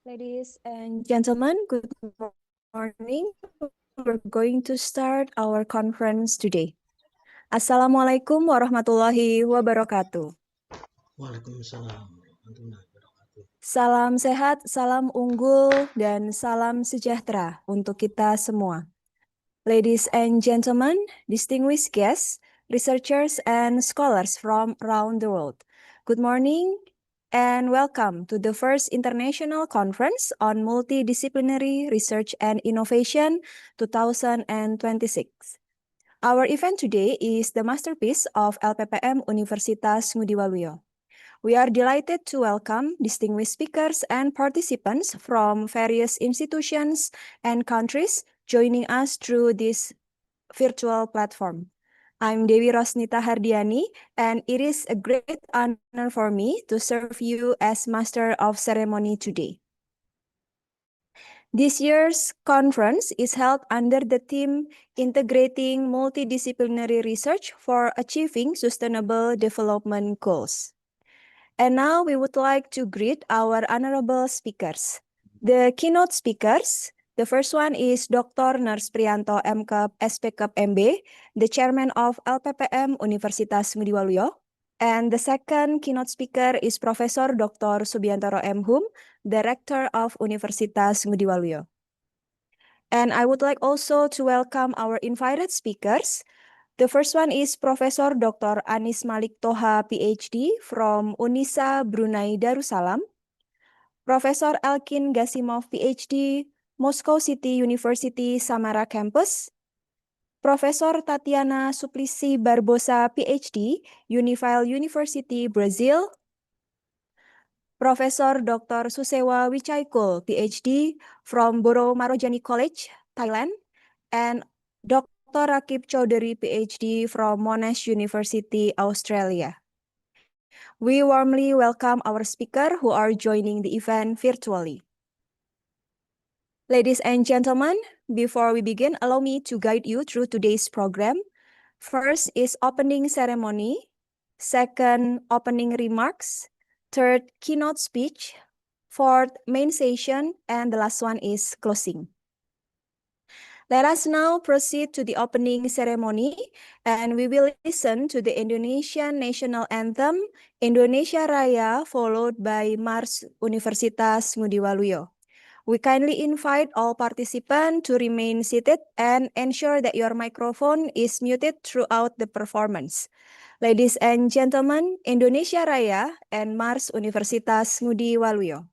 Ladies and gentlemen, good morning. We're going to start our conference today. Assalamualaikum warahmatullahi wabarakatuh. Waalaikumsalam warahmatullahi wabarakatuh. Salam sehat, salam unggul, dan salam sejahtera untuk kita semua. Ladies and gentlemen, distinguished guests, researchers, and scholars from around the world, good morning and welcome to the first International Conference on Multidisciplinary Research and Innovation 2026. Our event today is the masterpiece of LPPM Universitas Ngudi Waluyo. We are delighted to welcome distinguished speakers and participants from various institutions and countries joining us through this virtual platform. I'm Dewi Rosnita Hardiani, and it is a great honor for me to serve you as Master of Ceremony today. This year's conference is held under the theme Integrating Multidisciplinary Research for Achieving Sustainable Development Goals. And now we would like to greet our honorable speakers. The keynote speakers, the first one is Dr. Nars Priyanto MKep SPKep MB, the chairman of LPPM Universitas Ngudi Waluyo. And the second keynote speaker is Professor Dr. Subiantoro M. Hum, Director of Universitas Ngudi Waluyo. And I would like also to welcome our invited speakers. The first one is Professor Dr. Anis Malik Toha, PhD from Unisa, Brunei Darussalam. Professor Elkin Gasimov, PhD, Moscow City University, Samara Campus. Professor Tatiana Suplicy Barbosa, PhD, Unifil University, Brazil. Professor Dr. Susewa Wichaykul, PhD, from Boro Marojani College, Thailand. And Dr. Rakib Chowdhury, PhD, from Monash University, Australia. We warmly welcome our speakers who are joining the event virtually. Ladies and gentlemen, before we begin, allow me to guide you through today's program. First is opening ceremony. Second, opening remarks. Third, keynote speech. Fourth, main session. And the last one is closing. Let us now proceed to the opening ceremony, and we will listen to the Indonesian national anthem, Indonesia Raya, followed by Mars Universitas Ngudi Waluyo. We kindly invite all participants to remain seated and ensure that your microphone is muted throughout the performance. Ladies and gentlemen, Indonesia Raya and Mars Universitas Ngudi Waluyo.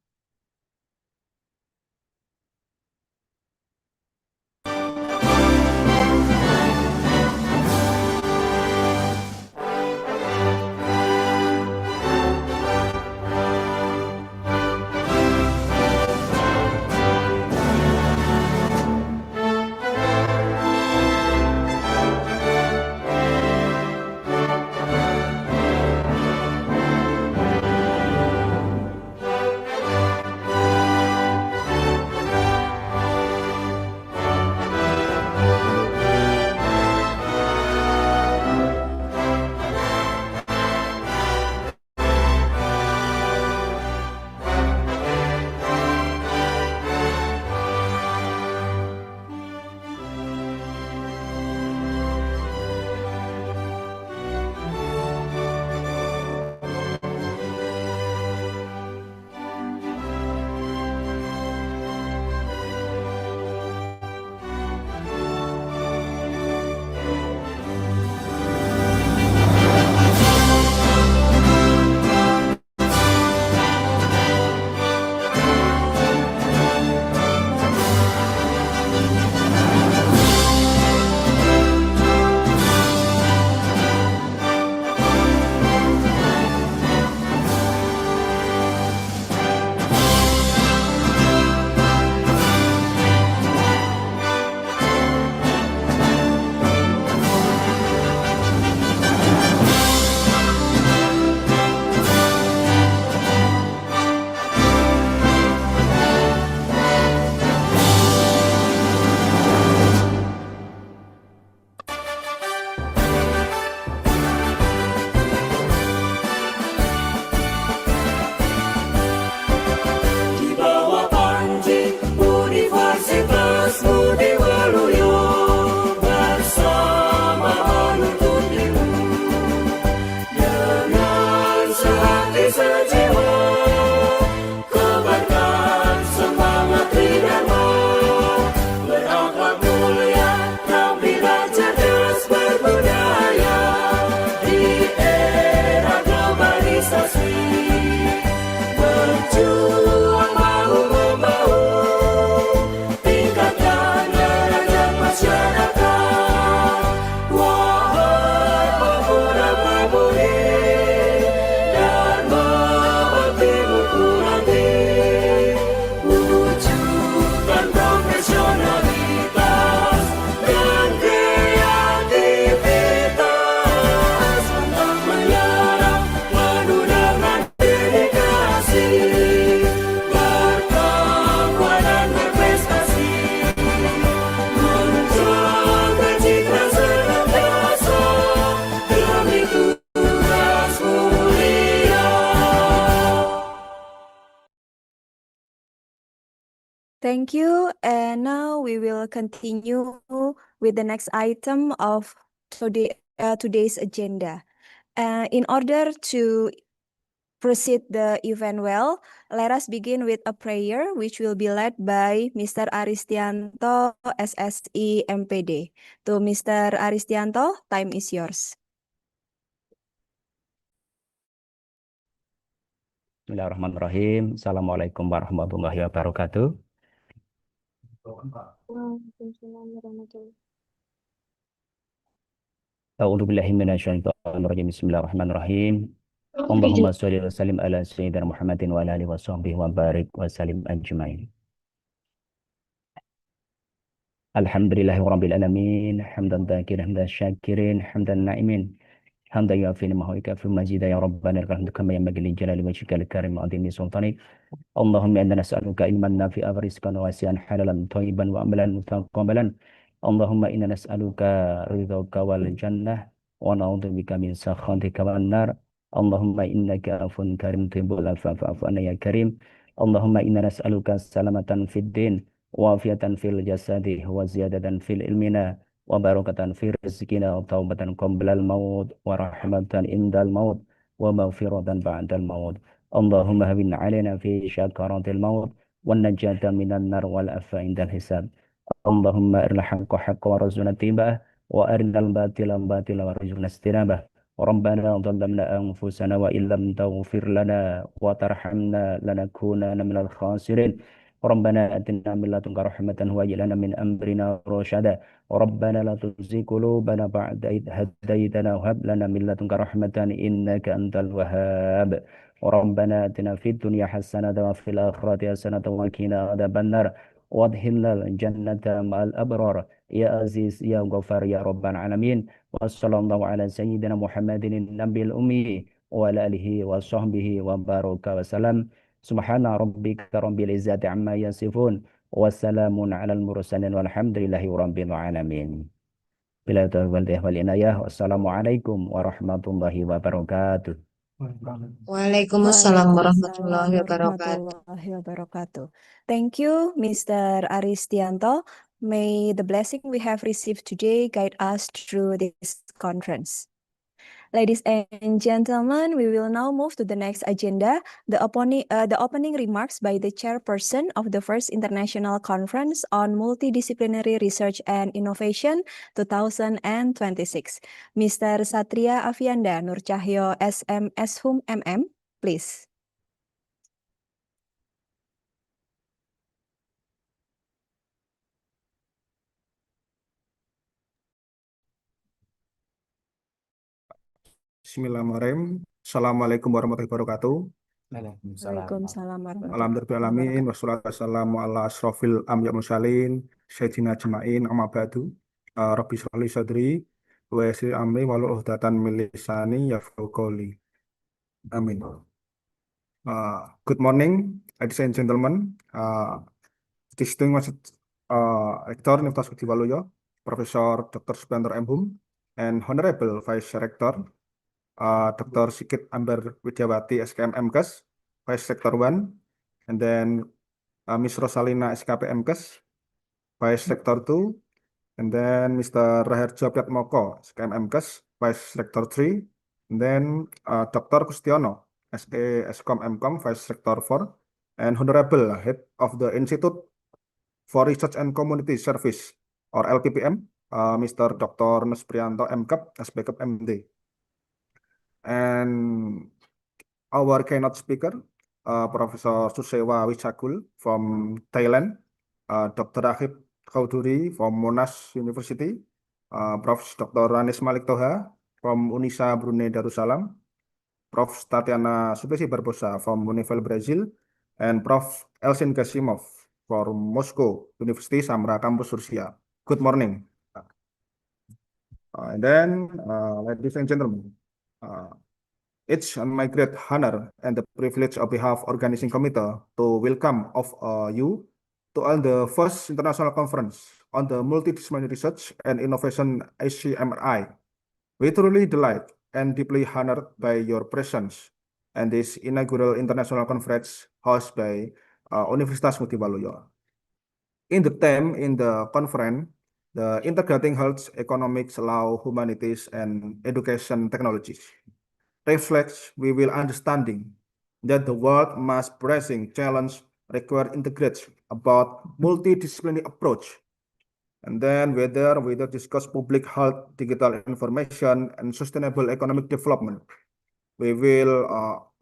Thank you. And now we will continue with the next item of today's agenda. In order to proceed the event well, let us begin with a prayer which will be led by Mr. Aristianto, SSI MPD. To Mr. Aristianto, time is yours. Bismillahirrahmanirrahim. Assalamualaikum warahmatullahi wabarakatuh. A'udzu billahi minasyaitonir rajim. Bismillahirrahmanirrahim. Allahumma shalli wa sallim ala sayyidina Muhammadin wa ala alihi wa sahbihi wa barik wa sallim ajmain. Alhamdulillahi rabbil alamin. Hamdan dzakirin, hamdan syakirin, hamdan na'imin. Hamdan yu'afi ni'mahu wa yukafi mazida ya rabbana lakal hamdu kama yanbaghi li jalali wajhikal karim wa 'azimi sultanik. Allahumma inna nas'aluka ilman nafi'an wa rizqan wasi'an halalan thayyiban wa amalan mutaqabbalan. Allahumma inna nas'aluka ridhaka wal jannah wa na'udzubika min sakhatika wan nar. Allahumma innaka afun karim tuhibbul afwa fa'fu anna ya karim. Allahumma inna nas'aluka salamatan fid din wa afiatan fil jasadi wa ziyadatan fil ilmina wa barakatan fi rizqina wa taubatan qabla al maut wa rahmatan indal maut wa maghfiratan ba'dal maut. Allahumma hawwin 'alaina fi syakaratil maut wan najata minan nar wal afa indal hisab. Allahumma arina haqqa haqqa warzuqna tibah wa arinal batila batila warzuqna istinabah. Rabbana dhalamna anfusana wa illam taghfir lana wa tarhamna lanakunanna minal khasirin. Rabbana atina min ladunka rahmatan wa hab lana min amrina rasyada. Rabbana la tuzigh qulubana ba'da idh hadaytana wa hab lana min ladunka rahmatan innaka antal wahhab. Rabbana atina fid dunya hasanatan wa fil akhirati hasanatan wa qina adzabannar. Wadkhilnal jannata ma'al abrar ya aziz ya ghafar ya rabbal alamin. Wa sallallahu ala sayyidina Muhammadin nabiyil ummi wa ala alihi wa sahbihi wa baraka wa salam. Subhana rabbika rabbil izzati amma yasifun wa salamun alal mursalin walhamdulillahi rabbil alamin. Bila taufiq wal inayah. Wassalamualaikum warahmatullahi wabarakatuh. Waalaikumsalam warahmatullahi wabarakatuh. warahmatullahi wabarakatuh. Thank you, Mr. Aristianto. May the blessing we have received today guide us through this conference. Ladies and gentlemen, we will now move to the next agenda, the opening remarks by the chairperson of the first international conference on multidisciplinary research and innovation 2026, Mr. Satria Avianda Nur Cahyo SMS Hum MM, please. Bismillahirrahmanirrahim. Assalamualaikum warahmatullahi wabarakatuh. Waalaikumsalam warahmatullahi Alhamdulillahirrahmanirrahim. wabarakatuh. Wassalamu ala asrofil ambiya mursalin. Sayyidina jema'in amma ba'du. Rabbi shrah li sadri wa yassir amri wahlul 'uqdatam min lisani yafqahu qawli. Amin. Good morning, ladies and gentlemen. Distinguished Rector Universitas Ngudi Waluyo, Profesor Dr. Subandar M. Hum, and Honorable Vice Rector Dr. Sigit Amber Widyawati SKM MKes, Vice Rector 1, and then Ms. Rosalina SKP MKes, Vice Rector 2, and then Mr. Raharjo Priatmoko SKM MKes, Vice Rector 3, and then Dr. Kustiono SE SKOM MKom, Vice Rector 4, and Honorable Head of the Institute for Research and Community Service or LPPM, Mr. Dr. Nusprianto MKep, SPKep MD. And our keynote speaker, Professor Susewa Wichakul from Thailand, Dr. Rahib Kauduri from Monash University, Prof. Dr. Ranis Malik Toha from Unisa Brunei Darussalam, Prof. Tatiana Supesi Barbosa from Univel Brazil, and Prof. Elsin Gasimov from Moscow University Samra Campus Rusia. Good morning. And then, ladies and gentlemen, it's my great honor and the privilege on behalf of organizing committee to welcome of you to all the first international conference on the multidisciplinary research and innovation ICMRI. We truly delight and deeply honored by your presence and this inaugural international conference hosted by Universitas Ngudi Waluyo. In the theme in the conference, the integrating health, economics, law, humanities, and education technologies reflects we will understanding that the world must pressing challenge require integrate about multidisciplinary approach. And then whether we discuss public health, digital information, and sustainable economic development. We will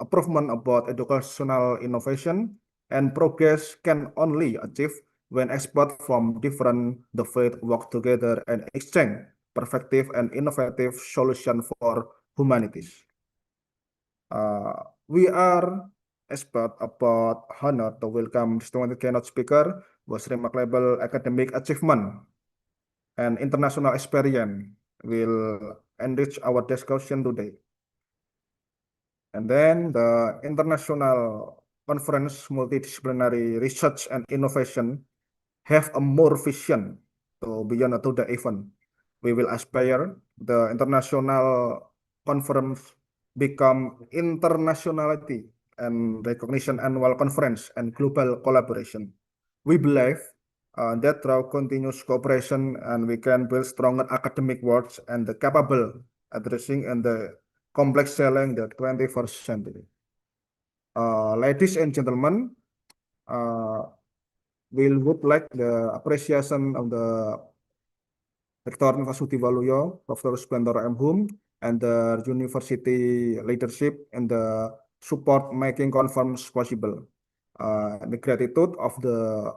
improvement about educational innovation and progress can only achieve when experts from different the field work together and exchange perspective and innovative solution for humanities. We are expert about honor to welcome distinguished keynote speaker was remarkable academic achievement and international experience will enrich our discussion today. And then the International Conference Multidisciplinary Research and Innovation have a more vision to beyond to the event. We will aspire the international conference become internationality and recognition annual conference and global collaboration. We believe that through continuous cooperation and we can build stronger academic works and the capable addressing and the complex challenge the 21st century. Ladies and gentlemen, we would like the appreciation of the Rector University Waluyo, Professor Splendor M. Hum, and the university leadership and the support making conference possible. The gratitude of the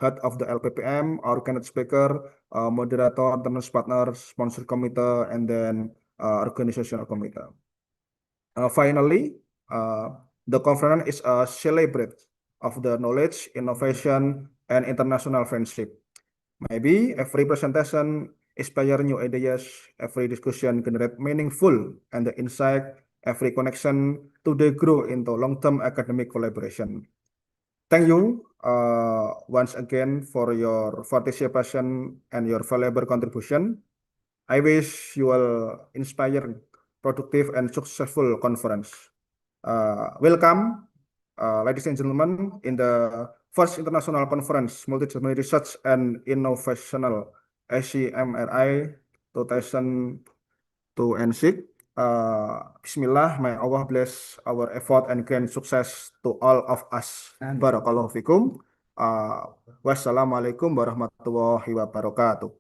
head of the LPPM, our keynote speaker, moderator, international partner, sponsor committee, and then organizational committee. Finally, the conference is a celebrate of the knowledge, innovation, and international friendship. Maybe every presentation inspire new ideas, every discussion generate meaningful and the insight, every connection to the grow into long-term academic collaboration. Thank you once again for your participation and your valuable contribution. I wish you will inspire, productive, and successful conference. Welcome, ladies and gentlemen, in the first international conference, Multidisciplinary Research and Innovational ICMRI 2026. Bismillah, may Allah bless our effort and grant success to all of us. Barakallahu fikum. Wassalamualaikum warahmatullahi wabarakatuh.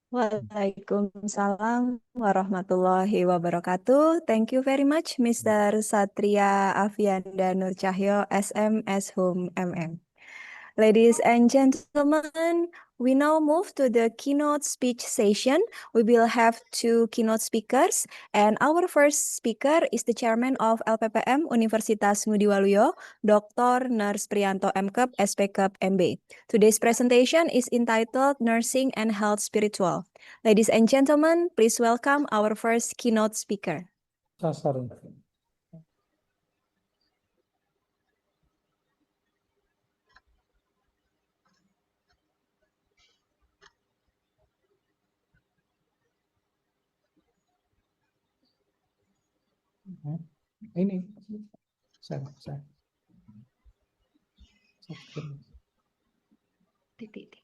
Waalaikumsalam warahmatullahi wabarakatuh. Thank you very much, Mr. Satria Avianda Nur Cahyo, SMS Hum MM. Ladies and gentlemen, we now move to the keynote speech session. We will have two keynote speakers, and our first speaker is the chairman of LPPM Universitas Ngudi Waluyo, Dr. Nurse Priyanto MKep, SPKep MB. Today's presentation is entitled Nursing and Health Spiritual. Ladies and gentlemen, please welcome our first keynote speaker. Ini saya Titik.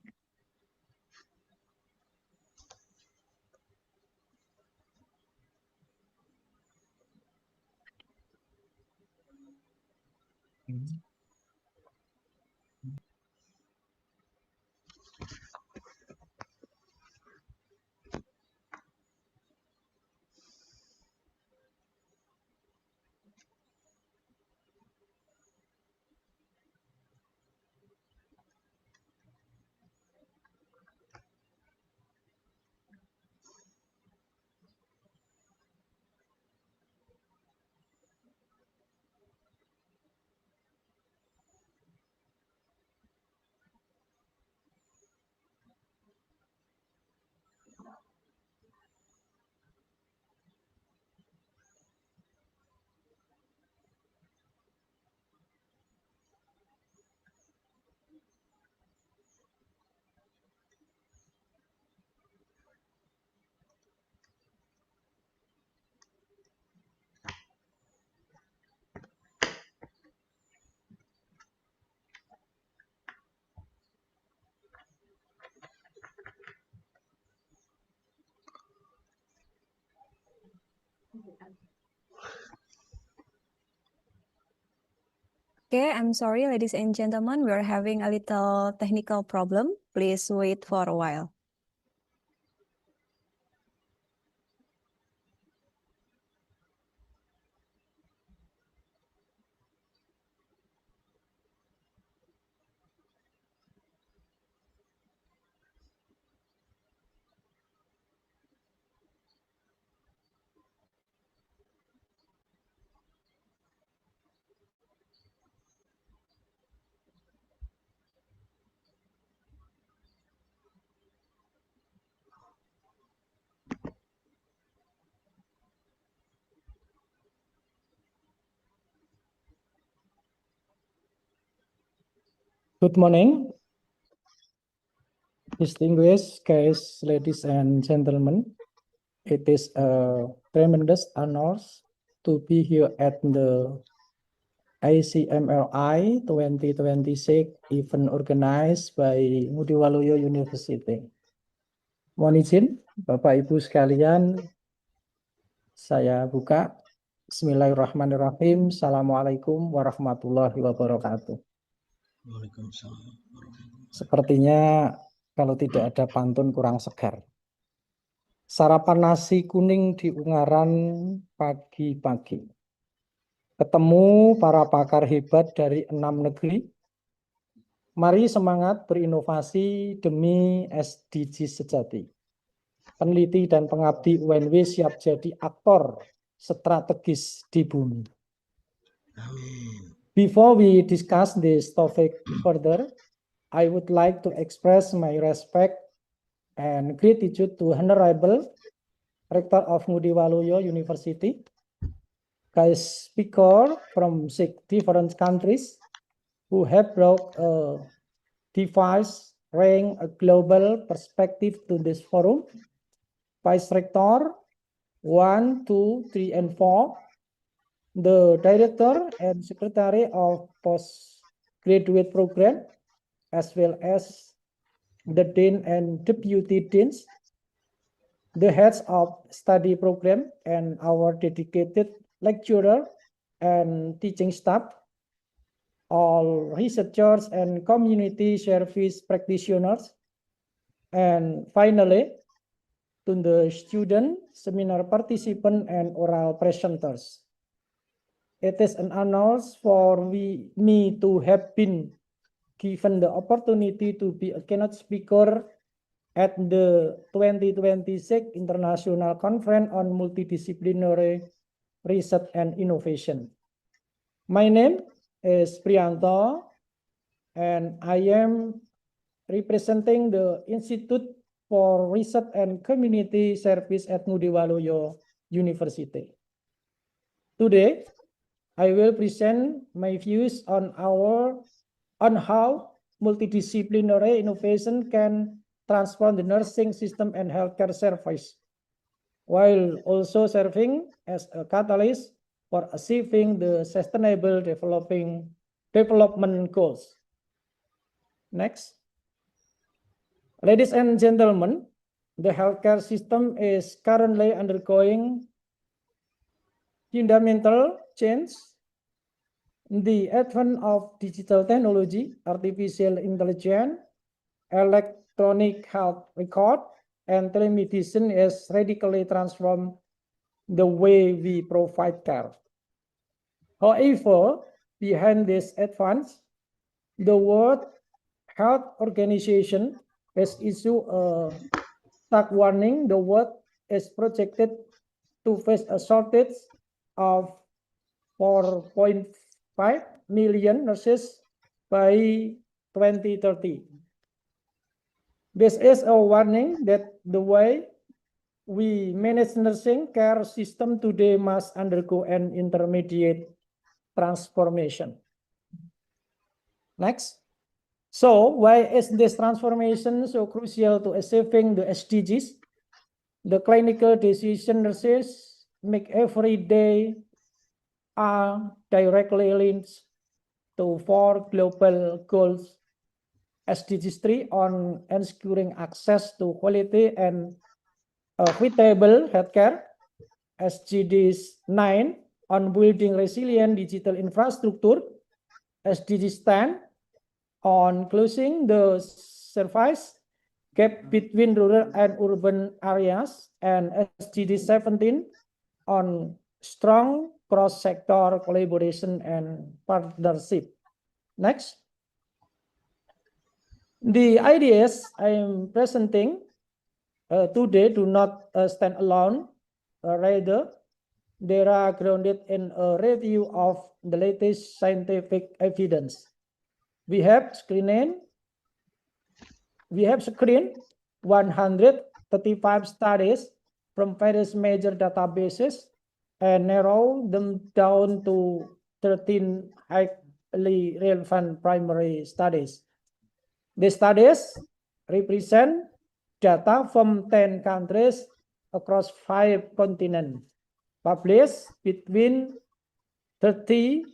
Okay, I'm sorry, ladies and gentlemen, we're having a little technical problem. Please wait for a while. Good morning, distinguished guests, ladies and gentlemen. It is a tremendous honor to be here at the ICMRI 2026 event organized by Ngudi Waluyo University. Mohon izin, Bapak Ibu sekalian, saya buka. Bismillahirrahmanirrahim. Assalamualaikum warahmatullahi wabarakatuh. Waalaikumsalam. Sepertinya kalau tidak ada pantun kurang segar. Sarapan nasi kuning di Ungaran pagi-pagi. Ketemu para pakar hebat dari 6 negeri. Mari semangat berinovasi demi SDGs sejati. Peneliti dan pengabdi UNW siap jadi aktor strategis di bumi. Amin. Before we discuss this topic further, I would like to express my respect and gratitude to Honorable Rector of Ngudi Waluyo University, guest speaker from 6 different countries who have brought a diverse range, a global perspective to this forum. Vice Rector 1, 2, 3, and 4, the Director and Secretary of Postgraduate Program, as well as the Dean and Deputy Deans, the heads of study program, and our dedicated lecturer and teaching staff, all researchers and community service practitioners, and finally, to the student, seminar participant, and oral presenters. It is an honor for me to have been given the opportunity to be a keynote speaker at the 2026 International Conference on Multidisciplinary Research and Innovation. My name is Priyanto, and I am representing the Institute for Research and Community Service at Ngudi Waluyo University. Today, I will present my views on how multidisciplinary innovation can transform the nursing system and healthcare service, while also serving as a catalyst for achieving the sustainable development goals. Next. Ladies and gentlemen, the healthcare system is currently undergoing fundamental change. The advent of digital technology, artificial intelligence, electronic health record, and telemedicine has radically transformed the way we provide care. However, behind this advance, the World Health Organization has issued a stark warning. The world is projected to face a shortage of 4.5 million nurses by 2030. This is a warning that the way we manage nursing care system today must undergo an intermediate transformation. Next. So why is this transformation so crucial to achieving the SDGs? The clinical decision nurses make every day are directly linked to 4 global goals. SDGs 3 on ensuring access to quality and equitable healthcare. SDGs 9 on building resilient digital infrastructure, SDGs 10 on closing the surface gap between rural and urban areas, and SDG 17 on strong cross-sector collaboration and partnership. Next. The ideas I am presenting today do not stand alone. Rather, they are grounded in a review of the latest scientific evidence. We have screened 135 studies from various major databases and narrow them down to 13 highly relevant primary studies. The studies represent data from 10 countries across 5 continents, published between 30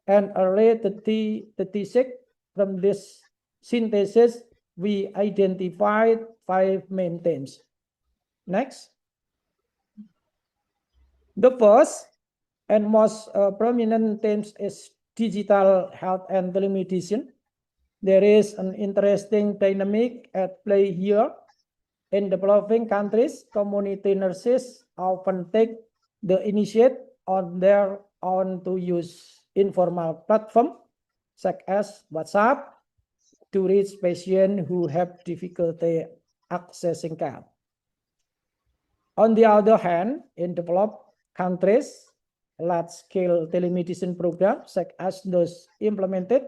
and early 36. From this synthesis, we identified 5 main themes. Next. The first and most prominent themes is digital health and telemedicine. There is an interesting dynamic at play here. In developing countries, community nurses often take the initiative on their own to use informal platforms such as WhatsApp to reach patients who have difficulty accessing care. On the other hand, in developed countries, large-scale telemedicine programs such as those implemented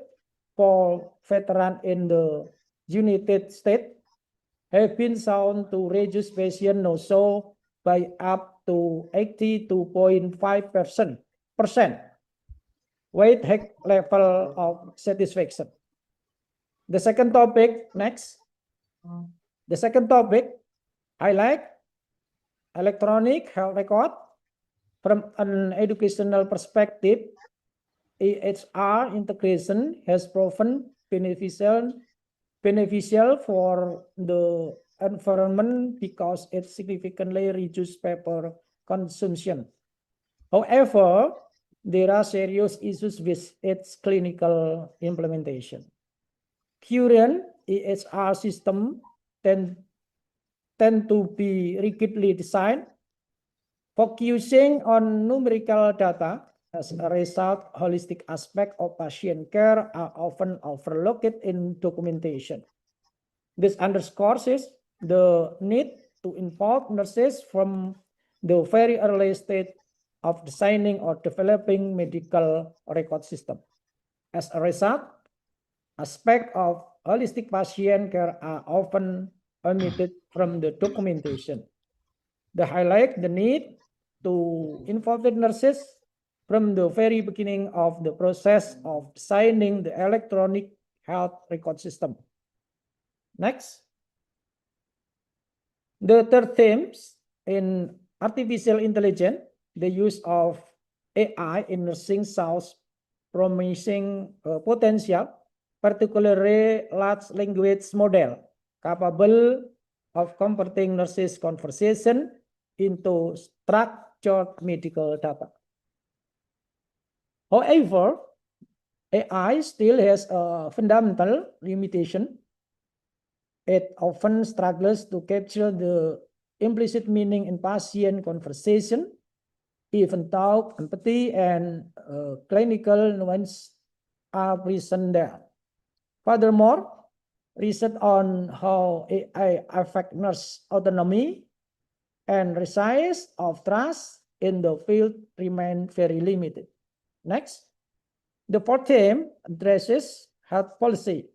for veterans in the United States have been shown to reduce patient no-show by up to 82.5% with high level of satisfaction. The second topic, next. The second topic, highlight electronic health record. From an educational perspective, EHR integration has proven beneficial for the environment because it significantly reduces paper consumption. However, there are serious issues with its clinical implementation. Current EHR systems tend to be rigidly designed, focusing on numerical data. As a result, holistic aspects of patient care are often overlooked in documentation. This underscores the need to involve nurses from the very early stage of designing or developing medical record system. As a result, aspects of holistic patient care are often omitted from the documentation. They highlight the need to involve the nurses from the very beginning of the process of designing the electronic health record system. Next. The third themes in artificial intelligence, the use of AI in nursing shows promising potential, particularly large language model capable of converting nurses' conversation into structured medical data. However, AI still has a fundamental limitation. It often struggles to capture the implicit meaning in patient conversation, even though empathy and clinical nuance are present there. Furthermore, research on how AI affects nurse autonomy and resilience of trust in the field remain very limited. Next, the fourth theme addresses health policy.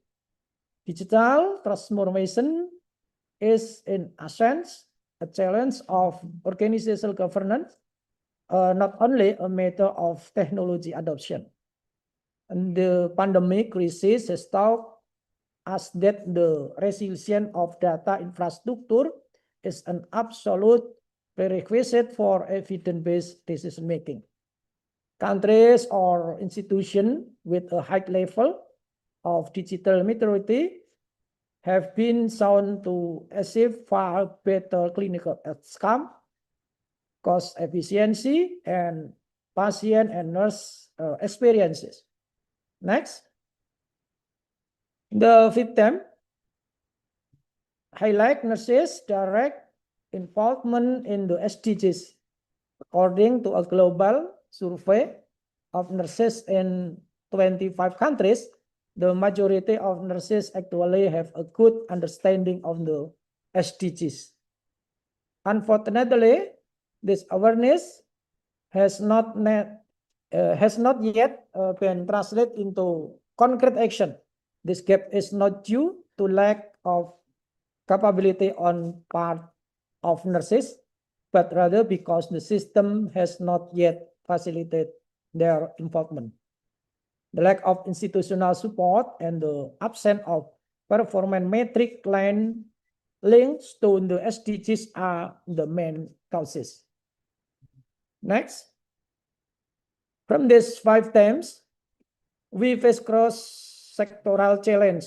Digital transformation is, in a sense, a challenge of organizational governance, not only a matter of technology adoption. And the pandemic crisis has taught us that the resilience of data infrastructure is an absolute prerequisite for evidence-based decision-making. Countries or institutions with a high level of digital maturity have been shown to achieve far better clinical outcomes cost efficiency, and patient and nurse experiences. Next. The fifth theme, highlight nurses' direct involvement in the SDGs. According to a global survey of nurses in 25 countries, the majority of nurses actually have a good understanding of the SDGs. Unfortunately, this awareness has not yet been translated into concrete action. This gap is not due to lack of capability on part of nurses, but rather because the system has not yet facilitated their involvement. The lack of institutional support and the absence of performance metric links to the SDGs are the main causes. Next. From these 5 themes, we face cross-sectoral challenge.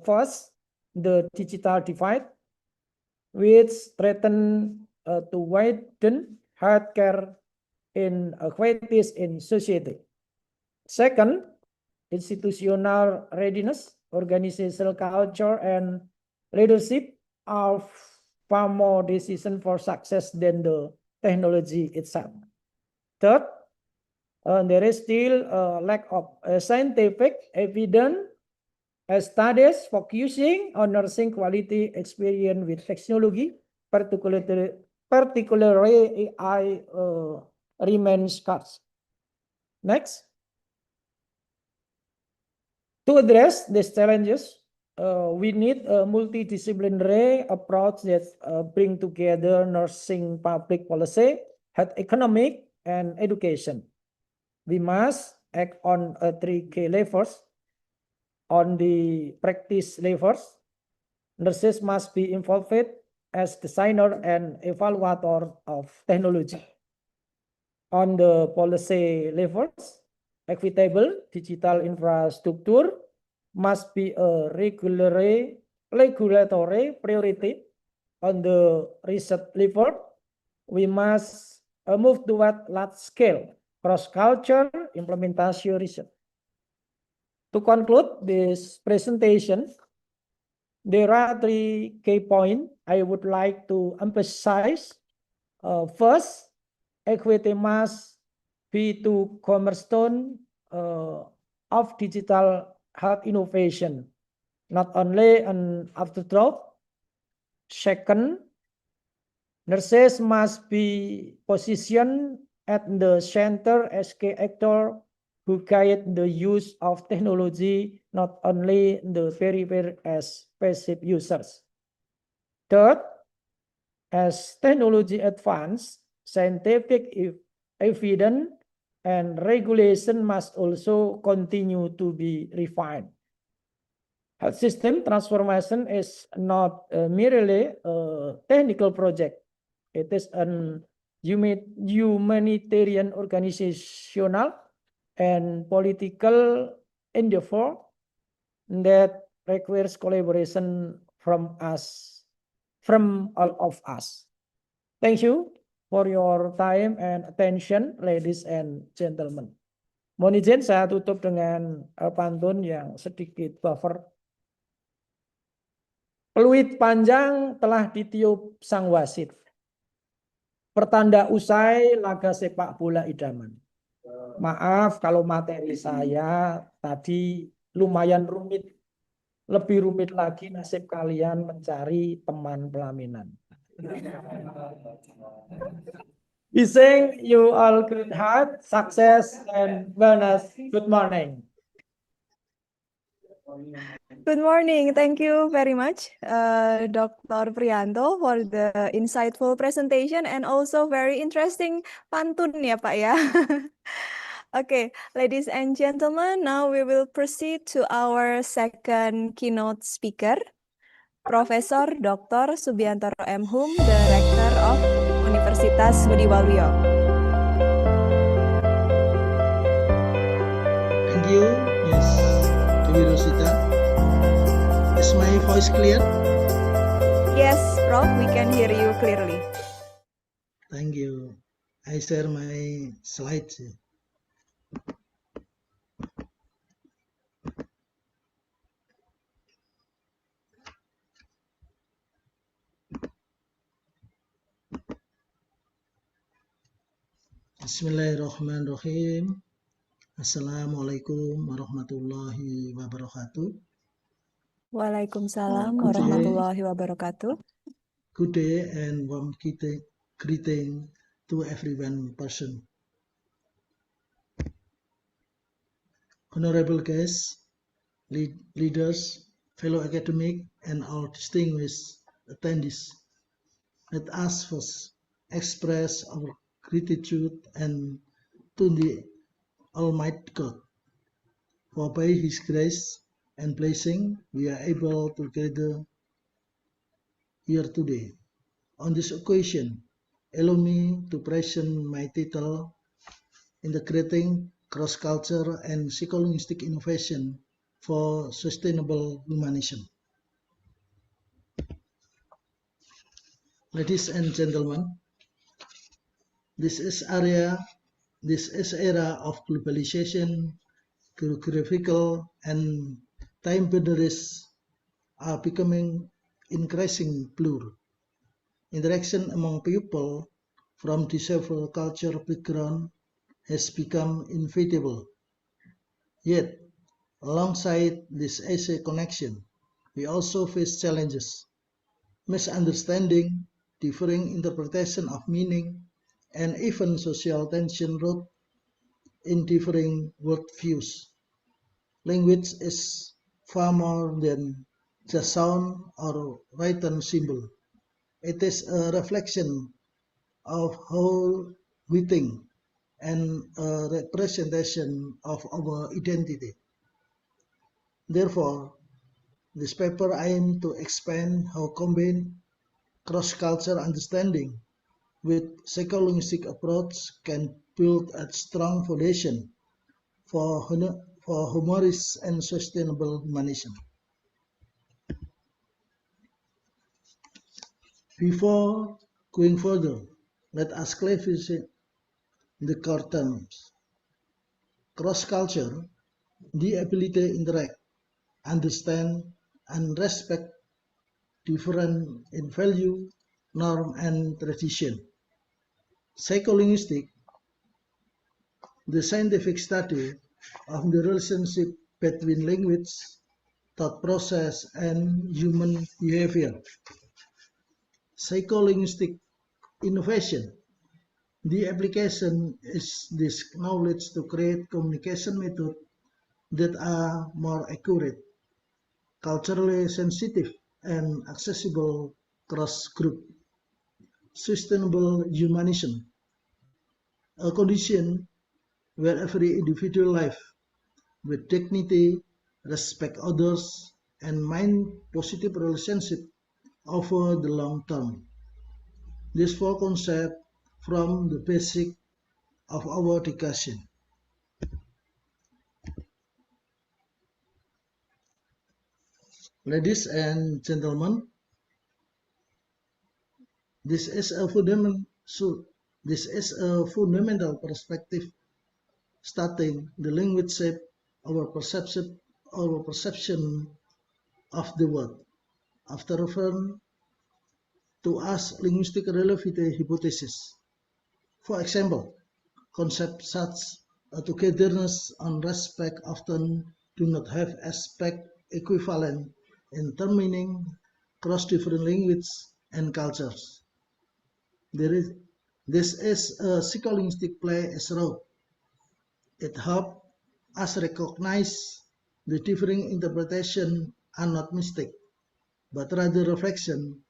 First, the digital divide, which threatens to widen healthcare inequities in society. Second, institutional readiness, organizational culture, and leadership are far more decisive for success than the technology itself. Third, there is still a lack of scientific evidence studies focusing on nursing quality experience with technology, particularly AI remains scarce. Next. To address these challenges, we need a multidisciplinary approach that bring together nursing public policy, health economic, and education. We must act on 3 key levels. On the practice levels, nurses must be involved as designer and evaluator of technology. On the policy levels, equitable digital infrastructure must be a regulatory priority. On the research level, we must move toward large-scale cross-culture implementation research. To conclude this presentation, there are 3 key points I would like to emphasize. First, equity must be the cornerstone of digital health innovation, not only an afterthought. Second, nurses must be positioned at the center as key actor who guide the use of technology, not only the peripheral as passive users. Third, as technology advances, scientific evidence and regulation must also continue to be refined. Health system transformation is not merely a technical project. It is an humanitarian, organizational, and political endeavor that requires collaboration from all of us. Thank you for your time and attention, ladies and gentlemen. Mohon izin saya tutup dengan pantun yang sedikit buffer. Peluit panjang telah ditiup sang wasit. Pertanda usai laga sepak bola idaman. Maaf kalau materi saya tadi lumayan rumit. Lebih rumit lagi nasib kalian mencari teman pelaminan. Wishing you all good health, success, and wellness. Good morning. Good morning. Thank you very much, Dr. Priyanto, for the insightful presentation and also very interesting pantun ya Pak ya. Okay, ladies and gentlemen, now we will proceed to our second keynote speaker, Profesor Dr. Subiantoro M. Hum, the Rector of Universitas Ngudi Waluyo. Thank you, Miss Dewi Rosita. Is my voice clear? Yes, Prof, we can hear you clearly. Thank you. I share my slides. Bismillahirrahmanirrahim. Assalamualaikum warahmatullahi wabarakatuh. Waalaikumsalam Good day. warahmatullahi wabarakatuh. Good day and warm greeting to everyone person. Honorable guests, leaders, fellow academic, and all distinguished attendees, let us first express our gratitude and to the Almighty God, for by His grace and blessing we are able to gather here today. On this occasion, allow me to present my title, Integrating Cross-Culture and Psycholinguistic Innovation for Sustainable Humanism. Ladies and gentlemen, this is era of globalization, geographical and time boundaries are becoming increasingly blurred. Interaction among people from diverse cultural backgrounds has become inevitable. Yet, alongside this essay connection, we also face challenges, misunderstanding, differing interpretation of meaning, and even social tension root in differing worldviews. Language is far more than just sound or written symbol. It is a reflection of how we think and a representation of our identity. Therefore, this paper aims to expand how combine cross-cultural understanding with psycholinguistic approach can build a strong foundation for humorous and sustainable humanism. Before going further, let us clarify the core terms. Cross-culture, the ability to interact, understand, and respect different in value, norm, and tradition. Psycholinguistic, the scientific study of the relationship between language, thought process, and human behavior. Psycholinguistic innovation, the application is this knowledge to create communication methods that are more accurate, culturally sensitive, and accessible cross-group. Sustainable humanism, a condition where every individual life with dignity, respect others, and mind positive relationship over the long term. These four concepts form the basic of our discussion. Ladies and gentlemen, this is a fundamental perspective starting the language shape our perception of the world. After referring to as linguistic relativity hypothesis. For example, concepts such as togetherness and respect often do not have aspect equivalent in terminating cross different languages and cultures. This is a psycholinguistic play as role. It helps us recognize the differing interpretation are not mistake, but rather reflection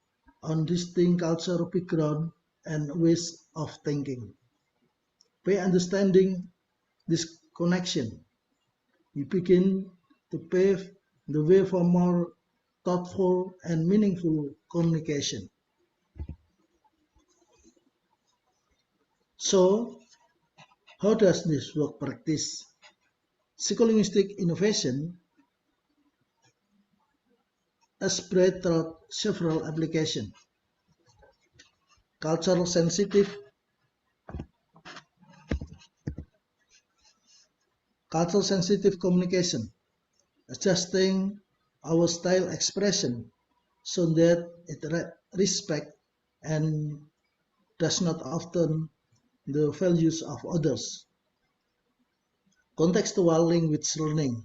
on distinct cultural background and ways of thinking. By understanding this connection, we begin to pave the way for more thoughtful and meaningful communication. So, how does this work practice? Psycholinguistic innovation is spread through several applications. Cultural sensitive culture-sensitive communication, adjusting our style expression so that it respects and does not often the values of others. Contextual language learning,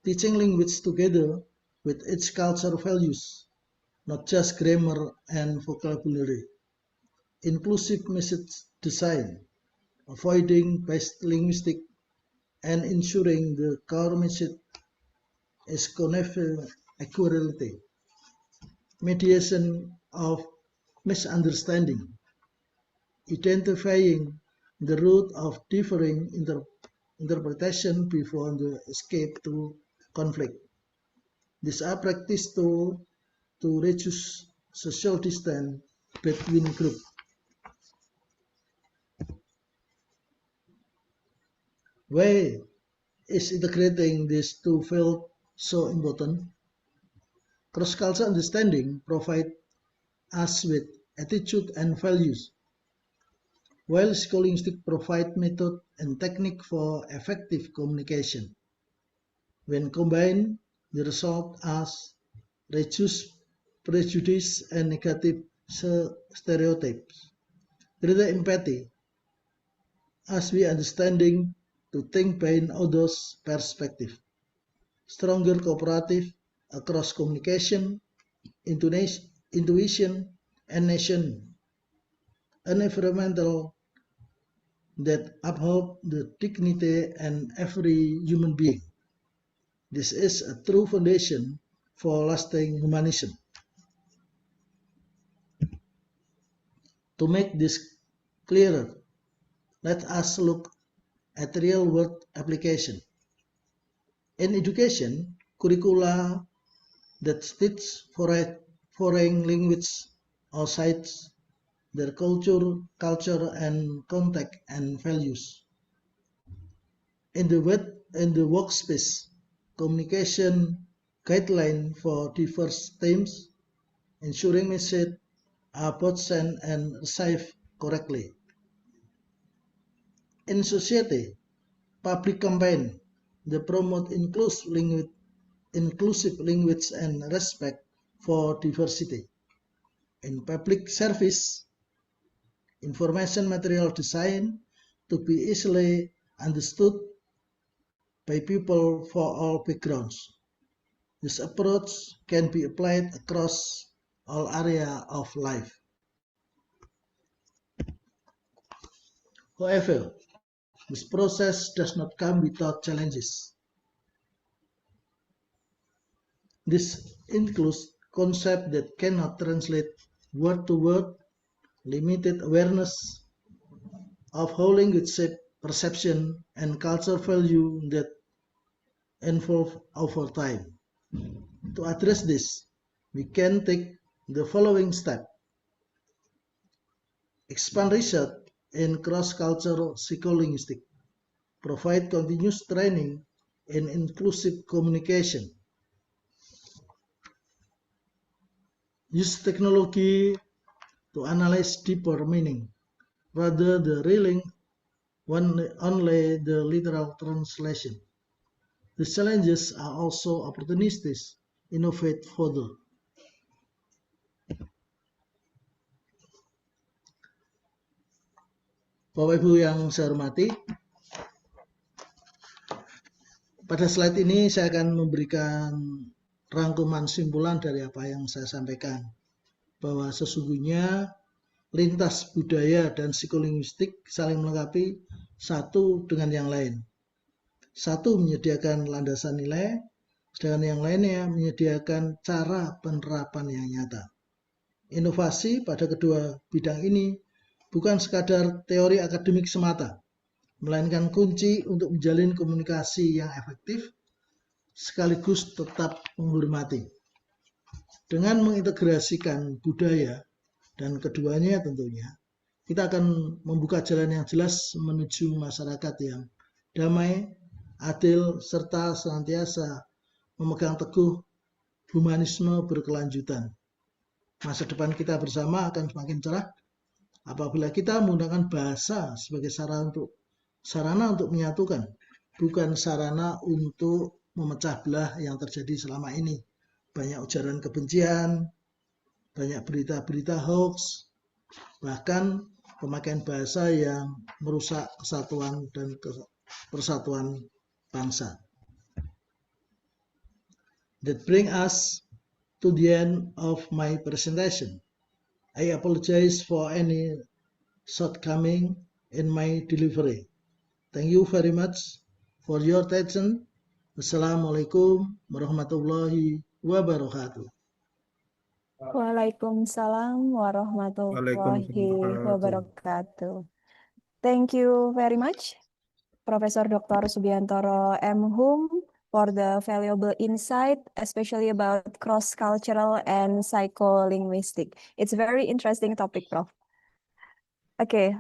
teaching language together with its culture values, not just grammar and vocabulary. Inclusive message design, avoiding biased linguistic and ensuring the core message is connected equality. Mediation of misunderstanding, identifying the root of differing interpretation before the escape to conflict. These are practiced to reduce social distance between groups. Why is integrating these two fields so important? Cross-cultural understanding provides us with attitude and values, while psycholinguistics provide method and technique for effective communication. When combined, the result is reduced prejudice and negative stereotypes, greater empathy, as we understanding to think beyond others' perspective, stronger cooperative across communication, intuition, and nation, an environmental that uphold the dignity and every human being. This is a true foundation for lasting humanism. To make this clearer, let us look at real-world application. In education, curricula that teach foreign language outside their culture and context and values. In the workspace, communication guideline for diverse themes, ensuring messages are both sent and received correctly. In society, public campaign that promote inclusive language and respect for diversity. In public service, information material design to be easily understood by people for all backgrounds. This approach can be applied across all areas of life. However, this process does not come without challenges. This includes concepts that cannot translate word to word, limited awareness of how language shape perception and cultural value that evolve over time. To address this, we can take the following step. Expand research in cross-cultural psycholinguistics. Provide continuous training in inclusive communication. Use technology to analyze deeper meaning, rather than relying only the literal translation. The challenges are also opportunities. Innovate further. Bapak Ibu yang saya hormati, pada slide ini saya akan memberikan rangkuman simpulan dari apa yang saya sampaikan, bahwa sesungguhnya lintas budaya dan psikolinguistik saling melengkapi satu dengan yang lain. Satu menyediakan landasan nilai, sedangkan yang lainnya menyediakan cara penerapan yang nyata. Inovasi pada kedua bidang ini bukan sekadar teori akademik semata, melainkan kunci untuk menjalin komunikasi yang efektif sekaligus tetap menghormati. Dengan mengintegrasikan budaya dan keduanya tentunya, kita akan membuka jalan yang jelas menuju masyarakat yang damai, adil, serta senantiasa memegang teguh humanisme berkelanjutan. Masa depan kita bersama akan semakin cerah apabila kita menggunakan bahasa sebagai sarana untuk menyatukan, bukan sarana untuk memecah belah yang terjadi selama ini. Banyak ujaran kebencian, banyak berita-berita hoax, bahkan pemakaian bahasa yang merusak kesatuan dan persatuan bangsa. That brings us to the end of my presentation. I apologize for any shortcoming in my delivery. Thank you very much for your attention. Wassalamualaikum warahmatullahi wabarakatuh. Waalaikumsalam warahmatullahi Waalaikumsalam. wabarakatuh. Thank you very much, Professor Dr. Subiantoro M. Hum, for the valuable insight, especially about cross-cultural and psycholinguistic. It's a very interesting topic, Prof. Okay,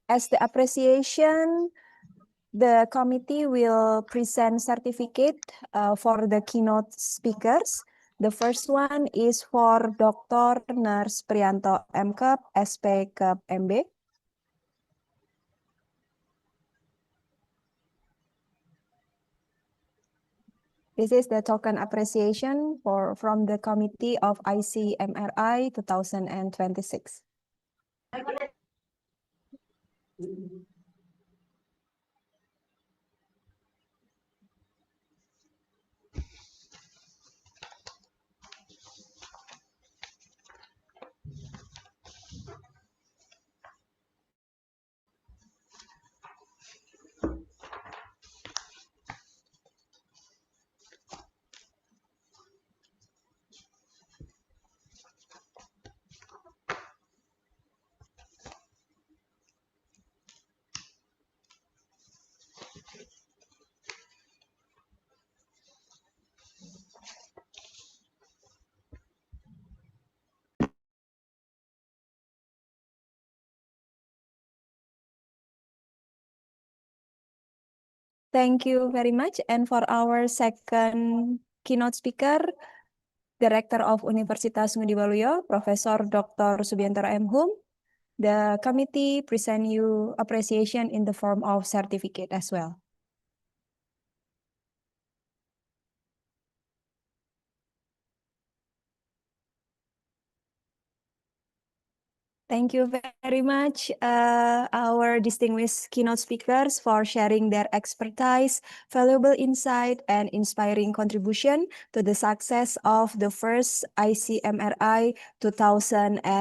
as the appreciation, the committee will present certificate for the keynote speakers. The first one is for Dr. Nars Prianto MKep, SP Kep MB. This is the token appreciation from the committee of ICMRI 2026. Thank you very much. And for our second keynote speaker, Director of Universitas Ngudi Waluyo, Professor Dr. Subiantoro M. Hum, the committee present you appreciation in the form of certificate as well. Thank you very much, our distinguished keynote speakers, for sharing their expertise, valuable insight, and inspiring contribution to the success of the first ICMRI 2026.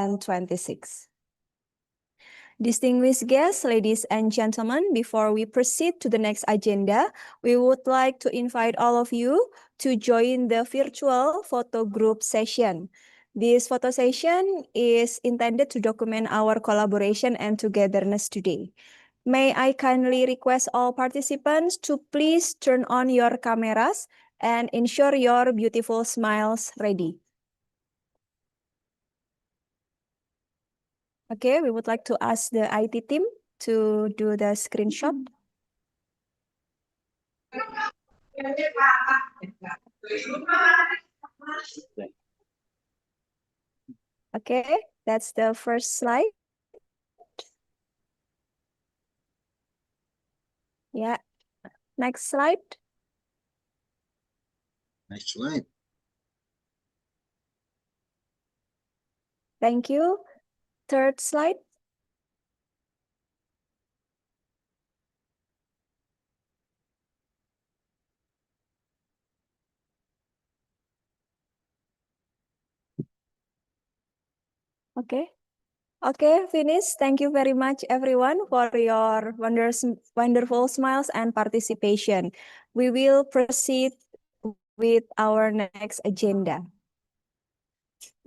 Distinguished guests, ladies and gentlemen, before we proceed to the next agenda, we would like to invite all of you to join the virtual photo group session. This photo session is intended to document our collaboration and togetherness today. May I kindly request all participants to please turn on your cameras and ensure your beautiful smiles ready. Okay, we would like to ask the IT team to do the screenshot. Okay, that's the first slide. Yeah, next slide. Next slide. Thank you. Third slide. Okay. Okay, finish. Thank you very much, everyone, for your wonderful smiles and participation. We will proceed with our next agenda.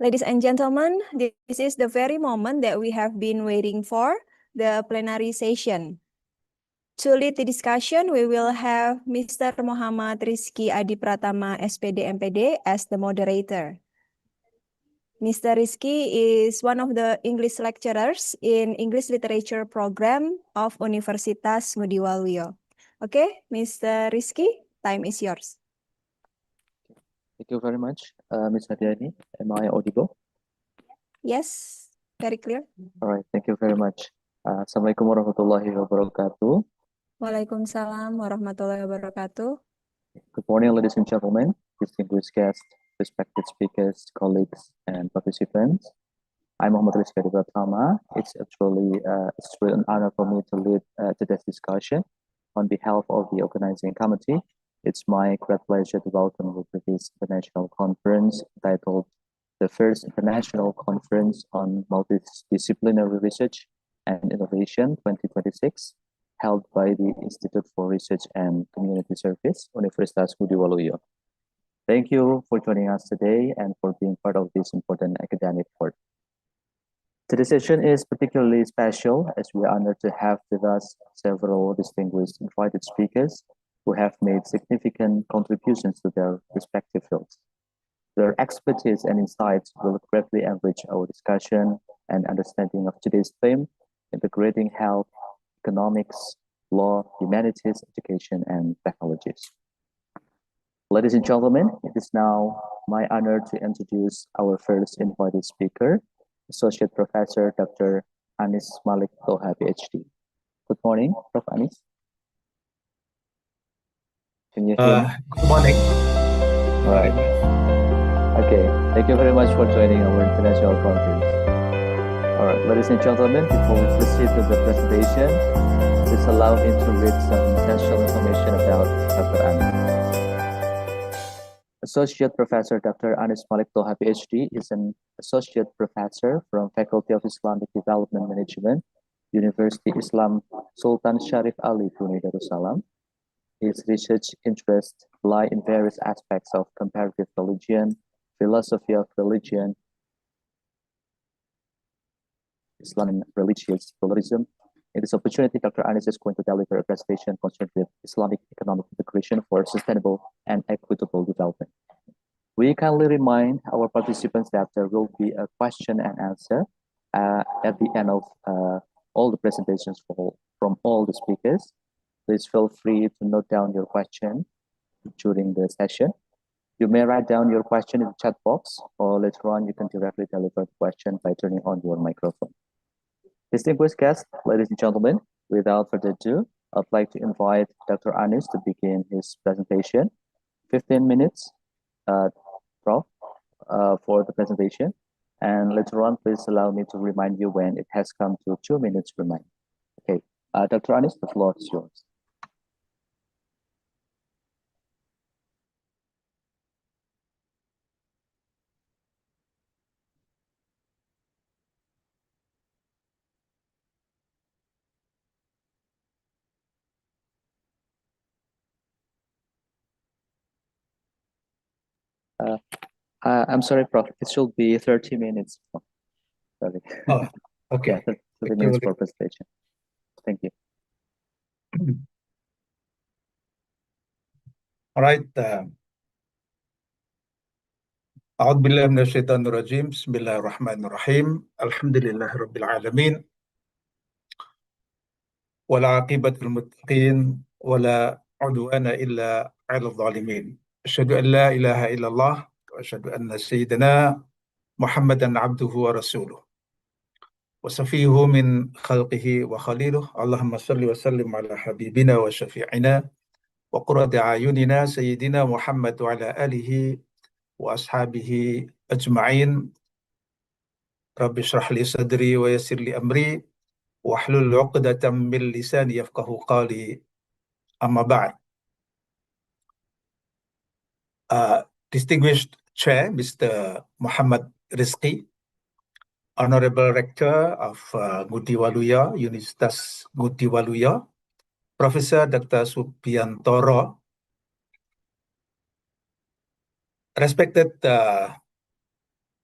Ladies and gentlemen, this is the very moment that we have been waiting for, the plenary session. To lead the discussion, we will have Mr. Muhammad Rizky Adi Pratama, SPD MPD, as the moderator. Mr. Rizky is one of the English lecturers in English Literature program of Universitas Ngudi Waluyo. Okay, Mr. Rizky, time is yours. Thank you very much, Ms. Hadiani. Am I audible? Yes, very clear. All right, thank you very much. Assalamualaikum warahmatullahi wabarakatuh. Waalaikumsalam warahmatullahi wabarakatuh. Good morning, ladies and gentlemen, distinguished guests, respected speakers, colleagues, and participants. I'm Muhammad Rizky Pratama. It's truly an honor for me to lead today's discussion on behalf of the organizing committee. It's my great pleasure to welcome you to this international conference titled the First International Conference on Multidisciplinary Research and Innovation 2026, held by the Institute for Research and Community Service, Universitas Ngudi Waluyo. Thank you for joining us today and for being part of this important academic work. Today's session is particularly special as we are honored to have with us several distinguished invited speakers who have made significant contributions to their respective fields. Their expertise and insights will greatly enrich our discussion and understanding of today's theme, integrating health, economics, law, humanities, education, and technologies. Ladies and gentlemen, it is now my honor to introduce our first invited speaker, Associate Professor Dr. Anis Malik Toha, PhD. Good morning, Prof. Anis. Can you hear me? Good morning. All right. Okay, thank you very much for joining our international conference. All right, ladies and gentlemen, before we proceed to the presentation, please allow me to read some essential information about Dr. Anis. Associate Professor Dr. Anis Malik Toha, PhD, is an Associate Professor from Faculty of Islamic Development Management, University Islam Sultan Sharif Ali, Brunei Darussalam. His research interests lie in various aspects of comparative religion, philosophy of religion, Islam and religious pluralism. In this opportunity, Dr. Anis is going to deliver a presentation concerned with Islamic economic integration for sustainable and equitable development. We kindly remind our participants that there will be a question and answer at the end of all the presentations from all the speakers. Please feel free to note down your question during the session. You may write down your question in the chat box, or later on you can directly deliver the question by turning on your microphone. Distinguished guests, ladies and gentlemen, without further ado, I'd like to invite Dr. Anis to begin his presentation. 15 minutes, Prof, for the presentation. And later on, please allow me to remind you when it has come to 2 minutes remind. Okay, Dr. Anis, the floor is yours. I'm sorry, Prof. It should be 30 minutes. Sorry. Oh, okay. Yeah, 30 minutes for presentation. Thank you. All right. أعوذ بالله من الشيطان الرجيم بسم الله الرحمن الرحيم الحمد لله رب العالمين والعاقبة للمتقين ولا عدوان إلا على الظالمين أشهد أن لا إله إلا الله وأشهد أن سيدنا محمدا عبده ورسوله وصفيه من خلقه وخليله اللهم صل وسلم على حبيبنا وشفيعنا وقرة أعيننا سيدنا محمد وعلى آله وأصحابه أجمعين رب اشرح لي صدري ويسر لي أمري واحلل عقدة من لساني يفقه قولي أما بعد. Distinguished Chair, Mr. Muhammad Rizki, Honorable Rector of Ngudi Waluyo, Universitas Ngudi Waluyo, Professor Dr. Subiantoro, respected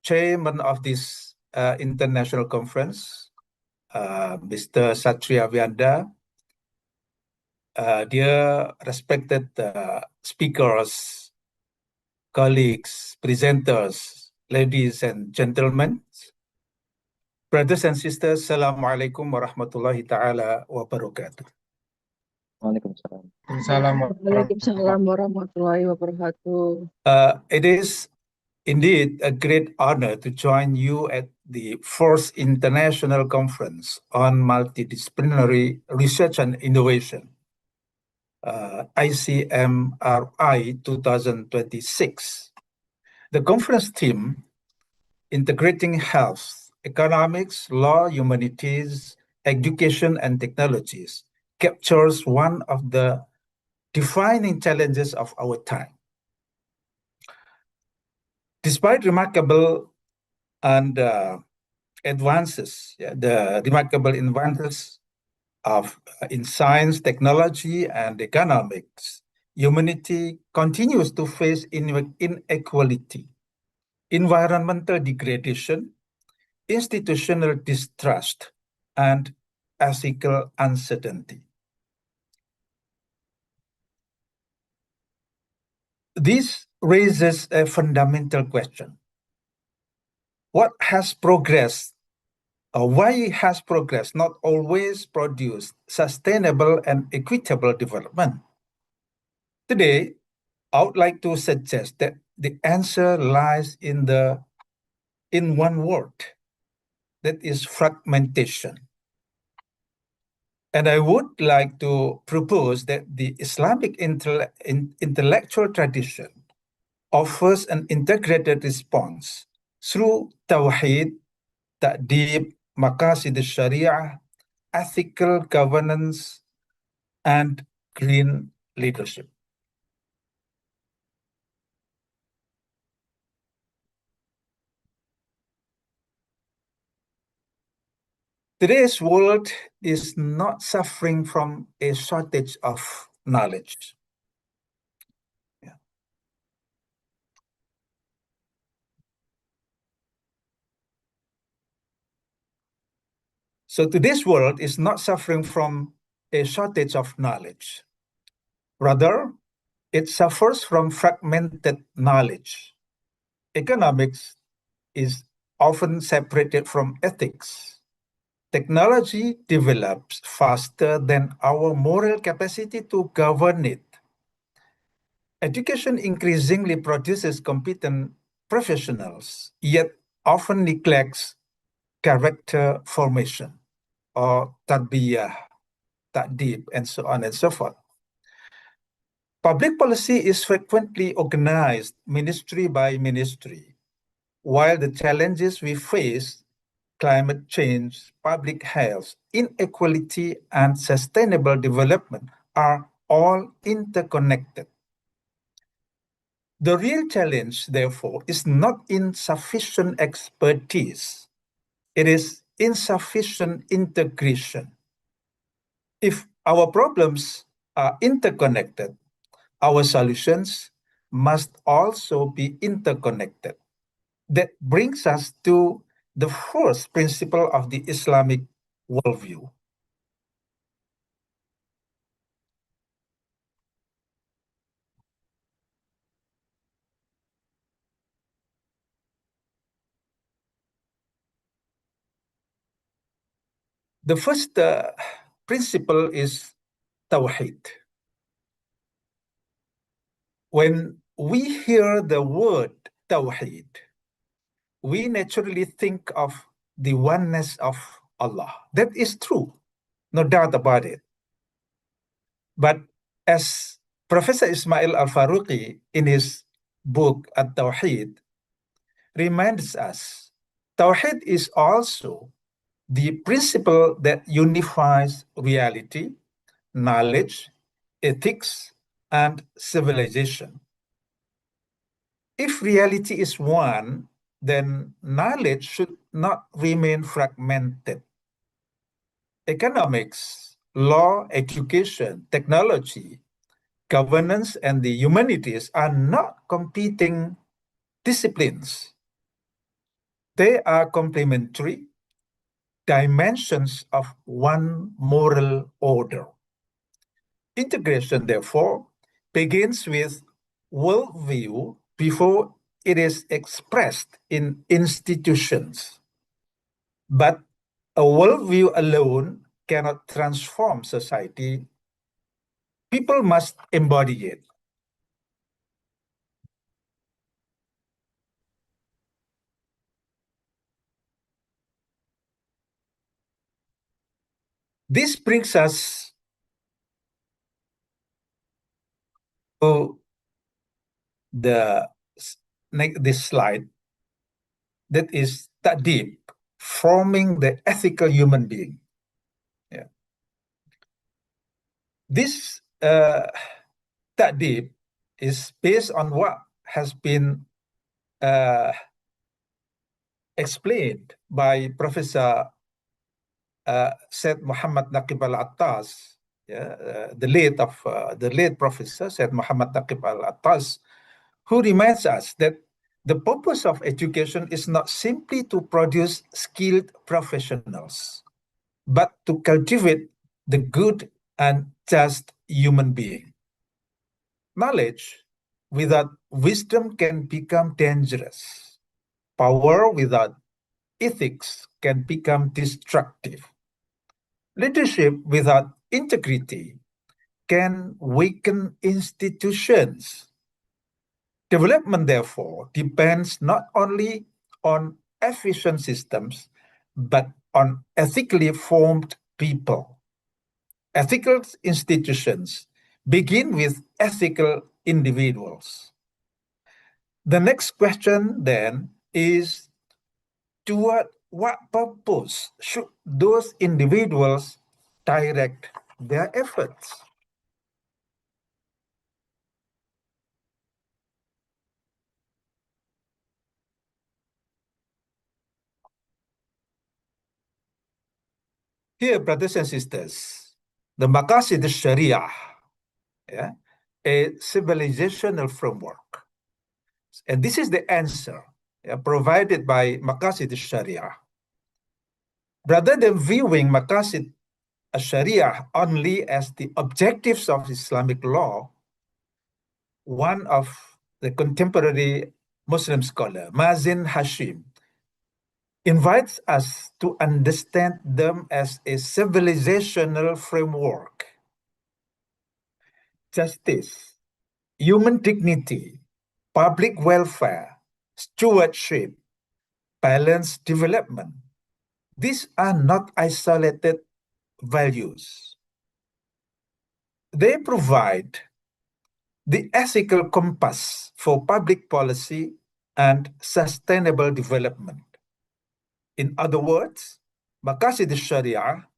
Chairman of this international conference, Mr. Satria Vianda, dear respected speakers, colleagues, presenters, ladies and gentlemen, brothers and sisters, Assalamualaikum warahmatullahi ta'ala wabarakatuh. Waalaikumsalam. Waalaikumsalam warahmatullahi wabarakatuh. It is indeed a great honor to join you at the fourth International Conference on Multidisciplinary Research and Innovation ICMRI 2026. The conference theme, Integrating Health, Economics, Law, Humanities, Education, and Technologies, captures one of the defining challenges of our time. Despite remarkable and advances, the remarkable advances in science, technology, and economics, humanity continues to face inequality, environmental degradation, institutional distrust, and ethical uncertainty. This raises a fundamental question. What has progress, or why has progress not always produced sustainable and equitable development? Today, I would like to suggest that the answer lies in one word, that is fragmentation. And I would like to propose that the Islamic intellectual tradition offers an integrated response through Tawheed, Ta'deeb, Maqasid al-Sharia, ethical governance, and green leadership. Today's world is not suffering from a shortage of knowledge. So today's world is not suffering from a shortage of knowledge. Rather, it suffers from fragmented knowledge. Economics is often separated from ethics. Technology develops faster than our moral capacity to govern it. Education increasingly produces competent professionals, yet often neglects character formation or tarbiyah, ta'deeb, and so on and so forth. Public policy is frequently organized ministry by ministry, while the challenges we face, climate change, public health, inequality, and sustainable development, are all interconnected. The real challenge, therefore, is not insufficient expertise. It is insufficient integration. If our problems are interconnected, our solutions must also be interconnected. That brings us to the first principle of the Islamic worldview. The first principle is Tawheed. When we hear the word Tawheed, we naturally think of the oneness of Allah. That is true, no doubt about it. But as Professor Ismail Al-Faruqi in his book At-Tawheed reminds us, Tawheed is also the principle that unifies reality, knowledge, ethics, and civilization. If reality is one, then knowledge should not remain fragmented. Economics, law, education, technology, governance, and the humanities are not competing disciplines. They are complementary dimensions of one moral order. Integration, therefore, begins with worldview before it is expressed in institutions. But a worldview alone cannot transform society. People must embody it. This brings us So this slide, that is ta'deep, forming the ethical human being. Yeah. This ta'deep is based on what has been explained by Professor Said Muhammad Naqib al-Attas, the late Professor Said Muhammad Naqib al-Attas, who reminds us that the purpose of education is not simply to produce skilled professionals, but to cultivate the good and just human being. Knowledge without wisdom can become dangerous. Power without ethics can become destructive. Leadership without integrity can weaken institutions. Development, therefore, depends not only on efficient systems, but on ethically formed people. Ethical institutions begin with ethical individuals. The next question then is, toward what purpose should those individuals direct their efforts? Here, brothers and sisters, the Maqasid al-Sharia, a civilizational framework. And this is the answer provided by Maqasid al-Sharia. Rather than viewing Maqasid al-Sharia only as the objectives of Islamic law, one of the contemporary Muslim scholar, Mazin Hashim, invites us to understand them as a civilizational framework. Justice, human dignity, public welfare, stewardship, balanced development. These are not isolated values. They provide the ethical compass for public policy and sustainable development. In other words, Maqasid al-Sharia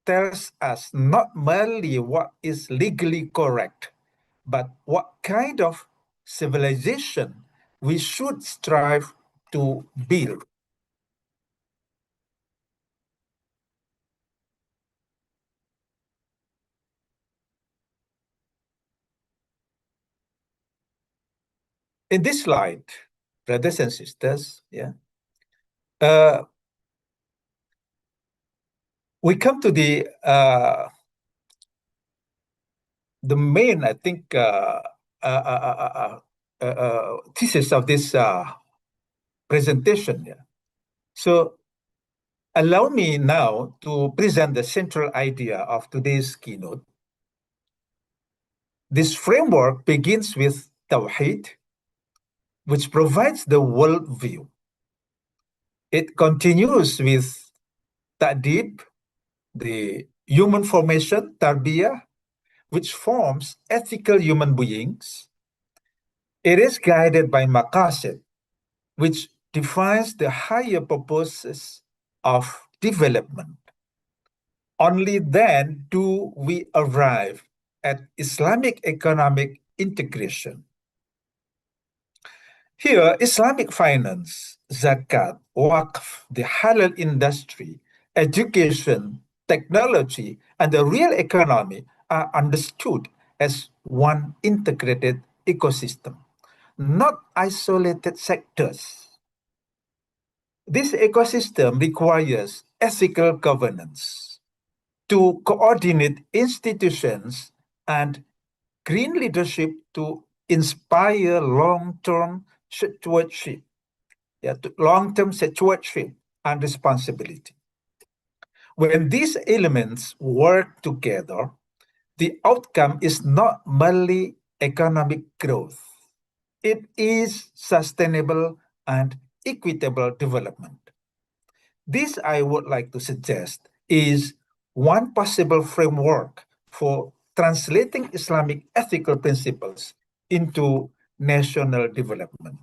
tells us not merely what is legally correct, but what kind of civilization we should strive to build. In this slide, brothers and sisters, we come to the main, I think, thesis of this presentation. So allow me now to present the central idea of today's keynote. This framework begins with Tawheed, which provides the worldview. It continues with Ta'deeb, the human formation, Tarbiyah, which forms ethical human beings. It is guided by Maqasid, which defines the higher purposes of development. Only then do we arrive at Islamic economic integration. Here, Islamic finance, zakat, waqf, the halal industry, education, technology, and the real economy are understood as one integrated ecosystem, not isolated sectors. This ecosystem requires ethical governance to coordinate institutions and green leadership to inspire long-term stewardship, long-term stewardship and responsibility. When these elements work together, the outcome is not merely economic growth. It is sustainable and equitable development. This, I would like to suggest, is one possible framework for translating Islamic ethical principles into national development.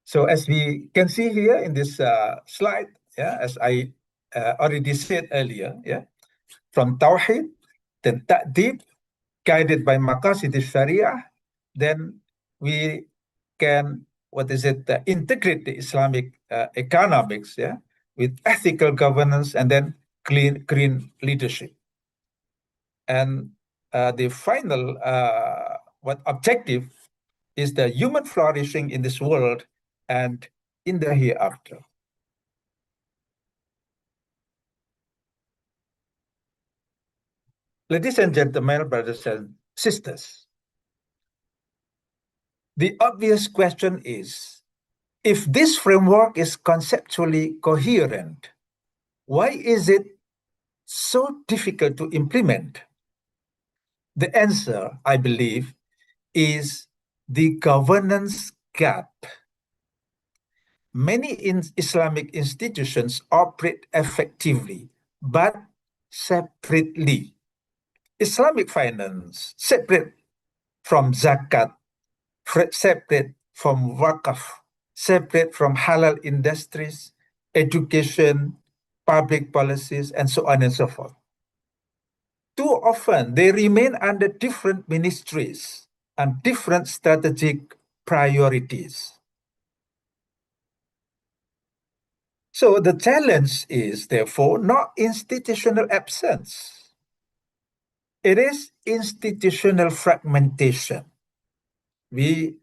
So as we can see here in this slide, as I already said earlier, from Tawheed, then Ta'deeb, guided by Maqasid al-Sharia, then we can, integrate the Islamic economics, with ethical governance and then green leadership. And the final objective is the human flourishing in this world and in the hereafter. Ladies and gentlemen, brothers and sisters, the obvious question is, if this framework is conceptually coherent, why is it so difficult to implement? The answer, I believe, is the governance gap. Many Islamic institutions operate effectively, but separately. Islamic finance, separate from zakat, separate from waqf, separate from halal industries, education, public policies, and so on and so forth. Too often, they remain under different ministries and different strategic priorities. So the challenge is, therefore, not institutional absence. It is institutional fragmentation. We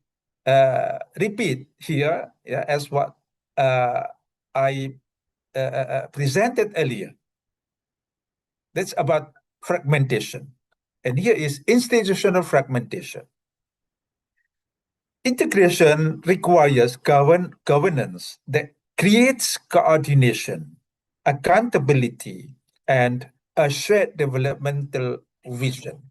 repeat here, as what I presented earlier. That's about fragmentation. And here is institutional fragmentation. Integration requires governance that creates coordination, accountability, and a shared developmental vision.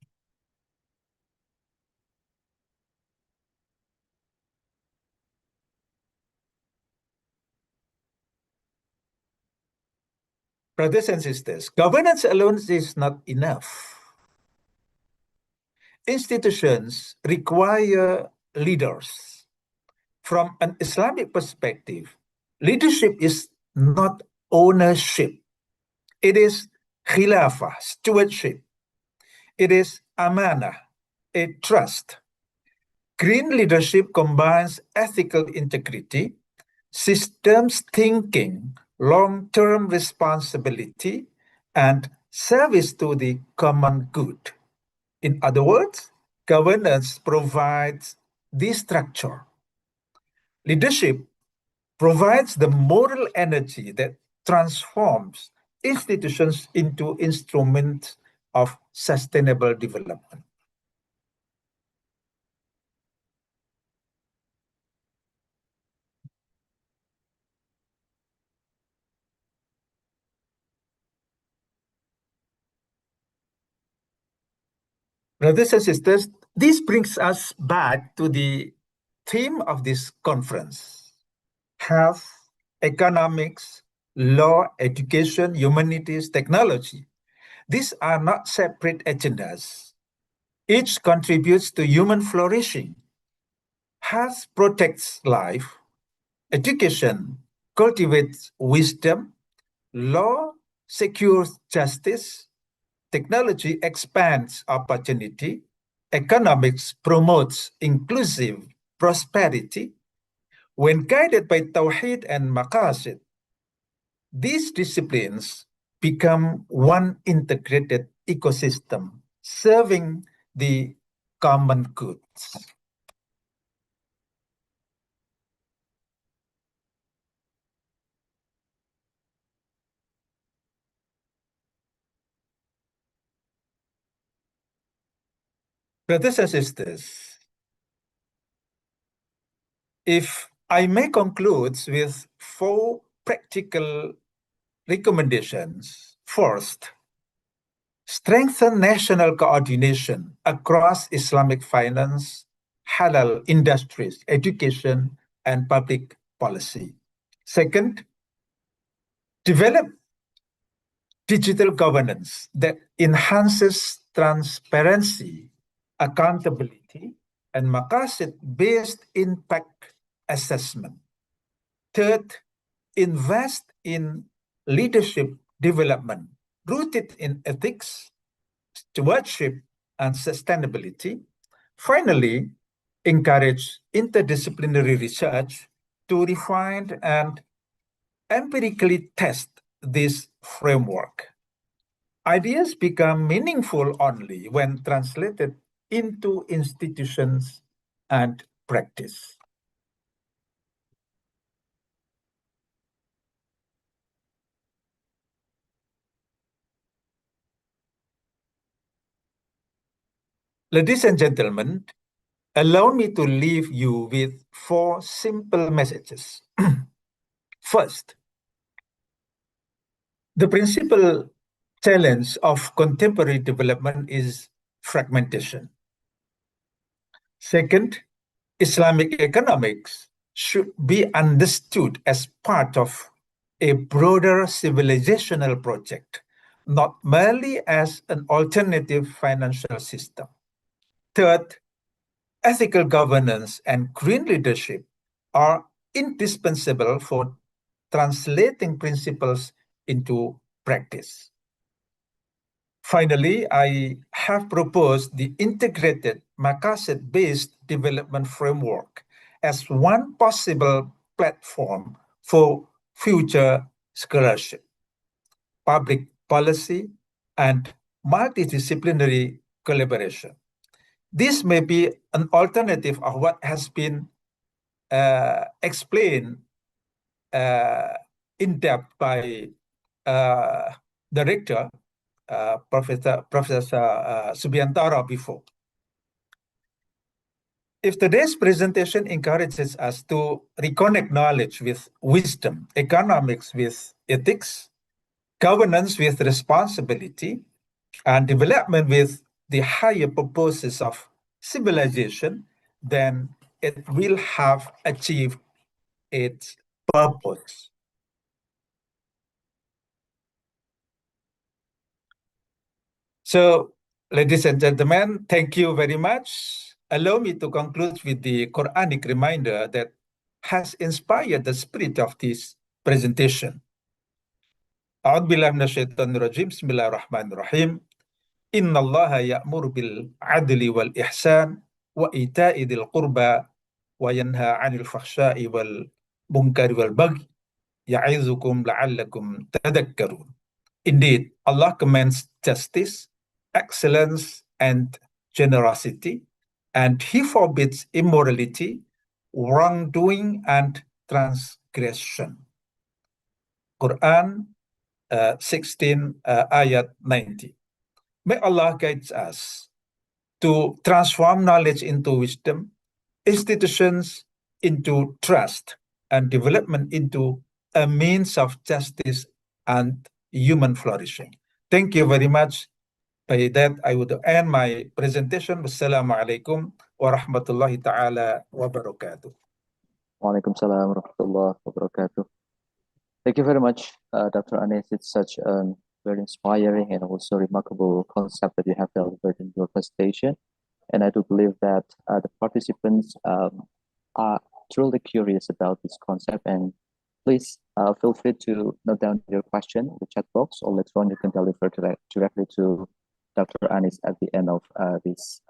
Brothers and sisters, governance alone is not enough. Institutions require leaders. From an Islamic perspective, leadership is not ownership. It is khilafah, stewardship. It is amanah, a trust. Green leadership combines ethical integrity, systems thinking, long-term responsibility, and service to the common good. In other words, governance provides the structure. Leadership provides the moral energy that transforms institutions into instruments of sustainable development. Brothers and sisters, this brings us back to the theme of this conference: health, economics, law, education, humanities, technology. These are not separate agendas. Each contributes to human flourishing. Health protects life. Education cultivates wisdom. Law secures justice. Technology expands opportunity. Economics promotes inclusive prosperity. When guided by Tawheed and Maqasid, these disciplines become one integrated ecosystem serving the common goods. Brothers and sisters, if I may conclude with 4 practical recommendations. First, strengthen national coordination across Islamic finance, halal industries, education, and public policy. Second, develop digital governance that enhances transparency, accountability, and maqasid-based impact assessment. Third, invest in leadership development rooted in ethics, stewardship, and sustainability. Finally, encourage interdisciplinary research to refine and empirically test this framework. Ideas become meaningful only when translated into institutions and practice. Ladies and gentlemen, allow me to leave you with 4 simple messages. First, the principal challenge of contemporary development is fragmentation. Second, Islamic economics should be understood as part of a broader civilizational project, not merely as an alternative financial system. Third, ethical governance and green leadership are indispensable for translating principles into practice. Finally, I have proposed the integrated maqasid-based development framework as one possible platform for future scholarship, public policy, and multidisciplinary collaboration. This may be an alternative of what has been explained in depth by the rector, Professor Subiantara before. If today's presentation encourages us to reconnect knowledge with wisdom, economics with ethics, governance with responsibility, and development with the higher purposes of civilization, then it will have achieved its purpose. So, ladies and gentlemen, thank you very much. Allow me to conclude with the Quranic reminder that has inspired the spirit of this presentation. A'udzubillahi minasyaitonir rajim. Bismillahirrahmanirrahim. Innallaha ya'muru bil adli wal ihsan wa ita'i dzil qurba wa yanha 'anil fahsya'i wal munkari wal baghi ya'izukum la'allakum tadhakkarun. Indeed, Allah commands justice, excellence, and generosity, and He forbids immorality, wrongdoing, and transgression. Quran 16 ayat 90. May Allah guide us to transform knowledge into wisdom, institutions into trust, and development into a means of justice and human flourishing. Thank you very much. By that, I would end my presentation. Wassalamualaikum warahmatullahi ta'ala wabarakatuh. Waalaikumsalam warahmatullahi wabarakatuh. Thank you very much, Dr. Anis. It's such a very inspiring and also remarkable concept that you have delivered in your presentation. And I do believe that the participants are truly curious about this concept. And please feel free to note down your question in the chat box, or later on you can deliver directly to Dr. Anis at the end of this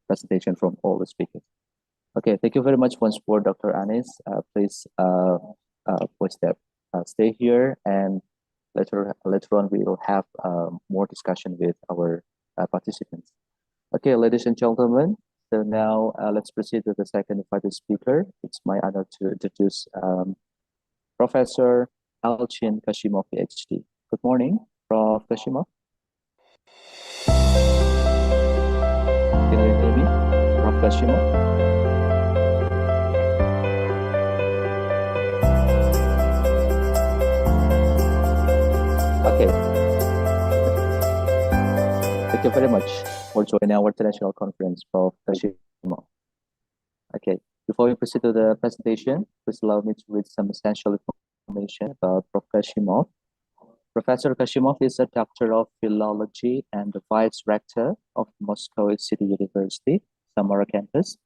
presentation from all the speakers. Okay, thank you very much once more, Dr. Anis. Please stay here, and later on we will have more discussion with our participants. Okay, ladies and gentlemen, so now let's proceed to the second invited speaker. It's my honor to introduce Professor Alcin Kashimov, PhD. Good morning, Prof. Kashimov. Can you hear me, Prof. Kashimov? Okay. Thank you very much for joining our international conference, Prof. Kashimov. Okay, before we proceed to the presentation, please allow me to read some essential information about Professor Kashimov. Professor Kashimov is a doctor of philology and the vice rector of Moscow City University, Samara campus.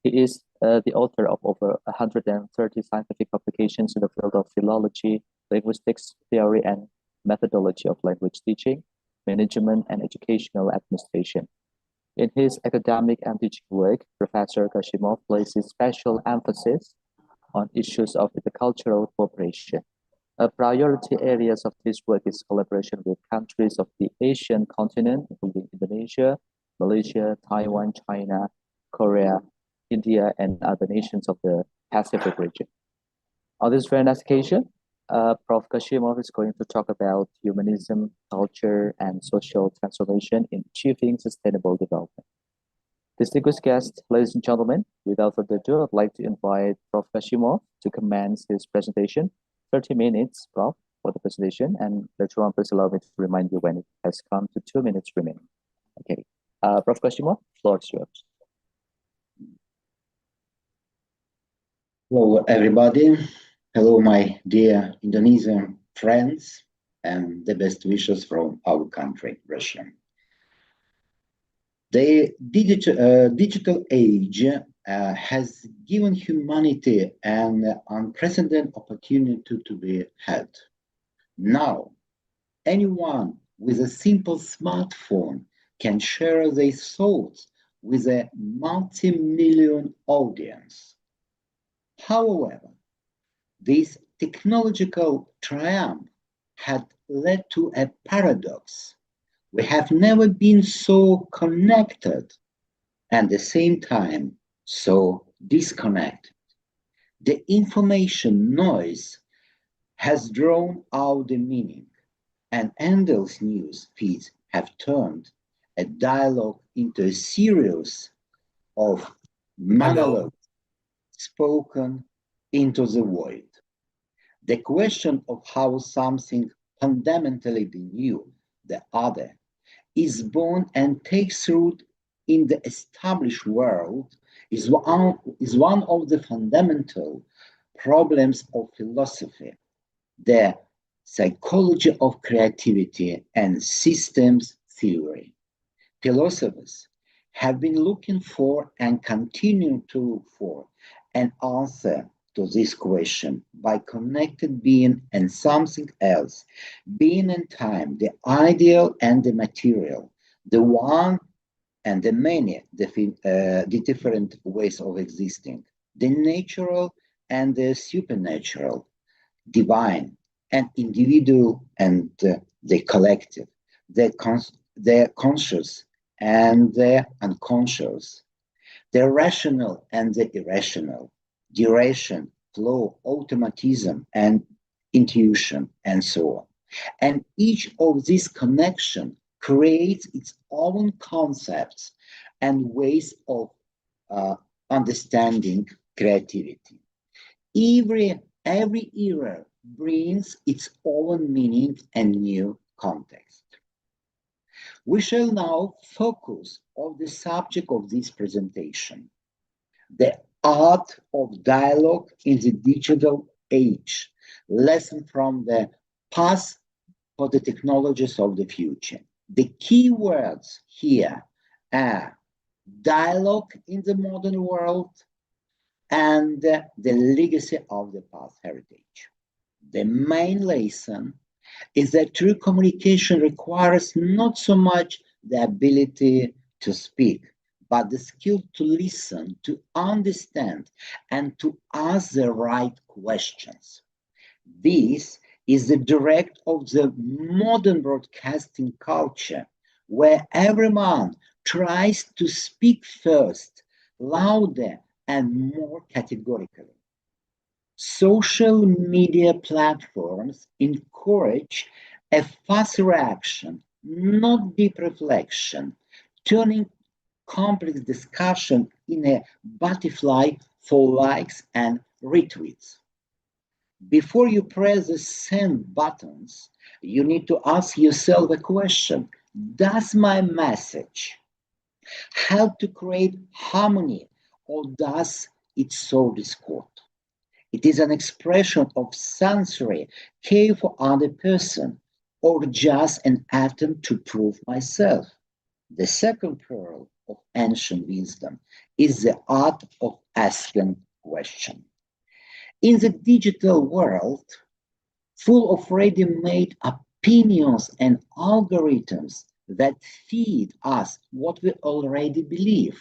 He is the author of over 130 scientific publications in the field of philology, linguistics, theory, and methodology of language teaching, management, and educational administration. In his academic and teaching work, Professor Kashimov places special emphasis on issues of intercultural cooperation. Priority areas of this work is collaboration with countries of the Asian continent, including Indonesia, Malaysia, Taiwan, China, Korea, India, and other nations of the Pacific region. On this very next occasion, Prof. Kashimov is going to talk about humanism, culture, and social transformation in achieving sustainable development. Distinguished guests, ladies and gentlemen, without further ado, I'd like to invite Prof. Kashimov to commence his presentation. 30 minutes, Prof, for the presentation, and later on, please allow me to remind you when it has come to 2 minutes remaining. Okay, Prof. Kashimov, floor is yours. Hello, everybody. Hello, my dear Indonesian friends, and the best wishes from our country, Russia. The digital age has given humanity an unprecedented opportunity to be had. Now, anyone with a simple smartphone can share their thoughts with a multi-million audience. However, this technological triumph had led to a paradox. We have never been so connected and at the same time so disconnected. The information noise has drawn out the meaning, and endless news feeds have turned a dialogue into a series of monologues spoken into the void. The question of how something fundamentally new, the other, is born and takes root in the established world is one of the fundamental problems of philosophy, the psychology of creativity and systems theory. Philosophers have been looking for and continue to look for an answer to this question by connected being and something else, being and time, the ideal and the material, the one and the many, the different ways of existing, the natural and the supernatural, divine and individual and the collective, the conscious and the unconscious, the rational and the irrational, duration, flow, automatism, and intuition, and so on. And each of these connections creates its own concepts and ways of understanding creativity. Every era brings its own meaning and new context. We shall now focus on the subject of this presentation, the art of dialogue in the digital age, lesson from the past for the technologies of the future. The key words here are dialogue in the modern world and the legacy of the past heritage. The main lesson is that true communication requires not so much the ability to speak, but the skill to listen, to understand, and to ask the right questions. This is the direct of the modern broadcasting culture, where everyone tries to speak first, louder, and more categorically. Social media platforms encourage a fast reaction, not deep reflection, turning complex discussion in a butterfly for likes and retweets. Before you press the send buttons, you need to ask yourself a question. Does my message help to create harmony, or does it sow discord? It is an expression of sensory care for other person, or just an attempt to prove myself. The second pearl of ancient wisdom is the art of asking questions. In the digital world, full of ready-made opinions and algorithms that feed us what we already believe,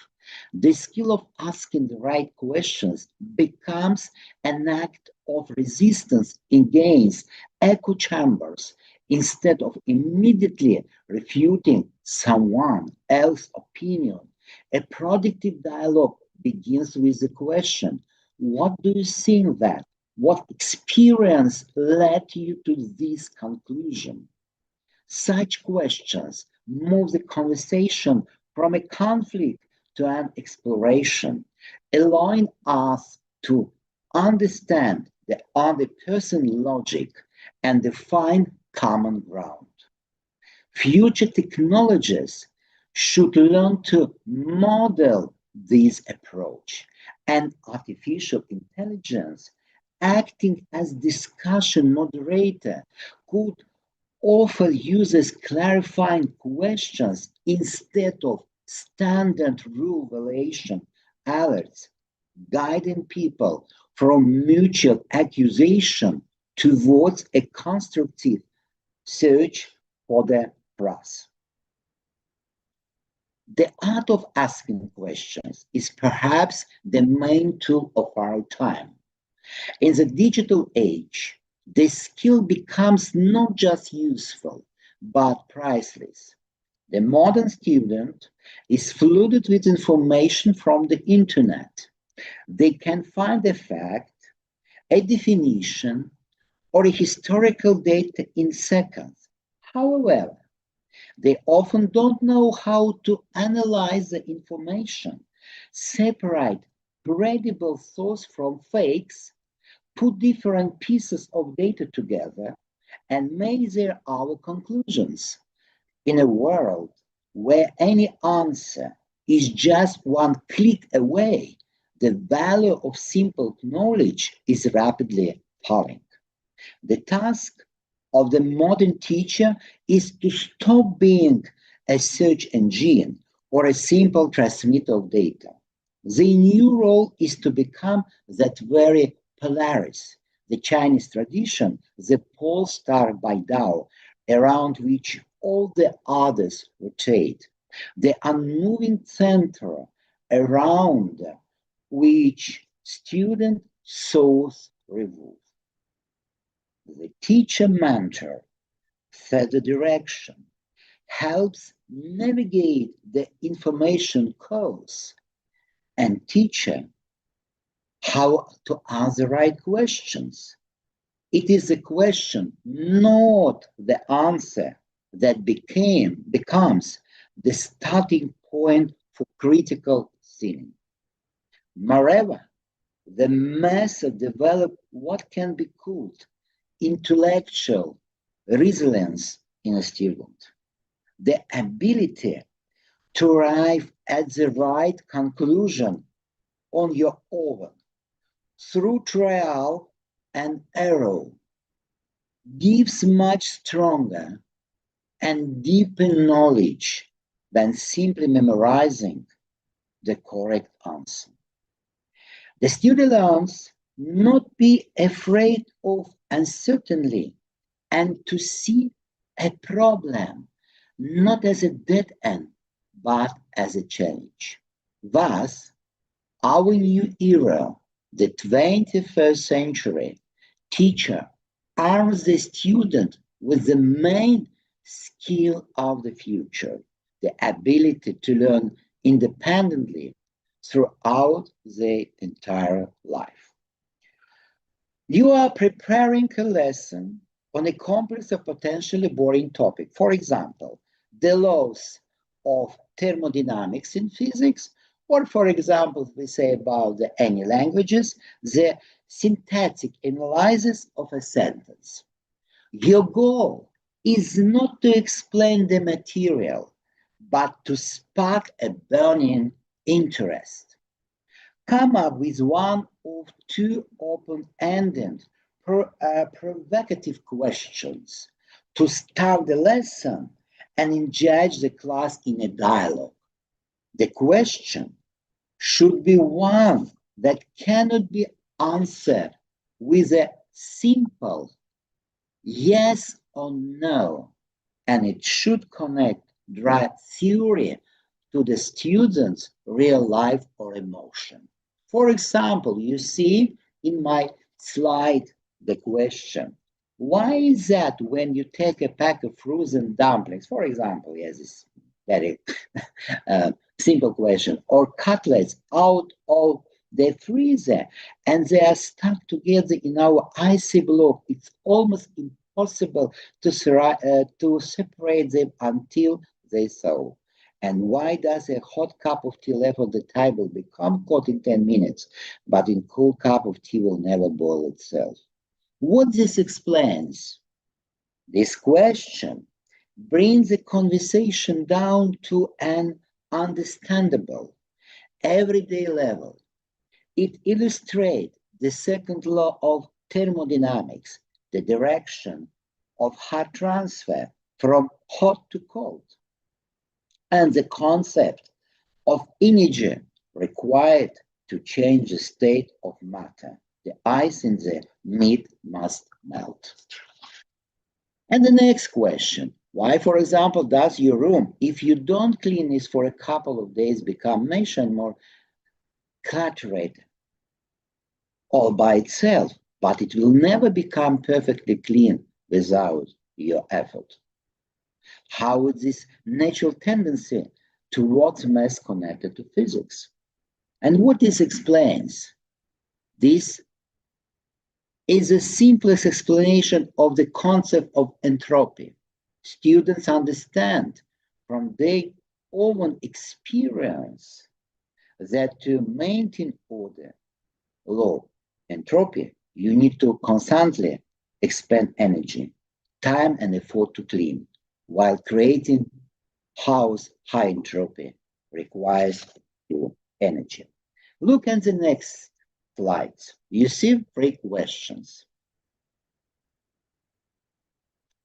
the skill of asking the right questions becomes an act of resistance against echo chambers instead of immediately refuting someone else's opinion. A productive dialogue begins with the question, what do you think that? What experience led you to this conclusion? Such questions move the conversation from a conflict to an exploration, allowing us to understand the other person's logic and find common ground. Future technologies should learn to model this approach, and artificial intelligence, acting as discussion moderator, could offer users clarifying questions instead of standard rule violation alerts, guiding people from mutual accusation towards a constructive search for the truth. The art of asking questions is perhaps the main tool of our time. In the digital age, this skill becomes not just useful, but priceless. The modern student is flooded with information from the internet. They can find a fact, a definition, or a historical data in seconds. However, they often don't know how to analyze the information, separate credible source from fakes, put different pieces of data together, and make their own conclusions. In a world where any answer is just one click away, the value of simple knowledge is rapidly falling. The task of the modern teacher is to stop being a search engine or a simple transmitter of data. The new role is to become that very Polaris, the Chinese tradition, the pole star by Tao, around which all the others rotate, the unmoving center around which student souls revolve. The teacher-mentor sets the direction, helps navigate the information course, and teacher how to ask the right questions. It is the question, not the answer, that becomes the starting point for critical thinking. Moreover, the method developed what can be called intellectual resilience in a student. The ability to arrive at the right conclusion on your own through trial and error gives much stronger and deeper knowledge than simply memorizing the correct answer. The student learns not be afraid of uncertainty and to see a problem not as a dead end, but as a challenge. Thus, our new era, the 21st century, teacher arms the student with the main skill of the future, the ability to learn independently throughout their entire life. You are preparing a lesson on a complex or potentially boring topic. For example, the laws of thermodynamics in physics, or for example, we say about any languages, the syntactic analysis of a sentence. Your goal is not to explain the material, but to spark a burning interest. come up with one or two open-ended, provocative questions to start the lesson and engage the class in a dialogue. The question should be one that cannot be answered with a simple yes or no, and it should connect dry theory to the student's real life or emotion. For example, you see in my slide the question, why is that when you take a pack of frozen dumplings, for example, yes, it's very simple question, or cutlets out of the freezer and they are stuck together in our icy block, it's almost impossible to separate them until they thaw. And why does a hot cup of tea left on the table become hot in 10 minutes, but a cool cup of tea will never boil itself? What this explains? This question brings the conversation down to an understandable, everyday level. It illustrates the second law of thermodynamics, the direction of heat transfer from hot to cold, and the concept of energy required to change the state of matter. The ice in the meat must melt. And the next question, why, for example, does your room, if you don't clean it for a couple of days, become meshy and more cluttered all by itself, but it will never become perfectly clean without your effort? How is this natural tendency towards mess connected to physics? And what this explains? This is the simplest explanation of the concept of entropy. Students understand from their own experience that to maintain order, law, entropy, you need to constantly expend energy, time and effort to clean, while creating house high entropy requires energy. Look at the next slide. You see 3 questions.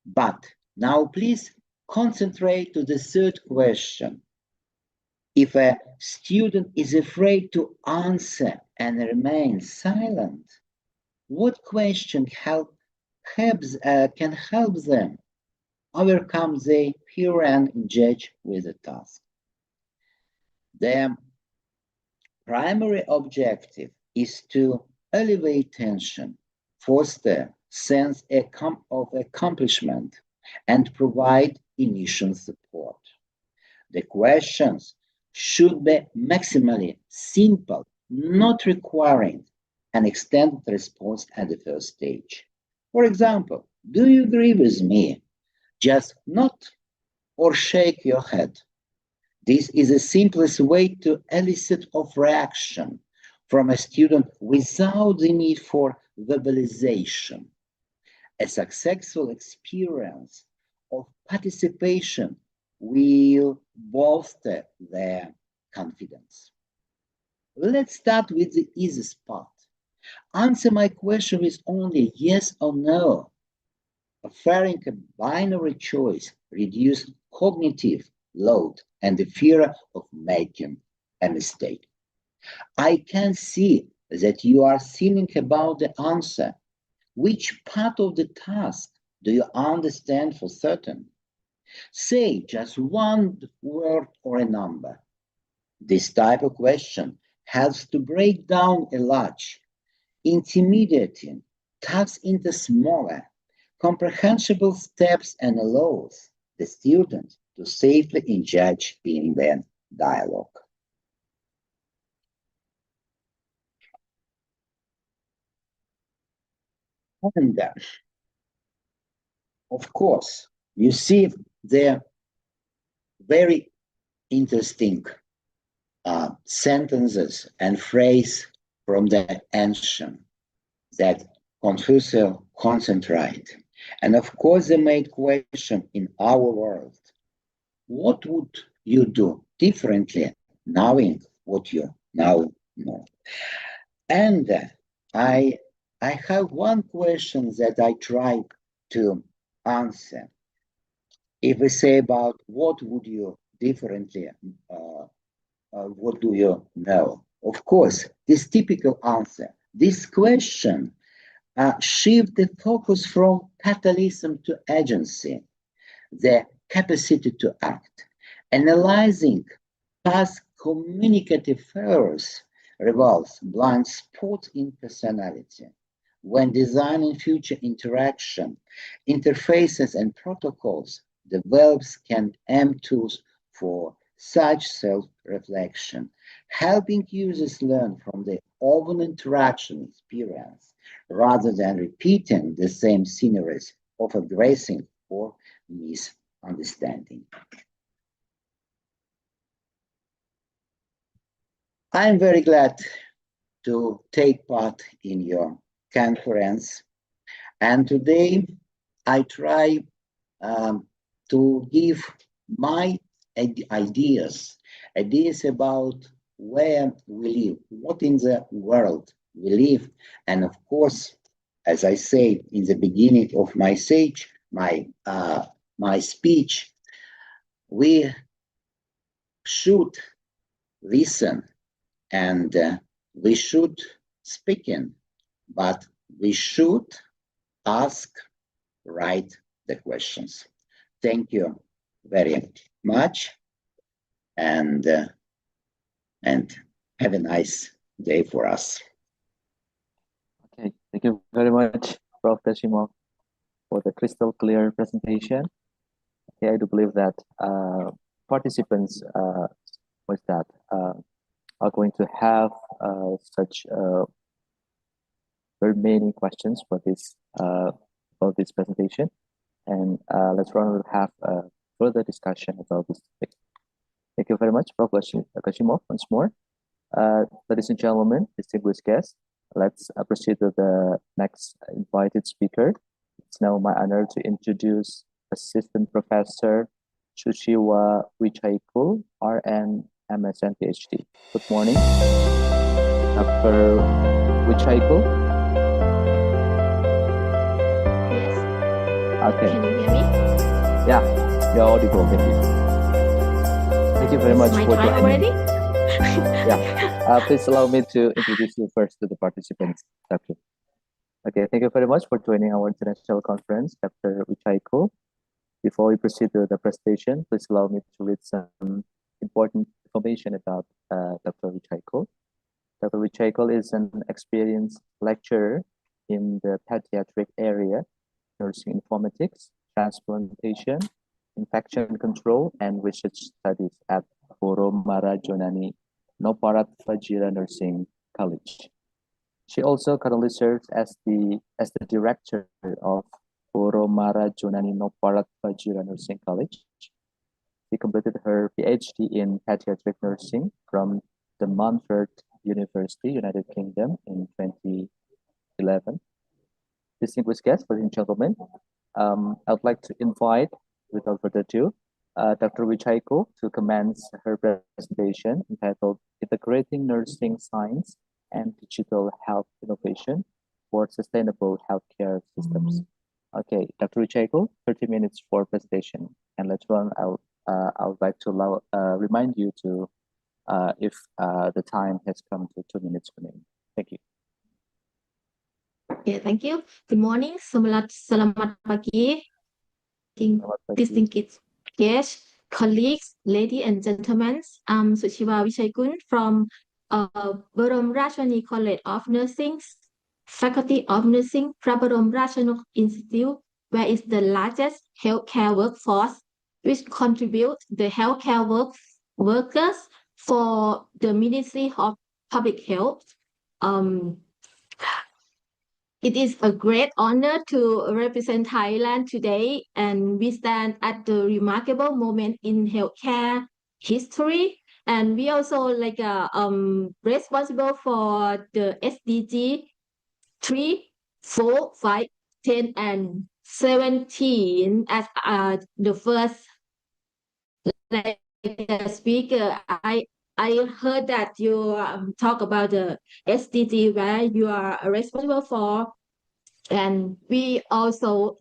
But now please concentrate to the 3rd question. If a student is afraid to answer and remains silent, what question can help them overcome their fear and engage with the task? Their primary objective is to elevate tension, foster sense of accomplishment, and provide initial support. The questions should be maximally simple, not requiring an extended response at the first stage. For example, do you agree with me? Just nod or shake your head. This is the simplest way to elicit of reaction from a student without the need for verbalization. A successful experience of participation will bolster their confidence. Let's start with the easiest part. Answer my question with only yes or no. Offering a binary choice reduces cognitive load and the fear of making a mistake. I can see that you are thinking about the answer. Which part of the task do you understand for certain? Say just one word or a number. This type of question helps to break down a large, intimidating task into smaller, comprehensible steps and allows the student to safely engage in the dialogue. And of course, you see the very interesting sentences and phrase from the ancient that Confucius concentrate. And of course, the main question in our world, what would you do differently knowing what you now No. And I have one question that I try to answer. If we say about what would you differently, what do you know? Of course, this typical answer, this question shift the focus from catalysm to agency, the capacity to act, analyzing past communicative errors reveals blind spots in personality. When designing future interaction, interfaces and protocols, develops CAN-M tools for such self-reflection, helping users learn from their own interaction experience rather than repeating the same scenarios of addressing or misunderstanding. I'm very glad to take part in your conference. And today I try to give my ideas about where we live, what in the world we live. And of course, as I say in the beginning of my speech, we should listen and we should speak in, but we should ask right the questions. Thank you very much, and have a nice day for us. Okay, thank you very much, Prof. Kashimov, for the crystal clear presentation. Okay, I do believe that participants are going to have such very many questions for this presentation, and let's run and have a further discussion about this topic. Thank you very much, Prof. Kashimov, once more. Ladies and gentlemen, distinguished guests, let's proceed to the next invited speaker. It's now my honor to introduce Assistant Professor Sushiwa Wichaikul, RN, MSN, PhD. Good morning, Dr. Wichaikul. Yes. Okay. Can you hear me? Yeah, you're audible. Thank you. Thank you very much My for time joining. already? Yeah. Please allow me to introduce you first to the participants, Dr. Okay, thank you very much for joining our international conference, Dr. Wichaikul. Before we proceed to the presentation, please allow me to read some important information about Dr. Wichaikul. Dr. Wichaikul is an experienced lecturer in the pediatric area, nursing informatics, transplantation, infection control, and research studies at Boromara Jonani Noparat Fajira Nursing College. She also currently serves as the director of Boromara Jonani Noparat Fajira Nursing College. She completed her PhD in pediatric nursing from the Montfort University, United Kingdom, in 2011. Distinguished guests, ladies and gentlemen, I would like to invite, without further ado, Dr. Wichaikul to commence her presentation entitled Integrating Nursing Science and Digital Health Innovation for Sustainable Healthcare Systems. Okay, Dr. Wichaikul, 30 minutes for presentation. And later on, I would like to remind you to, if the time has come to 2 minutes remaining. Thank you. Yeah, thank you. Good morning. Selamat pagi. Distinguished guests, colleagues, ladies and gentlemen. I'm Sushiwa Wichaikul from Barom Rajani College of Nursing, Faculty of Nursing, Prabarom Rajanuk Institute, where is the largest healthcare workforce, which contribute the healthcare workers for the Ministry of Public Health. It is a great honor to represent Thailand today, and we stand at the remarkable moment in healthcare history. And we also responsible for the SDG 3, 4, 5, 10, and 17 as the first speaker. I heard that you talk about the SDG where you are responsible for, and we also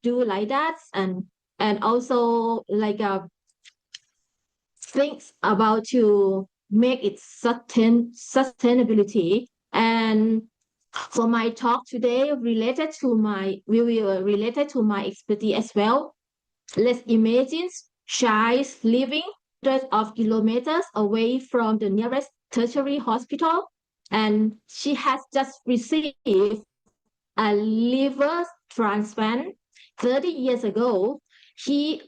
do like that, and also thinks about to make it sustainability. And for my talk today, related to my expertise as well. Let's imagine child living hundreds of kilometers away from the nearest tertiary hospital, and she has just received a liver transplant 30 years ago. Her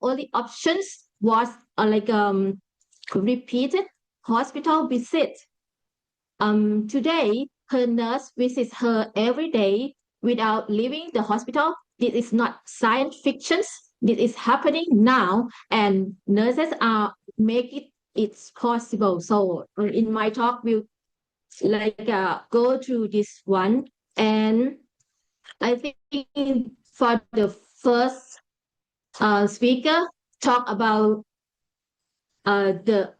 only options was repeated hospital visit. Today, her nurse visits her every day without leaving the hospital. This is not science fiction. This is happening now, and nurses are making it possible. So in my talk, we'll go through this one, and I think for the first speaker talk about the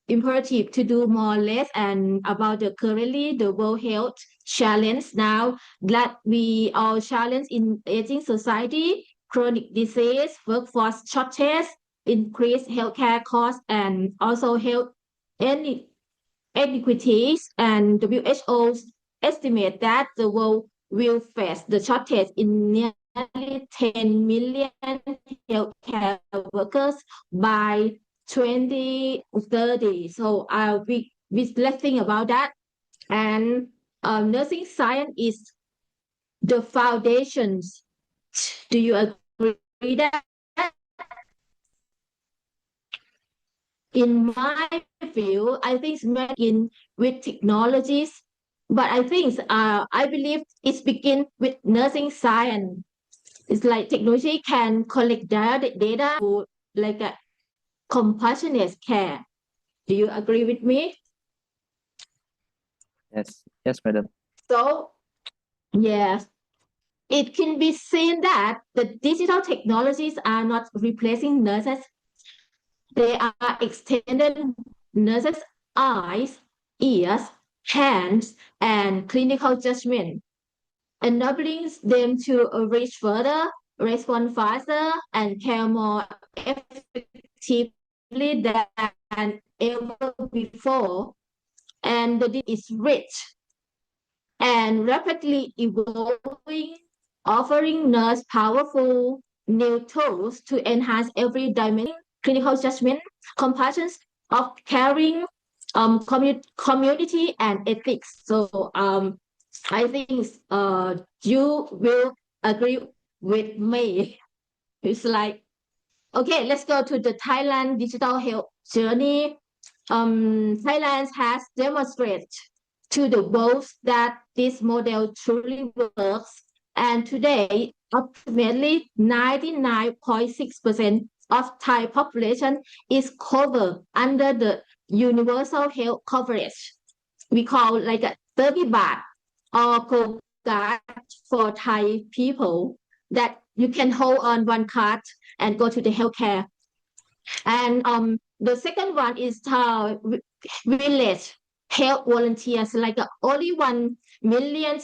imperative to do more or less, and about the currently the World Health Challenge now that we all challenge in aging society, chronic disease, workforce shortage, increased healthcare costs, and also health inequities. And WHO estimate that the world will face the shortage in nearly 10 million healthcare workers by 2030. So let's think about that. And nursing science is the foundations. Do you agree that? In my view, I think it's in with technologies, but I think I believe it's begin with nursing science. It's like technology can collect data to like a compassionate care. Do you agree with me? Yes, madam. So, yes, it can be seen that the digital technologies are not replacing nurses. They are extended nurses' eyes, ears, hands, and clinical judgment, enabling them to reach further, respond faster, and care more effectively than ever before. And this is rich and rapidly evolving, offering nurse powerful new tools to enhance every dimension, clinical judgment, compassion of caring, community, and ethics. So I think you will agree with me. It's like, okay, let's go to the Thailand digital health journey. Thailand has demonstrated to the world that this model truly works. And today, approximately 99.6% of Thai population is covered under the universal health coverage. We call like a 30 baht or gold card for Thai people, that you can hold on one card and go to the healthcare. And the second one is village health volunteers, like only 1 million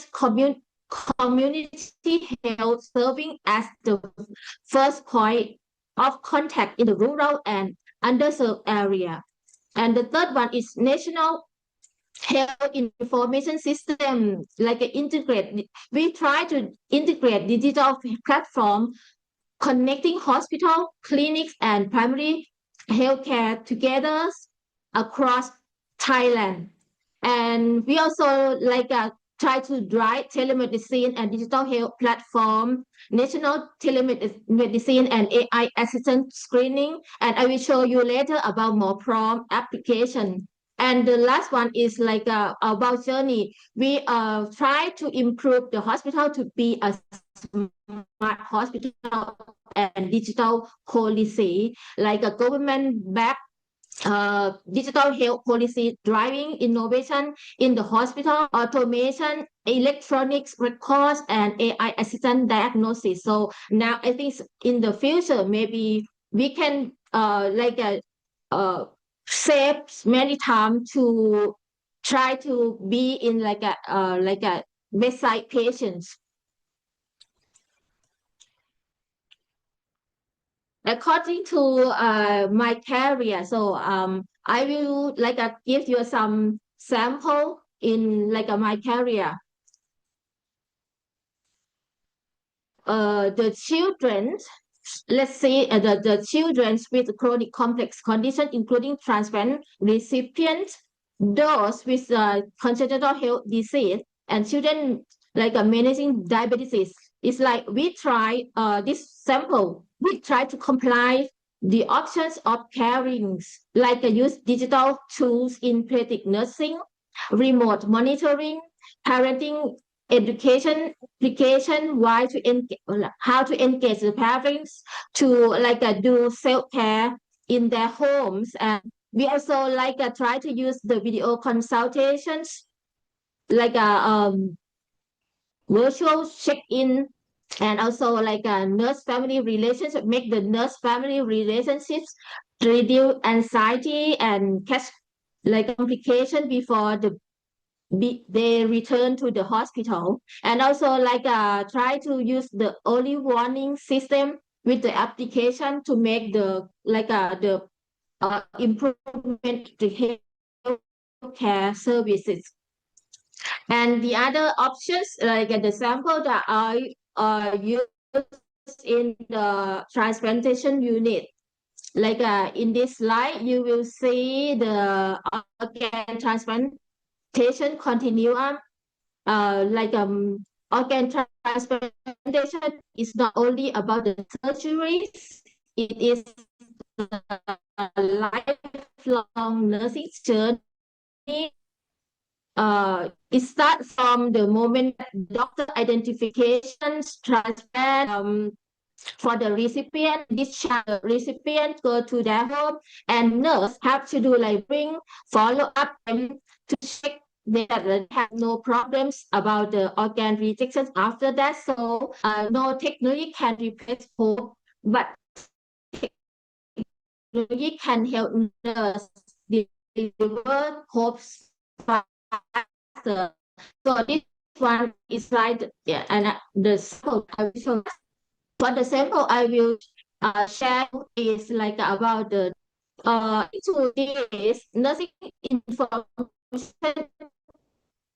community health serving as the first point of contact in the rural and underserved area. And the third one is national health information system, like integrate. We try to integrate digital platform connecting hospital, clinics, and primary healthcare together across Thailand. And we also try to drive telemedicine and digital health platform, national telemedicine and AI assistant screening. And I will show you later about more prompt application. And the last one is about journey. We try to improve the hospital to be a smart hospital and digital policy, like a government-backed digital health policy driving innovation in the hospital, automation, electronics records, and AI assistant diagnosis. So now I think in the future, maybe we can saves many time to try to be in like a bedside patients. According to my career, so I will give you some sample in my career. The children, let's see, the children with chronic complex condition, including transplant recipients, those with congenital health disease, and children managing diabetes. It's like we try this sample. We try to comply the options of caring, use digital tools in pediatric nursing, remote monitoring, parenting education application, how to engage the parents to do self-care in their homes. And we also try to use the video consultations, virtual check-in, and also a nurse family relationship, make the nurse family relationships reduce anxiety and catch complication before they return to the hospital. And also try to use the early warning system with the application to make the improvement to healthcare services. And the other options, the sample that I use in the transplantation unit, in this slide, you will see the organ transplantation continuum. Organ transplantation is not only about the surgeries, it is a lifelong nursing journey. It starts from the moment doctor identifications, transplant for the recipient, discharge the recipient, go to their home, and nurse have to do bring follow up to check that they have no problems about the organ rejection after that. So no technology can replace hope, but technology can help nurse deliver hopes faster. So this one is and the sample I will show. For the sample I will share is about the into this nursing information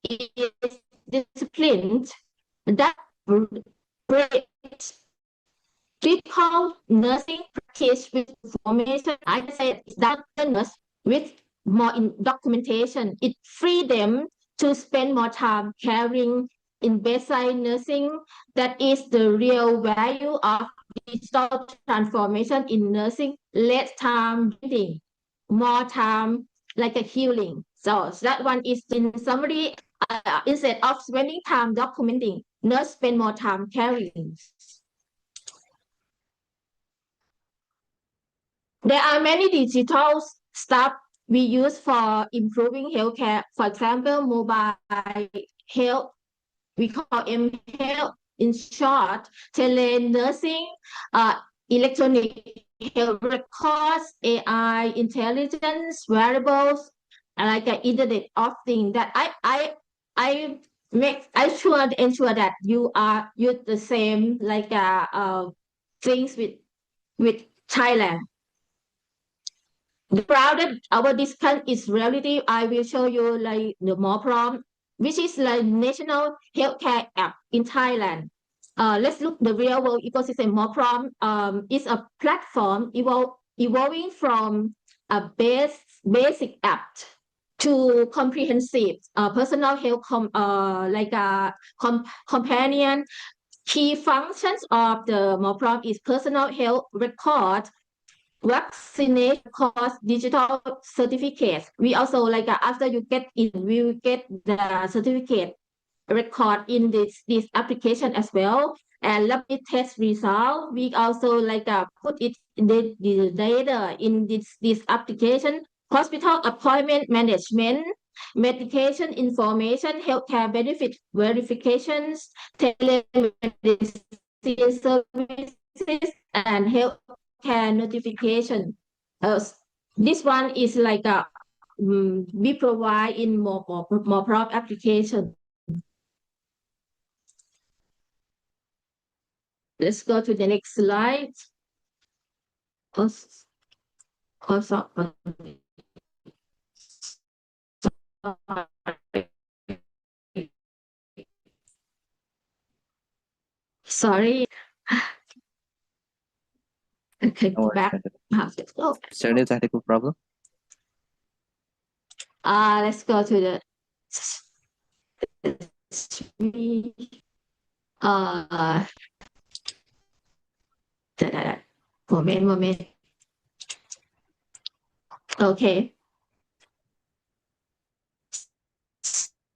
is disciplined that breaks critical nursing practice with information. I said that nurse with more in documentation. It frees them to spend more time caring in bedside nursing. That is the real value of digital transformation in nursing. Less time reading, more time healing. So that one is in summary. Instead of spending time documenting, nurse spend more time caring. There are many digital stuff we use for improving healthcare. For example, mobile health, we call mHealth. In short, telenursing, electronic health records, AI, intelligence, wearables, Internet of Things. That I ensure that you are use the same things with Thailand. The crowded our discussion is reality. I will show you the MOPROM, which is national healthcare app in Thailand. Let's look the real world ecosystem. MOPROM is a platform evolving from a basic app to comprehensive personal health companion. Key functions of the MOPROM is personal health record, vaccination records, digital certificates. We also after you get in, we will get the certificate record in this application as well. And rapid test result, we also put it in the data in this application. Hospital appointment management, medication information, healthcare benefit verifications, telemedicine services, and healthcare notification. This one is like a we provide in more prop application. Let's go to the next slide. Sorry. Okay, No worries, back. Let's go. Is there any technical problem? Let's go to the moment. Okay.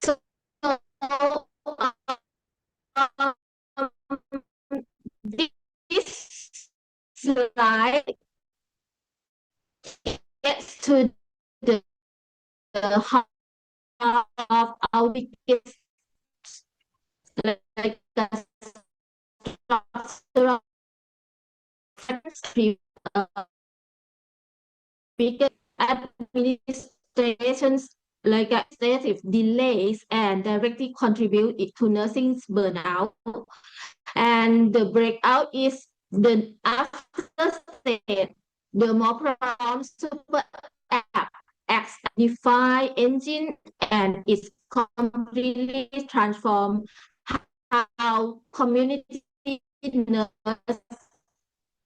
So this slide gets to the heart of our biggest like biggest administrations like administrative delays and directly contribute to nursing's burnout. And the breakout is the after state, the more prompt super app acts define engine, and it's completely transformed how community nurse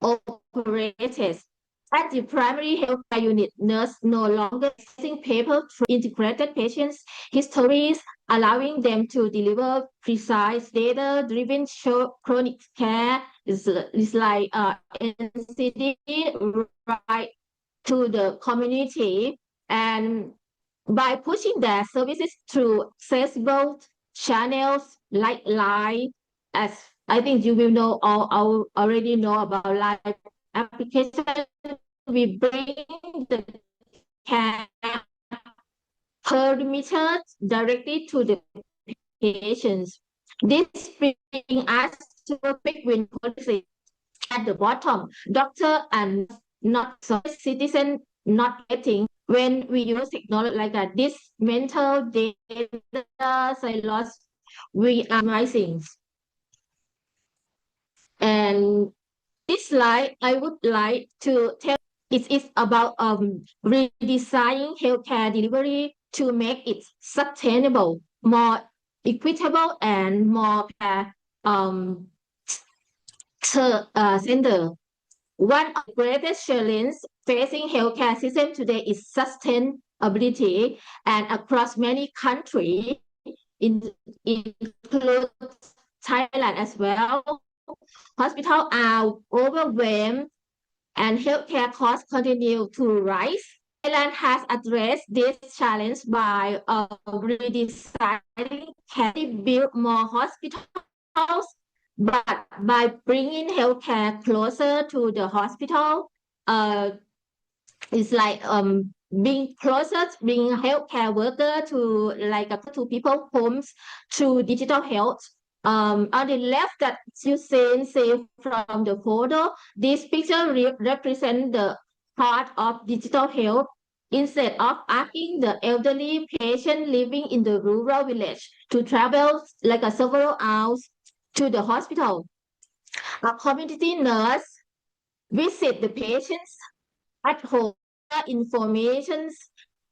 operates. At the primary healthcare unit, nurse no longer using paper through integrated patients' histories, allowing them to deliver precise data-driven chronic care. Is like NCD right to the community, and by pushing their services through accessible channels like Line, as I think you will know or already know about Line application, we bring the care perimeter directly to the patients. This brings us to a big win policy. At the bottom, doctor and not citizen not getting when we use technology like this mental data silos, we are missing. And this slide, I would like to tell it is about redesigning healthcare delivery to make it sustainable, more equitable, and more center. One of the greatest challenges facing healthcare system today is sustainability, and across many countries, include Thailand as well, hospitals are overwhelmed and healthcare costs continue to rise. Thailand has addressed this challenge by redesigning care, build more hospitals, but by bringing healthcare closer to the hospital, it's like being closer, being healthcare worker to like to people homes through digital health. On the left that you see from the photo, this picture represents the part of digital health. Instead of asking the elderly patient living in the rural village to travel like several hours to the hospital, a community nurse visit the patients at home, information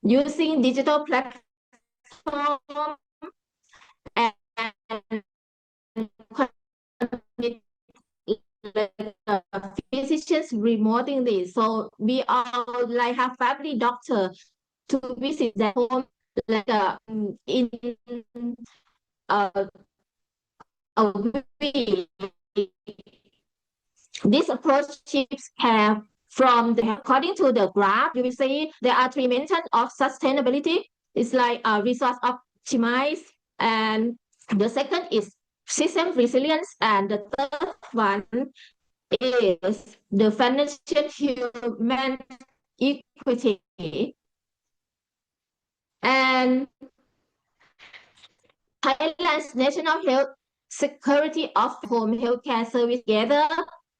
using digital platform and physicians remotely. So we all like have family doctor to visit their home like in a week. This approach shifts care from the, according to the graph, you will see there are three dimensions of sustainability. It's like a resource optimized, and the second is system resilience, and the third one is the financial human equity. And Thailand's National Health Security of Home Healthcare Service together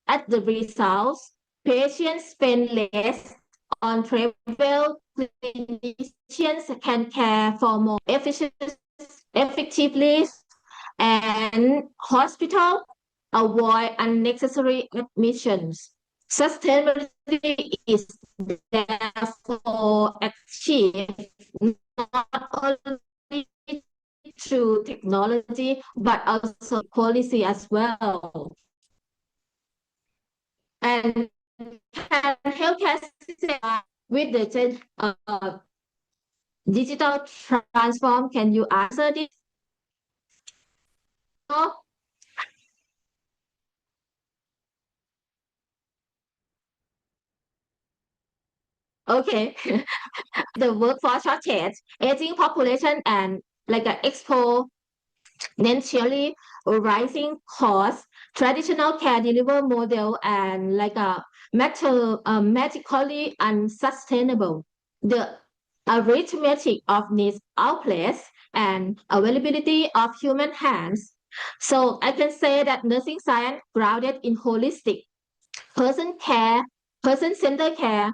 at the results, patients spend less on travel, clinicians can care for more effectively, and hospital avoid unnecessary admissions. Sustainability is therefore achieved not only through technology but also policy as well. And can healthcare system with the digital transform? Can you answer this? Okay. The workforce shortage, aging population, and like an exponentially rising costs, traditional care delivery model, and like a magically unsustainable. The arithmetic of needs outplace and availability of human hands. So I can say that nursing science grounded in holistic person-centered care,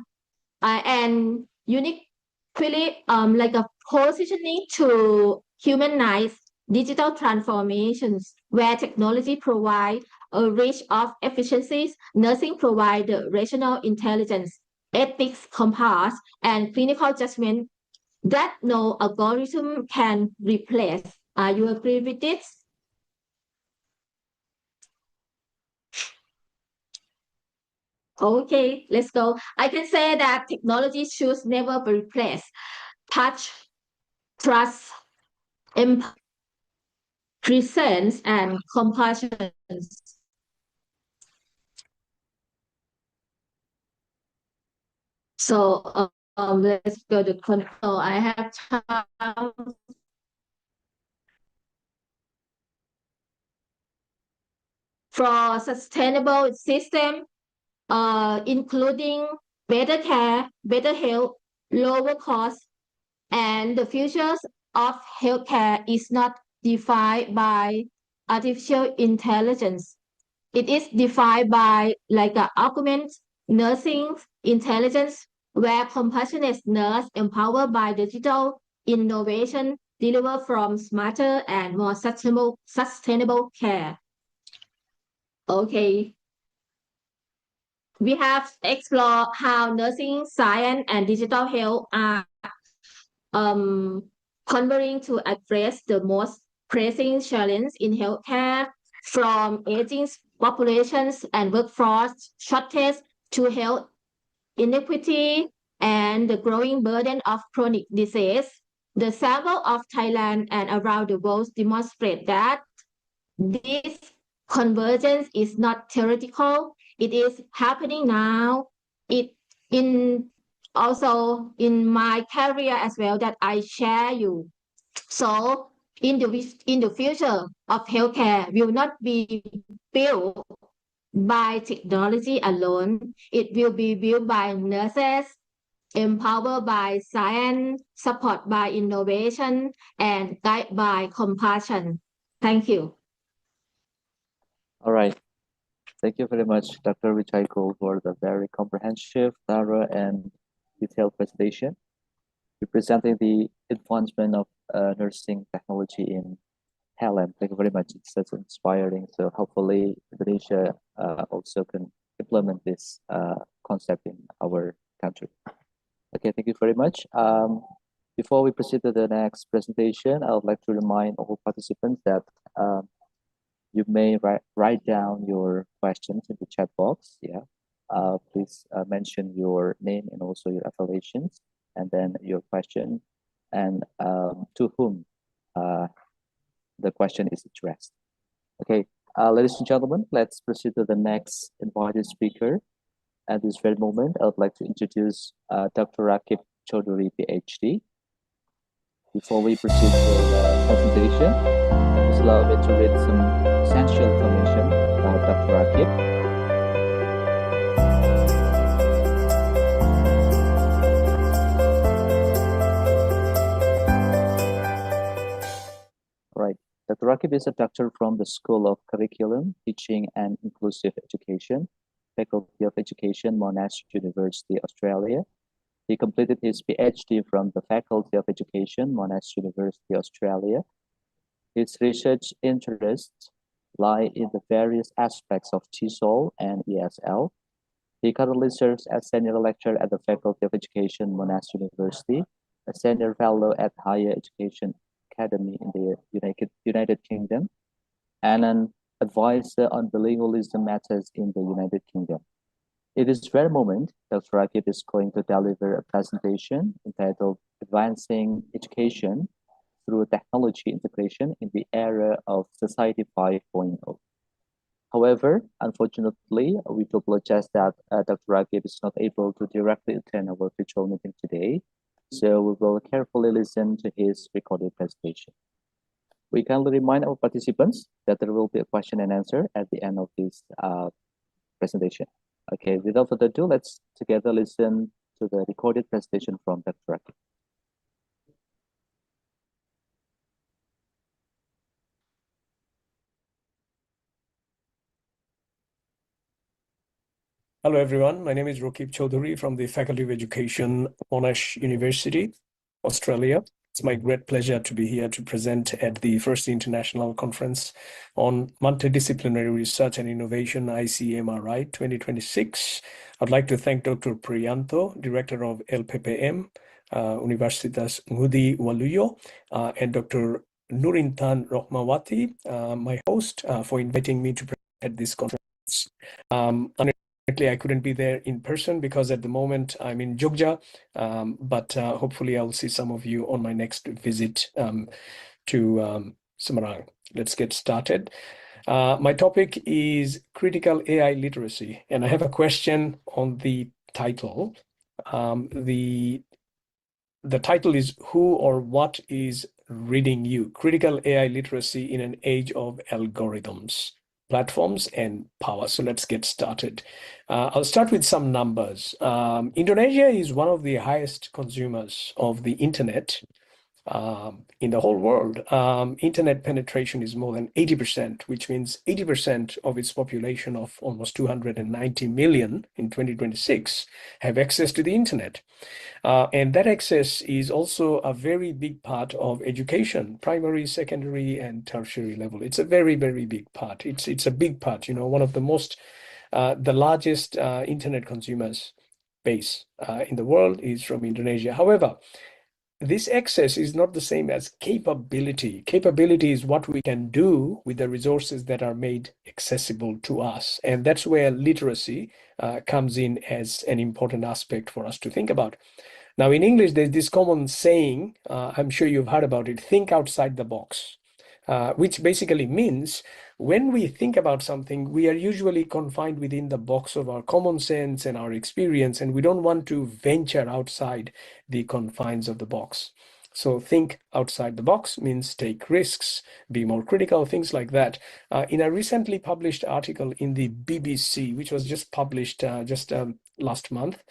and uniquely like a positioning to humanize digital transformations where technology provide a range of efficiencies, nursing provide the rational intelligence, ethics compass, and clinical judgment that no algorithm can replace. You agree with this? Okay, let's go. I can say that technology should never be replaced. Touch, trust, empathy, presence, and compassion. So let's go to control. I have time for sustainable system, including better care, better health, lower cost, and the futures of healthcare is not defined by artificial intelligence. It is defined by like an augmented nursing intelligence, where compassionate nurse empowered by digital innovation deliver from smarter and more sustainable care. Okay. We have explored how nursing science and digital health are converging to address the most pressing challenge in healthcare, from aging populations and workforce shortage to health inequity and the growing burden of chronic disease. The sample of Thailand and around the world demonstrate that this convergence is not theoretical. It is happening now. It in also in my career as well that I share you. So in the future of healthcare will not be built by technology alone. It will be built by nurses, empowered by science, supported by innovation, and guided by compassion. Thank you. All right. Thank you very much, Dr. Wichaiko, for the very comprehensive, thorough, and detailed presentation representing the advancement of nursing technology in Thailand. Thank you very much. It's such inspiring. So hopefully Indonesia also can implement this concept in our country. Okay, thank you very much. Before we proceed to the next presentation, I would like to remind all participants that you may write down your questions in the chat box. Yeah, please mention your name and also your affiliations, and then your question, and to whom the question is addressed. Okay, ladies and gentlemen, let's proceed to the next invited speaker. At this very moment, I would like to introduce Dr. Rakib Chaudhuri, PhD. Before we proceed to the presentation, please allow me to read some essential information about Dr. Rakib. Right. Dr. Rakib is a doctor from the School of Curriculum, Teaching and Inclusive Education, Faculty of Education, Monash University, Australia. He completed his PhD from the Faculty of Education, Monash University, Australia. His research interests lie in the various aspects of TESOL and ESL. He currently serves as senior lecturer at the Faculty of Education, Monash University, a senior fellow at Higher Education Academy in the United Kingdom, and an advisor on bilingualism matters in the United Kingdom. At this very moment, Dr. Rakib is going to deliver a presentation entitled Advancing Education through Technology Integration in the Era of Society 5.0. However, unfortunately, we do apologize that Dr. Rakib is not able to directly attend our virtual meeting today, so we will carefully listen to his recorded presentation. We kindly remind our participants that there will be a question and answer at the end of this presentation. Okay, without further ado, let's together listen to the recorded presentation from Dr. Rakib. Hello, everyone. My name is Rakib Chaudhary from the Faculty of Education, Monash University, Australia. It's my great pleasure to be here to present at the first international conference on multidisciplinary research and innovation, ICMRI 2026. I'd like to thank Dr. Priyanto, Director of LPPM, Universitas Ngudi, Waluyo, and Dr. Nurintan Rohmawati, my host, for inviting me to present at this conference. I couldn't be there in person because at the moment I'm in Jogja, but hopefully I'll see some of you on my next visit to Semarang. Let's get started. My topic is critical AI literacy, and I have a question on the title. The title is Who or What is Reading You? Critical AI Literacy in an Age of Algorithms, Platforms and Power. So let's get started. I'll start with some numbers. Indonesia is one of the highest consumers of the internet in the whole world. Internet penetration is more than 80%, which means 80% of its population of almost 290 million in 2026 have access to the internet. And that access is also a very big part of education, primary, secondary, and tertiary level. It's a very, very big part. It's a big part, one of the most, the largest internet consumers base in the world is from Indonesia. However, this access is not the same as capability. Capability is what we can do with the resources that are made accessible to us. And that's where literacy comes in as an important aspect for us to think about. Now, in English, there's this common saying, I'm sure you've heard about it, think outside the box, which basically means when we think about something, we are usually confined within the box of our common sense and our experience, and we don't want to venture outside the confines of the box. So think outside the box means take risks, be more critical, things like that. In a recently published article in the BBC, which was just published last month,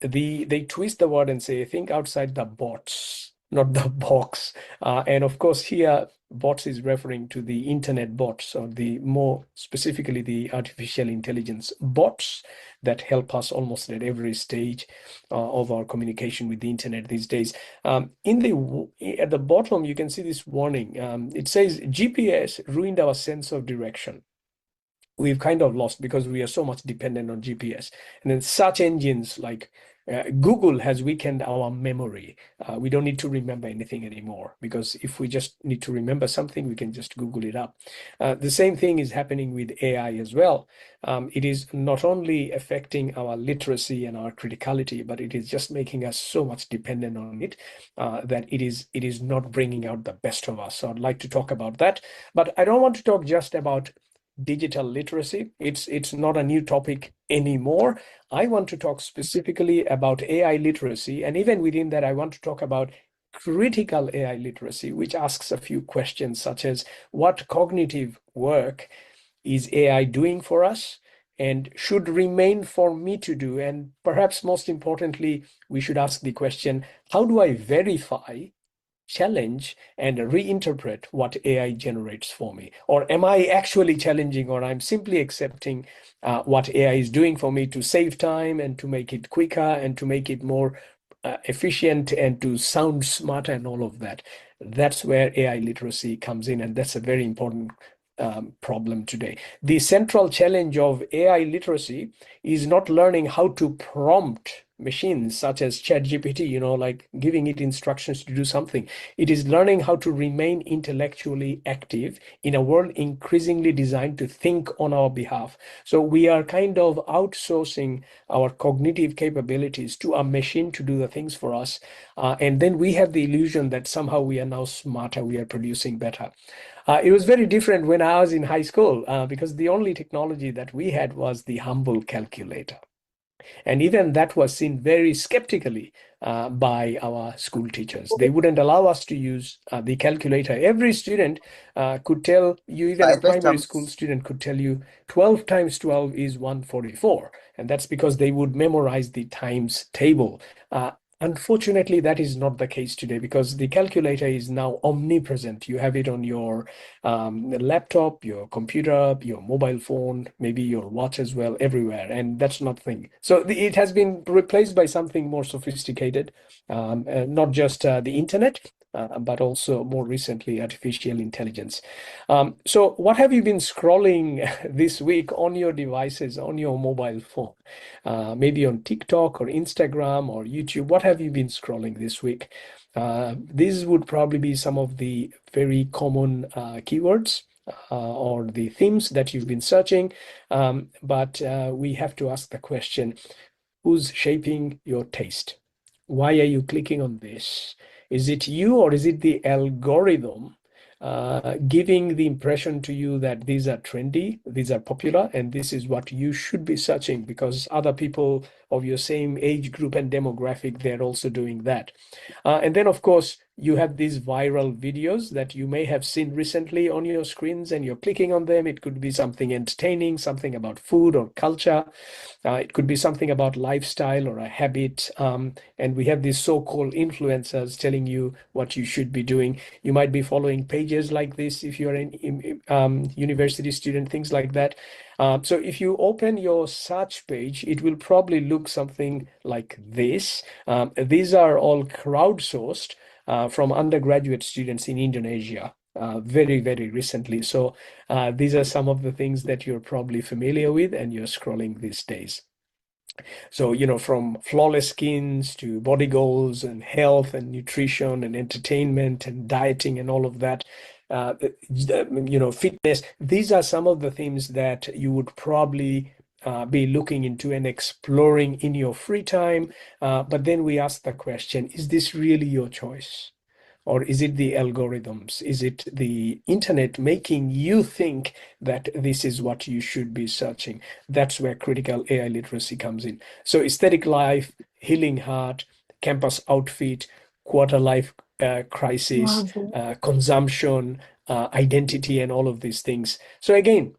they twist the word and say, think outside the bots, not the box. And of course, here, bots is referring to the internet bots, or the more specifically, the artificial intelligence bots that help us almost at every stage of our communication with the internet these days. At the bottom, you can see this warning. It says, GPS ruined our sense of direction. We've kind of lost because we are so much dependent on GPS. And then search engines like Google has weakened our memory. We don't need to remember anything anymore, because if we just need to remember something, we can just Google it up. The same thing is happening with AI as well. It is not only affecting our literacy and our criticality, but it is just making us so much dependent on it that it is not bringing out the best of us. So I'd like to talk about that. But I don't want to talk just about digital literacy. It's not a new topic anymore. I want to talk specifically about AI literacy, and even within that, I want to talk about critical AI literacy, which asks a few questions such as, what cognitive work is AI doing for us and should remain for me to do? And perhaps most importantly, we should ask the question, how do I verify challenge and reinterpret what AI generates for me? Or am I actually challenging, or I'm simply accepting what AI is doing for me to save time and to make it quicker and to make it more efficient and to sound smarter and all of that? That's where AI literacy comes in, and that's a very important problem today. The central challenge of AI literacy is not learning how to prompt machines such as ChatGPT, like giving it instructions to do something. It is learning how to remain intellectually active in a world increasingly designed to think on our behalf. So we are kind of outsourcing our cognitive capabilities to a machine to do the things for us. And then we have the illusion that somehow we are now smarter, we are producing better. It was very different when I was in high school because the only technology that we had was the humble calculator. And even that was seen very skeptically by our school teachers. They wouldn't allow us to use the calculator. Every student could tell you, even a primary school student could tell you 12 times 12 is 144. And that's because they would memorize the times table. Unfortunately, that is not the case today because the calculator is now omnipresent. You have it on your laptop, your computer, your mobile phone, maybe your watch as well, everywhere. And that's not the thing. So it has been replaced by something more sophisticated, not just the internet, but also more recently, artificial intelligence. So what have you been scrolling this week on your devices, on your mobile phone? Maybe on TikTok or Instagram or YouTube. What have you been scrolling this week? These would probably be some of the very common keywords or the themes that you've been searching. But we have to ask the question, who's shaping your taste? Why are you clicking on this? Is it you or is it the algorithm giving the impression to you that these are trendy, these are popular, and this is what you should be searching because other people of your same age group and demographic, they're also doing that. And then, of course, you have these viral videos that you may have seen recently on your screens and you're clicking on them. It could be something entertaining, something about food or culture. It could be something about lifestyle or a habit. And we have these so-called influencers telling you what you should be doing. You might be following pages like this if you're an university student, things like that. So if you open your search page, it will probably look something like this. These are all crowdsourced from undergraduate students in Indonesia very, very recently. So these are some of the things that you're probably familiar with and you're scrolling these days. So, from flawless skins to body goals and health and nutrition and entertainment and dieting and all of that, fitness, these are some of the things that you would probably be looking into and exploring in your free time. But then we ask the question, is this really your choice? Or is it the algorithms? Is it the internet making you think that this is what you should be searching? That's where critical AI literacy comes in. So aesthetic life, healing heart, campus outfit, quarter life crisis, consumption, identity, and all of these things. So again,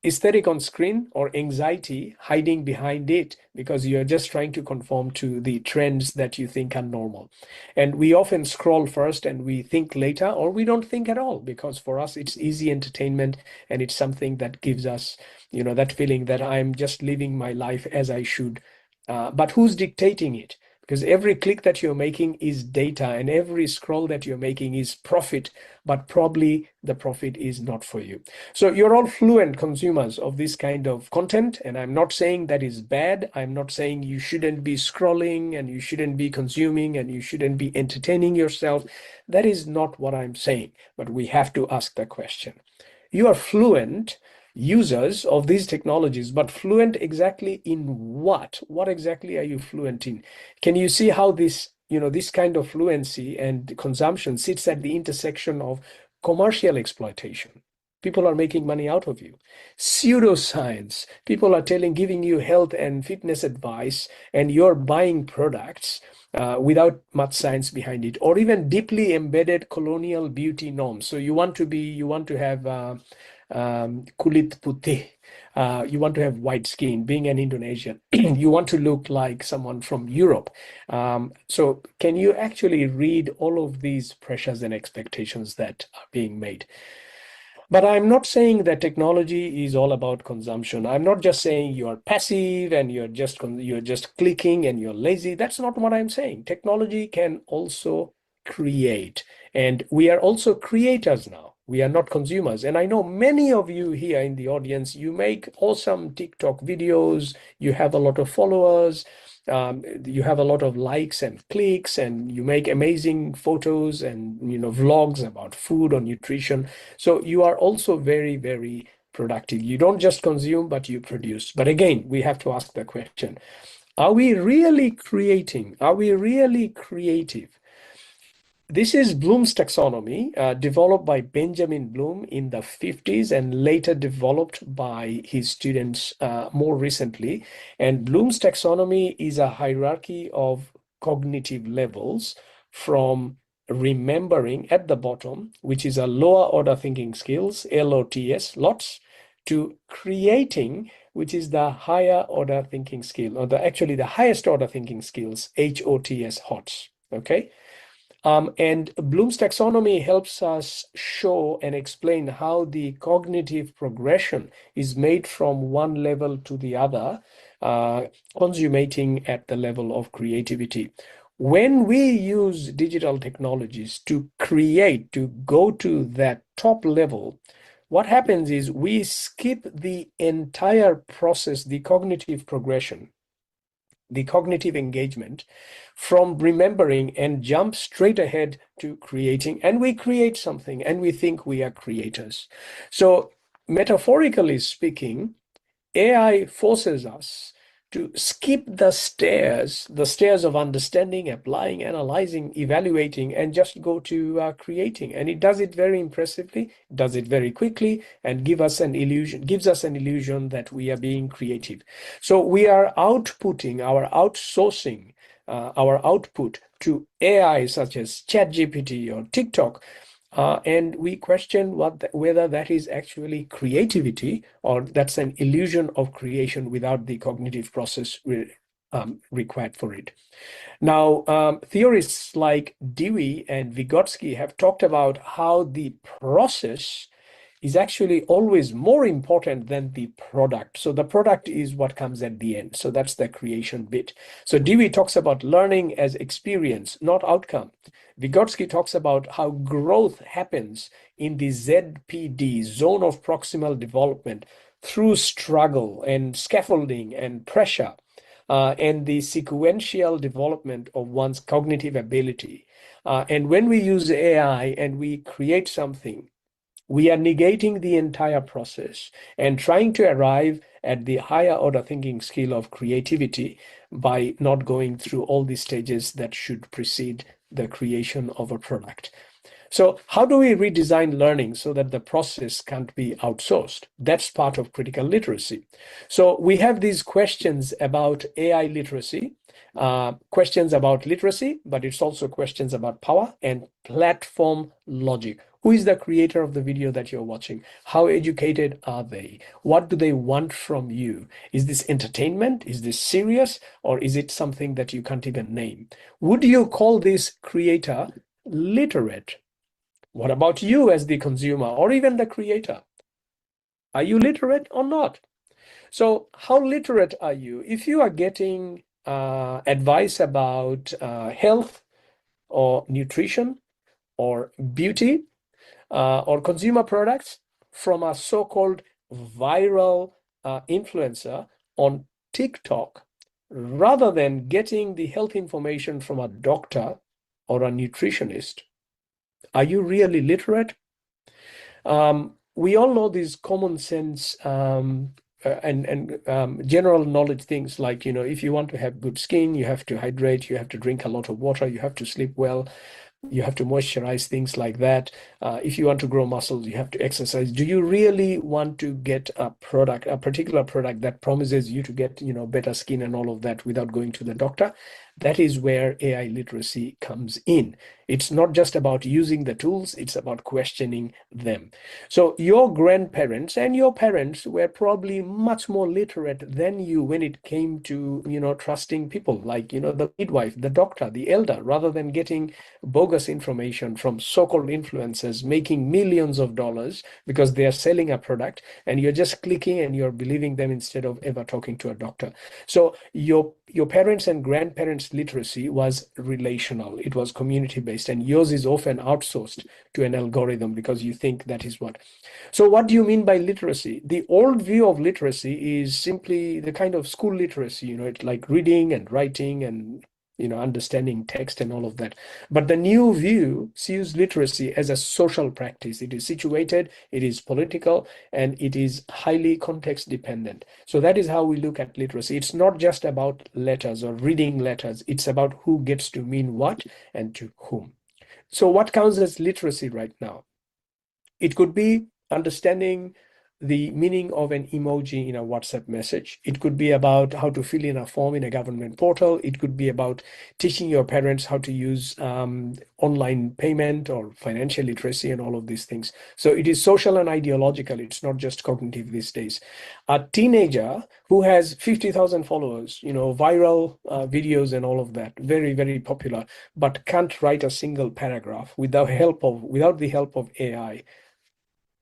aesthetic on screen or anxiety hiding behind it because you're just trying to conform to the trends that you think are normal. And we often scroll first and we think later, or we don't think at all, because for us it's easy entertainment and it's something that gives us, that feeling that I'm just living my life as I should. But who's dictating it? Because every click that you're making is data and every scroll that you're making is profit, but probably the profit is not for you. So you're all fluent consumers of this kind of content. And I'm not saying that is bad. I'm not saying you shouldn't be scrolling and you shouldn't be consuming and you shouldn't be entertaining yourself. That is not what I'm saying. But we have to ask the question. You are fluent users of these technologies, but fluent exactly in what? What exactly are you fluent in? Can you see how this, this kind of fluency and consumption sits at the intersection of commercial exploitation? People are making money out of you. Pseudoscience. People are giving you health and fitness advice, and you're buying products without much science behind it, or even deeply embedded colonial beauty norms. So you want to have kulit putih, you want to have white skin, being an Indonesian, you want to look like someone from Europe. So can you actually read all of these pressures and expectations that are being made? But I'm not saying that technology is all about consumption. I'm not just saying you're passive and you're just clicking and you're lazy. That's not what I'm saying. Technology can also create, and we are also creators now. We are not consumers. And I know many of you here in the audience, you make awesome TikTok videos, you have a lot of followers, you have a lot of likes and clicks, and you make amazing photos and vlogs about food or nutrition. So you are also very, very productive. You don't just consume, but you produce. But again, we have to ask the question, are we really creating? Are we really creative? This is Bloom's taxonomy, developed by Benjamin Bloom in the 50s and later developed by his students more recently. And Bloom's taxonomy is a hierarchy of cognitive levels, from remembering at the bottom, which is a lower order thinking skills, LOTS, lots, to creating, which is the higher order thinking skill, or actually the highest order thinking skills, HOTS, HOTS, okay? And Bloom's taxonomy helps us show and explain how the cognitive progression is made from one level to the other, consummating at the level of creativity. When we use digital technologies to create, to go to that top level, what happens is we skip the entire process, the cognitive progression, the cognitive engagement, from remembering, and jump straight ahead to creating. And we create something and we think we are creators. So metaphorically speaking, AI forces us to skip the stairs of understanding, applying, analyzing, evaluating, and just go to creating. And it does it very impressively, does it very quickly, and gives us an illusion that we are being creative. So we are outsourcing our output to AI such as ChatGPT or TikTok. And we question whether that is actually creativity, or that's an illusion of creation without the cognitive process required for it. Now, theorists like Dewey and Vygotsky have talked about how the process is actually always more important than the product. So the product is what comes at the end. So that's the creation bit. So Dewey talks about learning as experience, not outcome. Vygotsky talks about how growth happens in the ZPD, zone of proximal development, through struggle and scaffolding and pressure, and the sequential development of one's cognitive ability. And when we use AI and we create something, we are negating the entire process and trying to arrive at the higher order thinking skill of creativity by not going through all the stages that should precede the creation of a product. So how do we redesign learning so that the process can't be outsourced? That's part of critical literacy. So we have these questions about AI literacy, questions about literacy, but it's also questions about power and platform logic. Who is the creator of the video that you're watching? How educated are they? What do they want from you? Is this entertainment? Is this serious? Or is it something that you can't even name? Would you call this creator literate? What about you as the consumer or even the creator? Are you literate or not? So how literate are you? If you are getting advice about health or nutrition or beauty, or consumer products from a so-called viral influencer on TikTok, rather than getting the health information from a doctor or a nutritionist, are you really literate? We all know these common sense and general knowledge things like, if you want to have good skin, you have to hydrate, you have to drink a lot of water, you have to sleep well, you have to moisturize, things like that. If you want to grow muscles, you have to exercise. Do you really want to get a particular product that promises you to get, better skin and all of that without going to the doctor? That is where AI literacy comes in. It's not just about using the tools, it's about questioning them. So your grandparents and your parents were probably much more literate than you when it came to, trusting people like, the midwife, the doctor, the elder, rather than getting bogus information from so-called influencers making millions of dollars because they are selling a product, and you're just clicking and you're believing them instead of ever talking to a doctor. So your parents and grandparents' literacy was relational. It was community-based, and yours is often outsourced to an algorithm because you think that is what. So what do you mean by literacy? The old view of literacy is simply the kind of school literacy, it's like reading and writing and understanding text and all of that. But the new view sees literacy as a social practice. It is situated, it is political, and it is highly context dependent. So that is how we look at literacy. It's not just about letters or reading letters. It's about who gets to mean what and to whom. So what counts as literacy right now? It could be understanding the meaning of an emoji in a WhatsApp message. It could be about how to fill in a form in a government portal. It could be about teaching your parents how to use online payment or financial literacy and all of these things. So it is social and ideological. It's not just cognitive these days. A teenager who has 50,000 followers, viral videos and all of that, very, very popular, but can't write a single paragraph without the help of AI.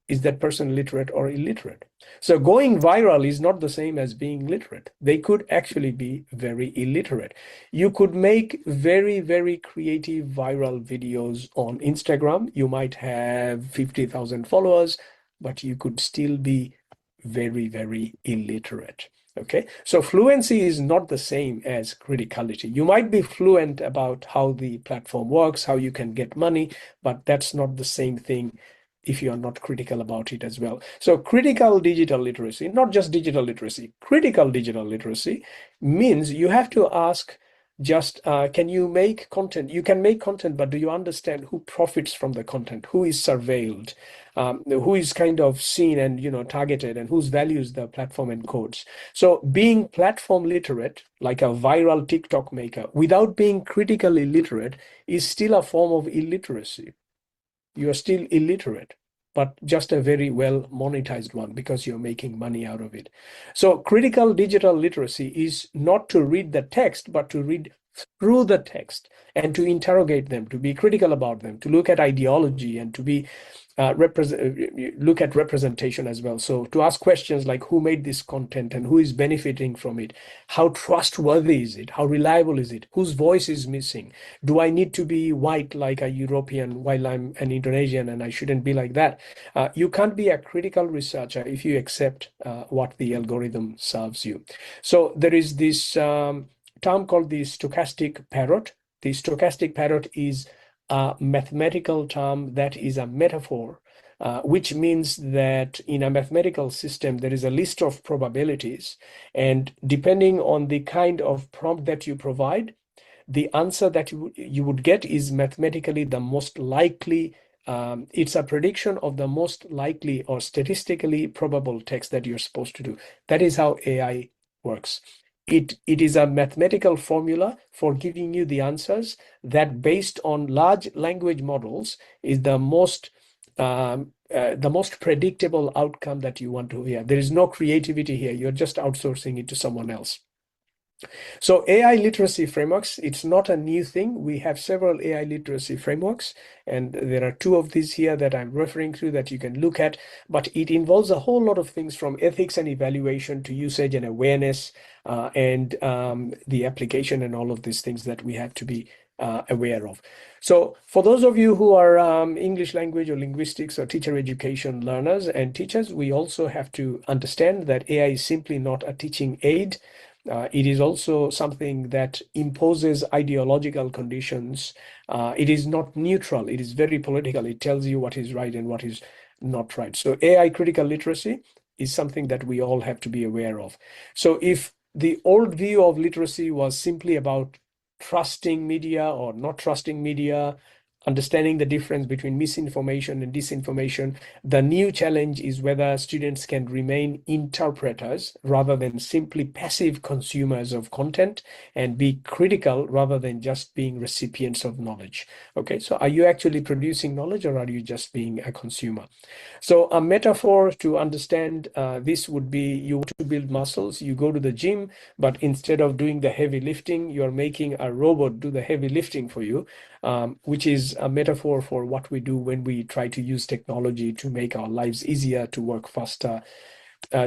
Is that person literate or illiterate? So going viral is not the same as being literate. They could actually be very illiterate. You could make very, very creative viral videos on Instagram. You might have 50,000 followers, but you could still be very, very illiterate. Okay, so fluency is not the same as criticality. You might be fluent about how the platform works, how you can get money, but that's not the same thing if you are not critical about it as well. So critical digital literacy, not just digital literacy, critical digital literacy means you have to ask just, can you make content? You can make content, but do you understand who profits from the content? Who is surveilled? Who is kind of seen and targeted, and whose values the platform encodes? So being platform literate, like a viral TikTok maker, without being critically literate, is still a form of illiteracy. You are still illiterate, but just a very well monetized one because you're making money out of it. So critical digital literacy is not to read the text, but to read through the text and to interrogate them, to be critical about them, to look at ideology and to be look at representation as well. So to ask questions like who made this content and who is benefiting from it? How trustworthy is it? How reliable is it? Whose voice is missing? Do I need to be white like a European while I'm an Indonesian and I shouldn't be like that? You can't be a critical researcher if you accept what the algorithm serves you. So there is this term called the stochastic parrot. The stochastic parrot is a mathematical term that is a metaphor, which means that in a mathematical system, there is a list of probabilities. And depending on the kind of prompt that you provide, the answer that you would get is mathematically the most likely. It's a prediction of the most likely or statistically probable text that you're supposed to do. That is how AI works. It is a mathematical formula for giving you the answers that, based on large language models, is the most predictable outcome that you want to hear. There is no creativity here. You're just outsourcing it to someone else. So AI literacy frameworks, it's not a new thing. We have several AI literacy frameworks, and there are two of these here that I'm referring to that you can look at, but it involves a whole lot of things from ethics and evaluation to usage and awareness and the application and all of these things that we have to be aware of. So for those of you who are English language or linguistics or teacher education learners and teachers, we also have to understand that AI is simply not a teaching aid. It is also something that imposes ideological conditions. It is not neutral. It is very political. It tells you what is right and what is not right. So AI critical literacy is something that we all have to be aware of. So if the old view of literacy was simply about trusting media or not trusting media, understanding the difference between misinformation and disinformation. The new challenge is whether students can remain interpreters rather than simply passive consumers of content, and be critical rather than just being recipients of knowledge. Okay, so are you actually producing knowledge, or are you just being a consumer? So a metaphor to understand this would be, you want to build muscles, you go to the gym, but instead of doing the heavy lifting, you're making a robot do the heavy lifting for you, which is a metaphor for what we do when we try to use technology to make our lives easier, to work faster,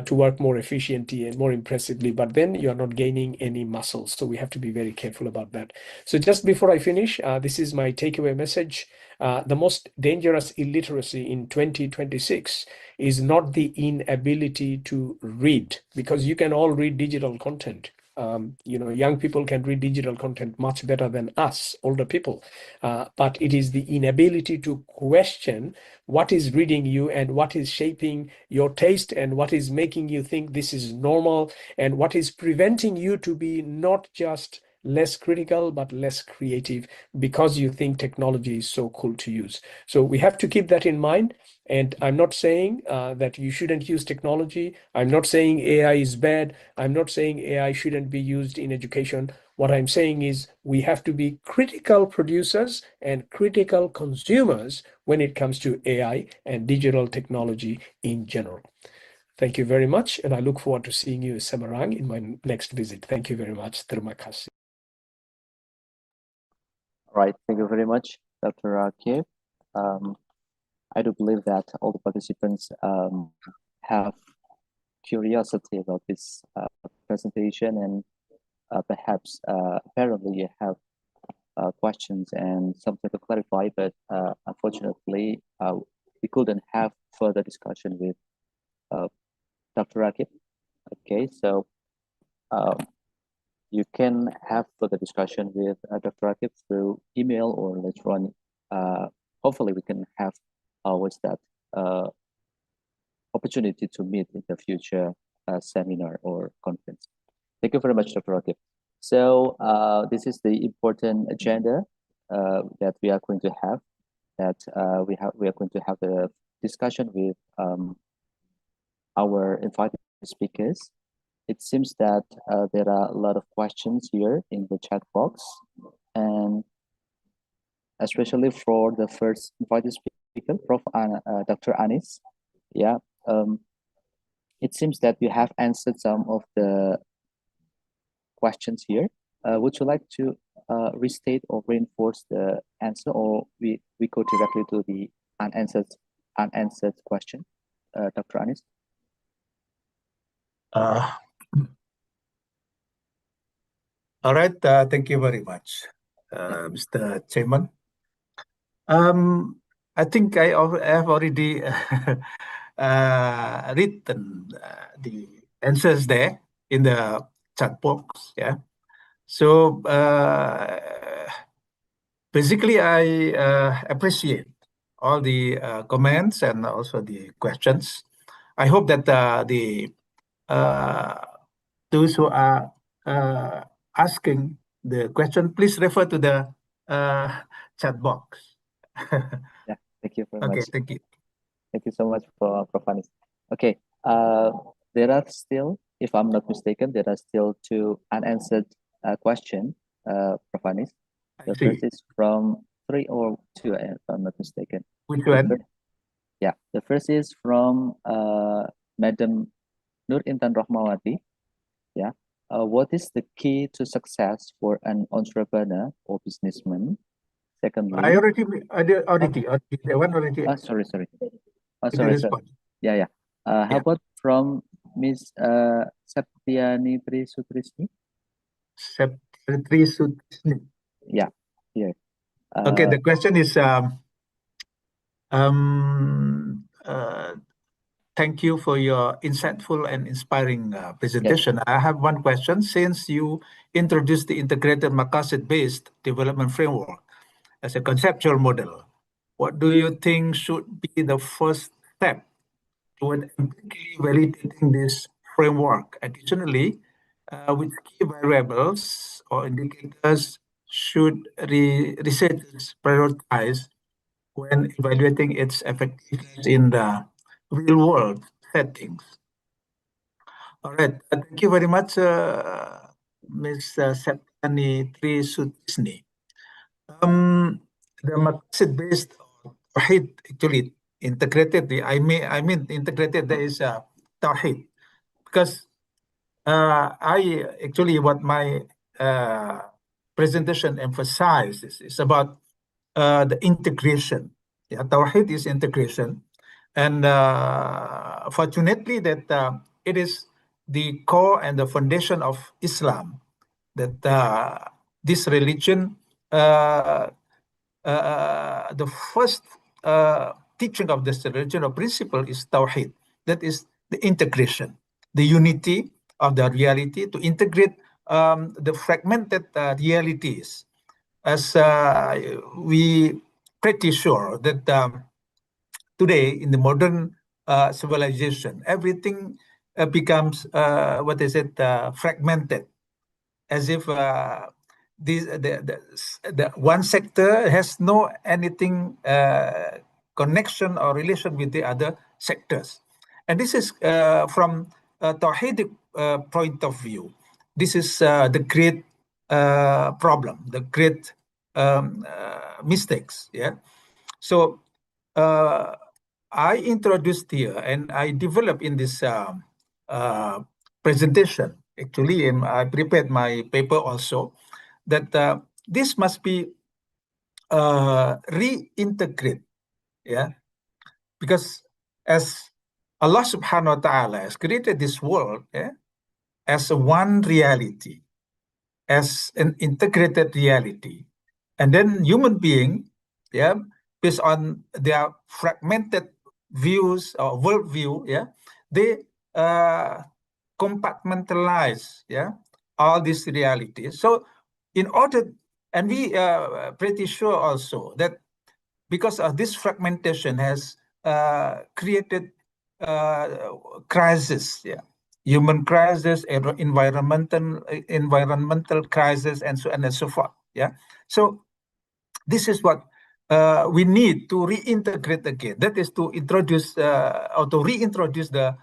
to work more efficiently and more impressively, but then you're not gaining any muscles. So we have to be very careful about that. So just before I finish, this is my takeaway message. The most dangerous illiteracy in 2026 is not the inability to read, because you can all read digital content. Young people can read digital content much better than us, older people. But it is the inability to question what is reading you and what is shaping your taste and what is making you think this is normal, and what is preventing you to be not just less critical but less creative because you think technology is so cool to use. So we have to keep that in mind. And I'm not saying that you shouldn't use technology. I'm not saying AI is bad. I'm not saying AI shouldn't be used in education. What I'm saying is we have to be critical producers and critical consumers when it comes to AI and digital technology in general. Thank you very much, and I look forward to seeing you in Semarang in my next visit. Thank you very much. Terima kasih. All right, thank you very much, Dr. Rakib. I do believe that all the participants have curiosity about this presentation, and perhaps apparently you have questions and something to clarify, but unfortunately we couldn't have further discussion with Dr. Rakib. Okay, so you can have further discussion with Dr. Rakib through email, or later on, hopefully we can have always that opportunity to meet in the future seminar or conference. Thank you very much, Dr. Rakib. So this is the important agenda that we are going to have. We are going to have the discussion with our invited speakers. It seems that there are a lot of questions here in the chat box, and especially for the first invited speaker, Dr. Anis. Yeah, it seems that you have answered some of the questions here. Would you like to restate or reinforce the answer, or we go directly to the unanswered question, Dr. Anis? All right, thank you very much, Mr. Chairman. I think I have already written the answers there in the chat box. Yeah. So basically, I appreciate all the comments and also the questions. I hope that those who are asking the question, please refer to the chat box. Yeah, thank you very Okay, much. thank you. Thank you so much for Prof. Anis. Okay, there are still, if I'm not mistaken, there are still two unanswered questions, Prof. Anis. The first is from 3 or 2, if I'm not mistaken. Which one? Yeah, the first is from Madam Nur Intan Rahmawati. Yeah, what is the key to success for an entrepreneur or businessman? Secondly, I already the one already. Sorry. Sorry. Yeah. How about from Miss Septiani Trisutrisni? Trisutrisni. Yeah, here. Okay, the question is thank you for your insightful and inspiring presentation. Yes. I have one question. Since you introduced the integrated Makassar-based development framework as a conceptual model, what do you think should be the first step toward empirically validating this framework? Additionally, which key variables or indicators should researchers prioritize when evaluating its effectiveness in the real-world settings? All right. Thank you very much, Ms. Septani Trisutisni. The maqasid-based Tawheed actually integrated. I mean integrated. There is Tawheed because I actually what my presentation emphasizes is about the integration. Yeah, Tawheed is integration, and fortunately that it is the core and the foundation of Islam. That this religion, the first teaching of this religion or principle is Tawheed. That is the integration, the unity of the reality to integrate the fragmented realities. As we pretty sure that today in the modern civilization, everything becomes fragmented, as if the one sector has no anything connection or relation with the other sectors. And this is from a Tawhidic point of view. This is the great problem, the great mistakes. Yeah. So I introduced here and I developed in this presentation. Actually, I prepared my paper also that this must be reintegrate. Yeah, because as Allah Subhanahu wa Taala has created this world as a one reality, as an integrated reality, and then human being, based on their fragmented views or worldview, they compartmentalize, all these realities. So, in order, and we pretty sure also that because of this fragmentation has created crisis, human crisis, environmental crisis, and so on and so forth. So this is what we need to reintegrate again. That is to introduce or to reintroduce the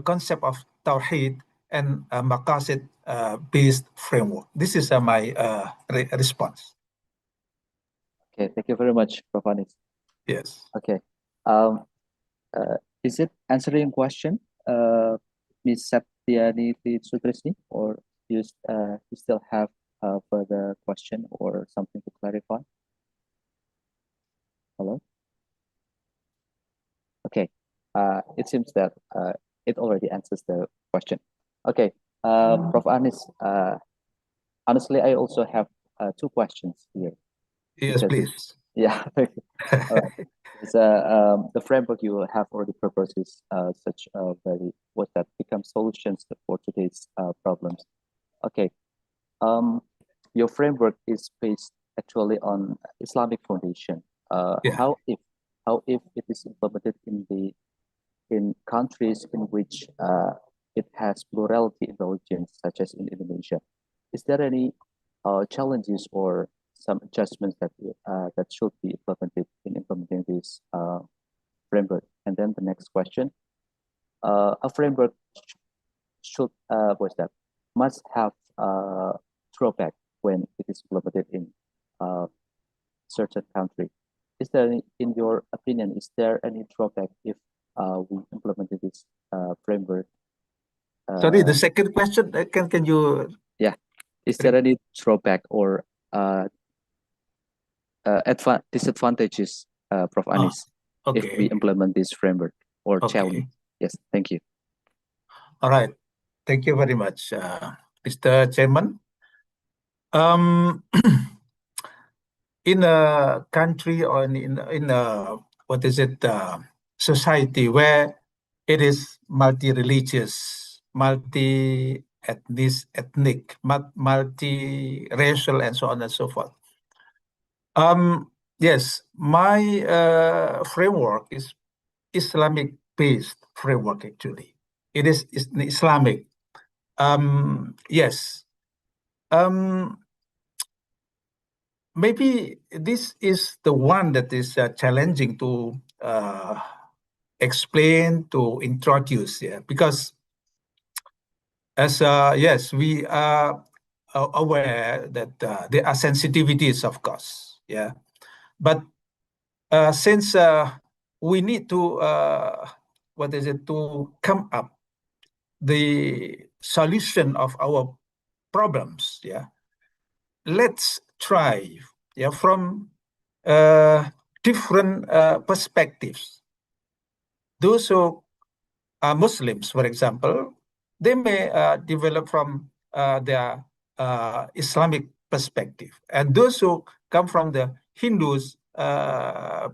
concept of Tawheed and Maqasid based framework. This is my response. Okay, thank you very much, Prof. Anis. Yes. Okay. Is it answering question, Ms. Septiani Sutrisni, or you still have further question or something to clarify? Hello? Okay. It seems that it already answers the question. Okay. Prof. Anis, honestly, I also have 2 questions here. Yes, please. Yeah. All right. The framework you have already proposed is such a very becomes solutions for today's problems. Okay. Your framework is based actually on Islamic foundation. How if it is implemented in countries in which it has plurality in religions, such as in Indonesia, is there any challenges or some adjustments that should be implemented in implementing this framework? And then the next question: a framework should must have drawback when it is implemented in certain country. Is there any, in your opinion, is there any drawback if we implemented this framework? Sorry, the second question, can you? Yeah, is there any drawback or disadvantages, Prof. Anis, if we implement this framework or challenge? Yes, thank you. All right, thank you very much, Mr. Chairman. In a country or in a society where it is multi-religious, multi-ethnic, multi-racial, and so on and so forth. Yes, my framework is Islamic-based framework. Actually, it is Islamic. Yes. maybe this is the one that is challenging to explain, to introduce, yeah, because as yes, we are aware that there are sensitivities, of course, yeah, but since we need to to come up the solution of our problems, yeah, let's try, yeah, from different perspectives. Those who are Muslims, for example, they may develop from their Islamic perspective, and those who come from the Hindus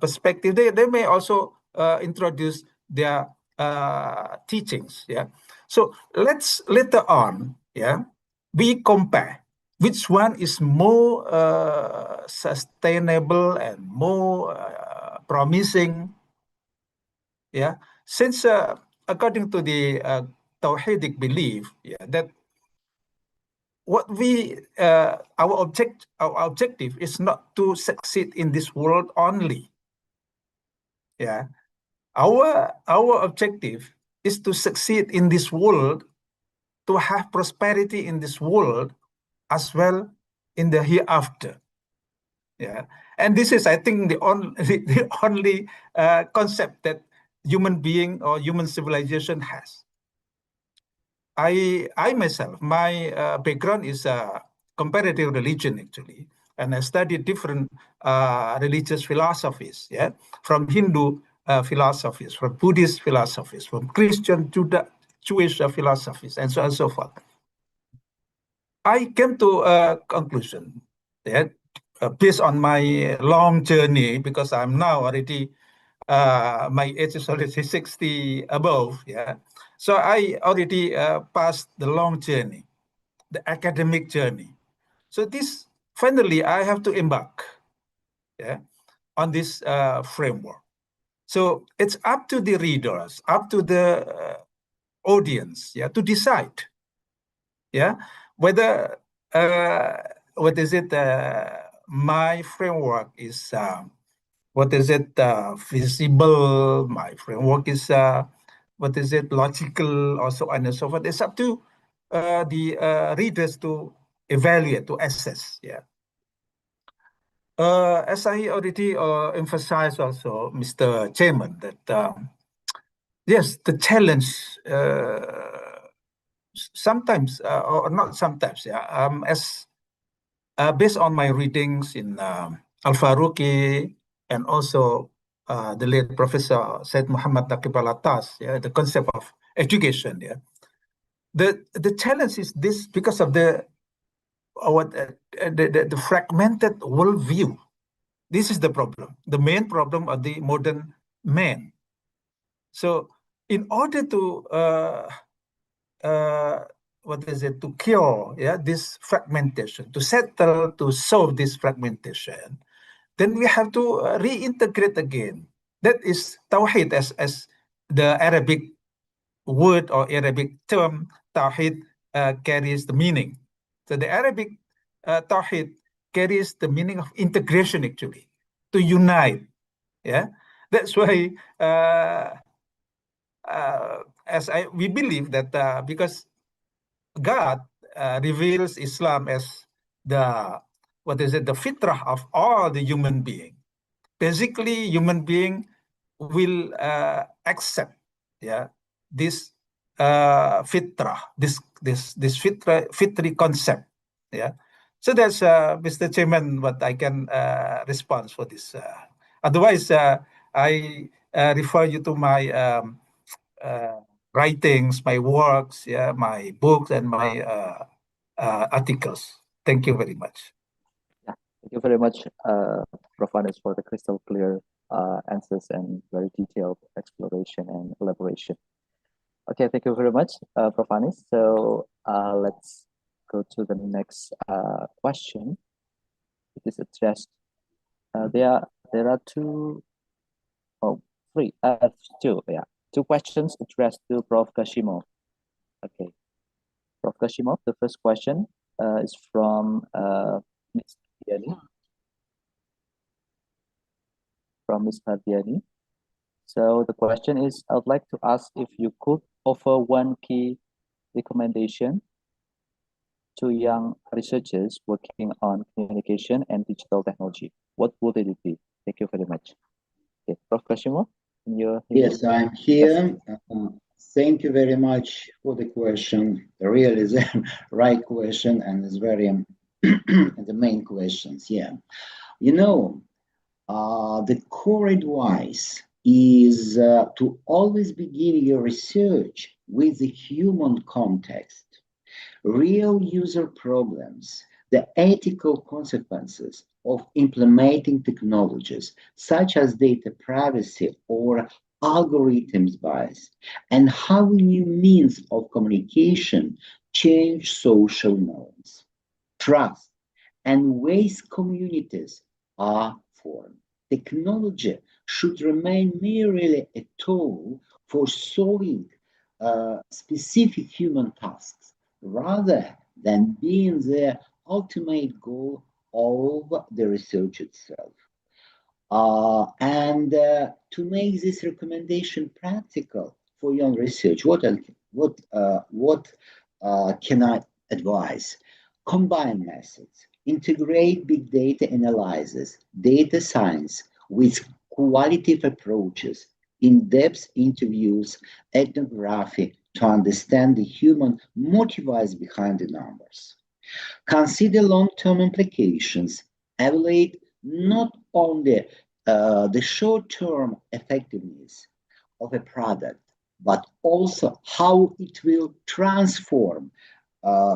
perspective, they may also introduce their teachings. Yeah, so let's later on, yeah, we compare which one is more sustainable and more promising. Yeah, since according to the Tawhidic belief, yeah, that what we our objective is not to succeed in this world only. Yeah, our objective is to succeed in this world, to have prosperity in this world as well in the hereafter. Yeah, and this is, I think, the only concept that human being or human civilization has. I myself, my background is comparative religion, actually, and I studied different religious philosophies, yeah, from Hindu philosophies, from Buddhist philosophies, from Christian, Jewish philosophies, and so on and so forth. I came to a conclusion that based on my long journey, because I'm now already, my age is already 60 above, yeah. So I already passed the long journey, the academic journey. So this, finally, I have to embark, yeah, on this framework. So it's up to the readers, up to the audience, yeah, to decide, yeah, whether my framework is feasible, my framework is logical, or so on and so forth. It's up to the readers to evaluate, to assess. Yeah. As I already emphasized also, Mr. Chairman, that yes, the challenge sometimes, or not sometimes, yeah, as based on my readings in Al-Faruqi and also the late Professor Said Muhammad Naqib Al-Attas, yeah, the concept of education. Yeah, the challenge is this because of the fragmented worldview. This is the problem, the main problem of the modern man. So, in order to to cure, yeah, this fragmentation, to settle, to solve this fragmentation, then we have to reintegrate again. That is Tawhid, as the Arabic word or Arabic term Tawhid carries the meaning. So the Arabic Tawhid carries the meaning of integration, actually, to unite. Yeah, that's why we believe that because God reveals Islam as the the fitrah of all the human being. Basically, human being will accept, yeah, this fitrah, this fitri concept, yeah. So that's Mr. Chairman, what I can respond for this. Otherwise, I refer you to my writings, my works, yeah, my books, and my articles. Thank you very much. Yeah, thank you very much, Prof. Anis, for the crystal clear answers and very detailed exploration and elaboration. Okay, thank you very much, Prof. Anis. So let's go to the next question. It is addressed. There are two questions addressed to Prof. Kashimov. Okay, Prof. Kashimov, the first question is from Ms. Diani. from Ms. Hardiani. So the question is, I would like to ask if you could offer one key recommendation to young researchers working on communication and digital technology. What would it be? Thank you very much. Okay, Prof. Kashimo, you're here? Yes, I'm here. Thank you very much for the question. Really is the right question and it's very the main questions. Yeah, you know, the core advice is to always begin your research with the human context, real user problems, the ethical consequences of implementing technologies such as data privacy or algorithms bias, and how new means of communication change social norms, trust, and ways communities are formed. Technology should remain merely a tool for solving specific human tasks rather than being the ultimate goal of the research itself. To make this recommendation practical for young research, what can I advise? Combine methods, integrate big data analysis, data science with qualitative approaches, in-depth interviews, ethnography to understand the human motives behind the numbers. Consider long-term implications, evaluate not only the short-term effectiveness of a product, but also how it will transform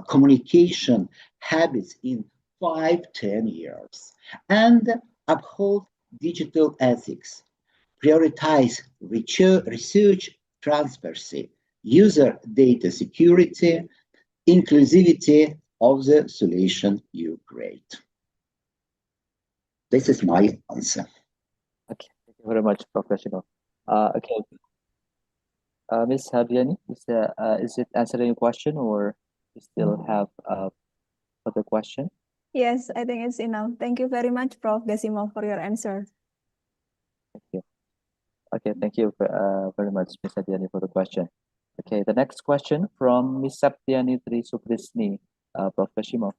communication habits in 5-10 years, and uphold digital ethics, prioritize research transparency, user data security, inclusivity of the solution you create. This is my answer. Okay, thank you very much, Professional. Okay, Ms. Hardiani, is it answering your question or you still have other question? Yes, I think it's enough. Thank you very much, Prof. Gasimo, for your answer. Thank you. Okay, thank you very much, Ms. Hardiani, for the question. Okay, the next question from Ms. Saptiani Tri Suprisni, Prof. Kashimo.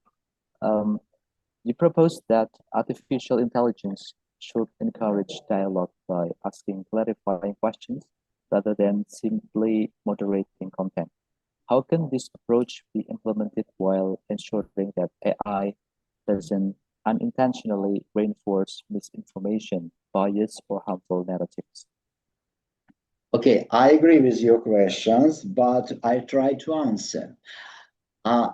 You proposed that artificial intelligence should encourage dialogue by asking clarifying questions rather than simply moderating content. How can this approach be implemented while ensuring that AI doesn't unintentionally reinforce misinformation, bias, or harmful narratives? Okay, I agree with your questions, but I try to answer.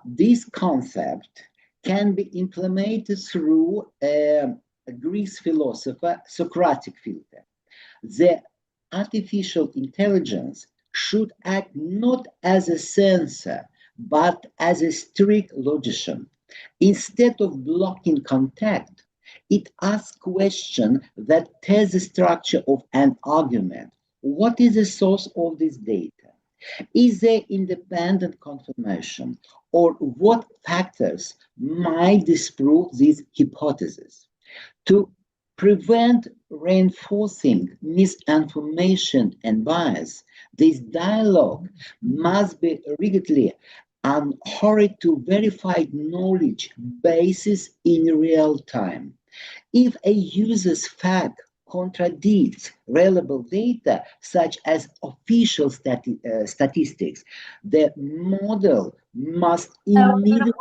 This concept can be implemented through a Greek philosopher, Socratic filter. The artificial intelligence should act not as a censor, but as a strict logician. Instead of blocking contact, it asks questions that test the structure of an argument. What is the source of this data? Is there independent confirmation? Or what factors might disprove this hypothesis? To prevent reinforcing misinformation and bias, this dialogue must be rigidly unhurried to verified knowledge bases in real time. If a user's fact contradicts relevant data, such as official statistics, the model must immediately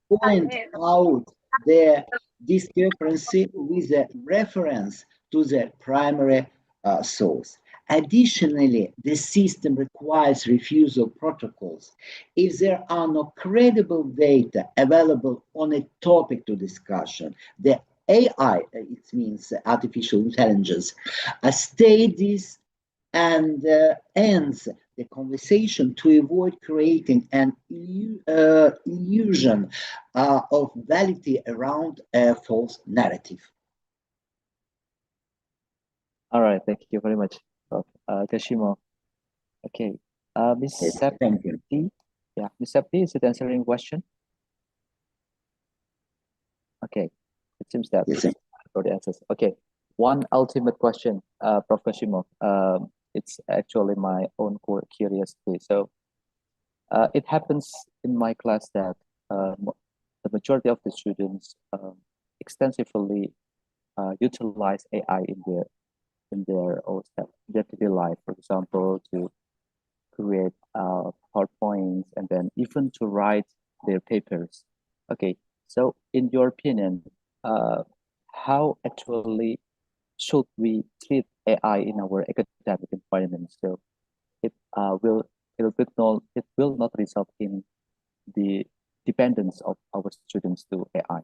point out the discrepancy with a reference to the primary source. Additionally, the system requires refusal protocols if there are no credible data available on a topic to discussion. The AI, it means artificial intelligence, states this and ends the conversation to avoid creating an illusion of validity around a false narrative. All right, thank you very much, Prof. Kashimo. Okay, Ms. Yes, Septi. thank you. Yeah, Ms. Septi, is it answering question? Okay, it seems that Yes, for the answers. Okay, one ultimate question, Prof. Kashimo. It's actually my own curiosity. So it happens in my class that the majority of the students extensively utilize AI in their own day-to-day life. For example, to create PowerPoints and then even to write their papers. Okay, so in your opinion, how actually should we treat AI in our academic environment? So it will not result in the dependence of our students to AI.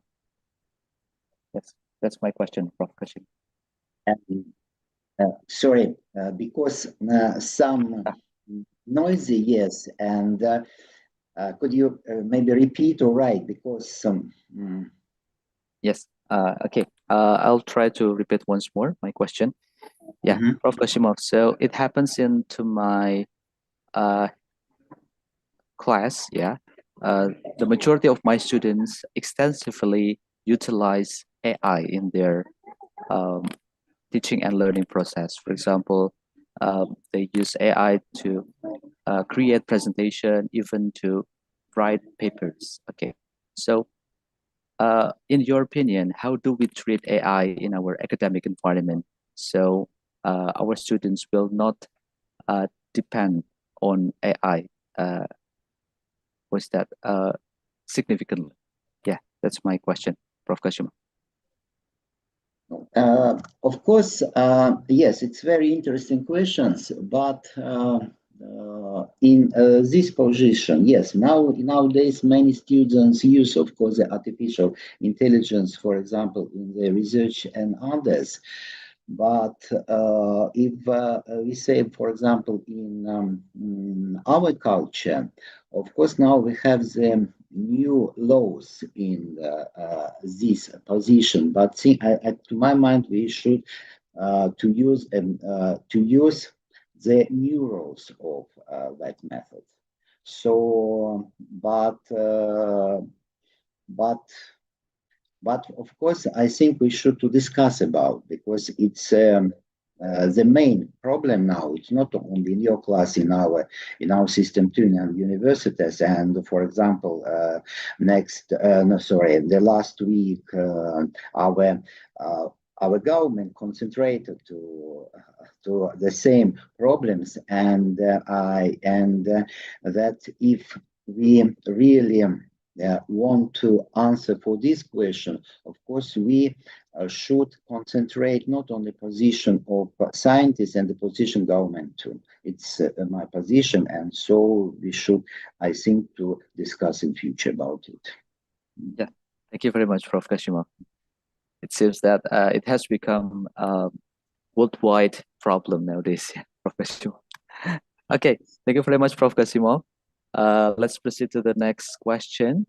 Yes, that's my question, Prof. Kashim. Sorry, because some noisy, yes, and could you maybe repeat or write, because some Yes, okay, I'll try to repeat once more my question. Yeah, Prof. Kashimov, so it happens into my class, yeah. The majority of my students extensively utilize AI in their teaching and learning process. For example, they use AI to create presentation, even to write papers. Okay, so in your opinion, how do we treat AI in our academic environment so our students will not depend on AI? Was that significantly? Yeah, that's my question, Prof. Kashima. Of course, yes, it's very interesting questions, but in this position, yes, nowadays many students use, of course, the artificial intelligence, for example, in the research and others. But if we say, for example, in our culture, of course, now we have the new laws in this position. But to my mind, we should to use the new rules of that method. So, but of course, I think we should to discuss about, because it's the main problem now. It's not only in your class, in our system too, in Universitas. And for example, the last week, our government concentrated to the same problems, and that if we really want to answer for this question, of course, we should concentrate not on the position of scientists and the position government too. It's my position, and so we should, I think, to discuss in future about it. Yeah, thank you very much, Prof. Kashima. It seems that it has become a worldwide problem nowadays, Prof. Kashima. Okay, thank you very much, Prof. Kashima. Let's proceed to the next question.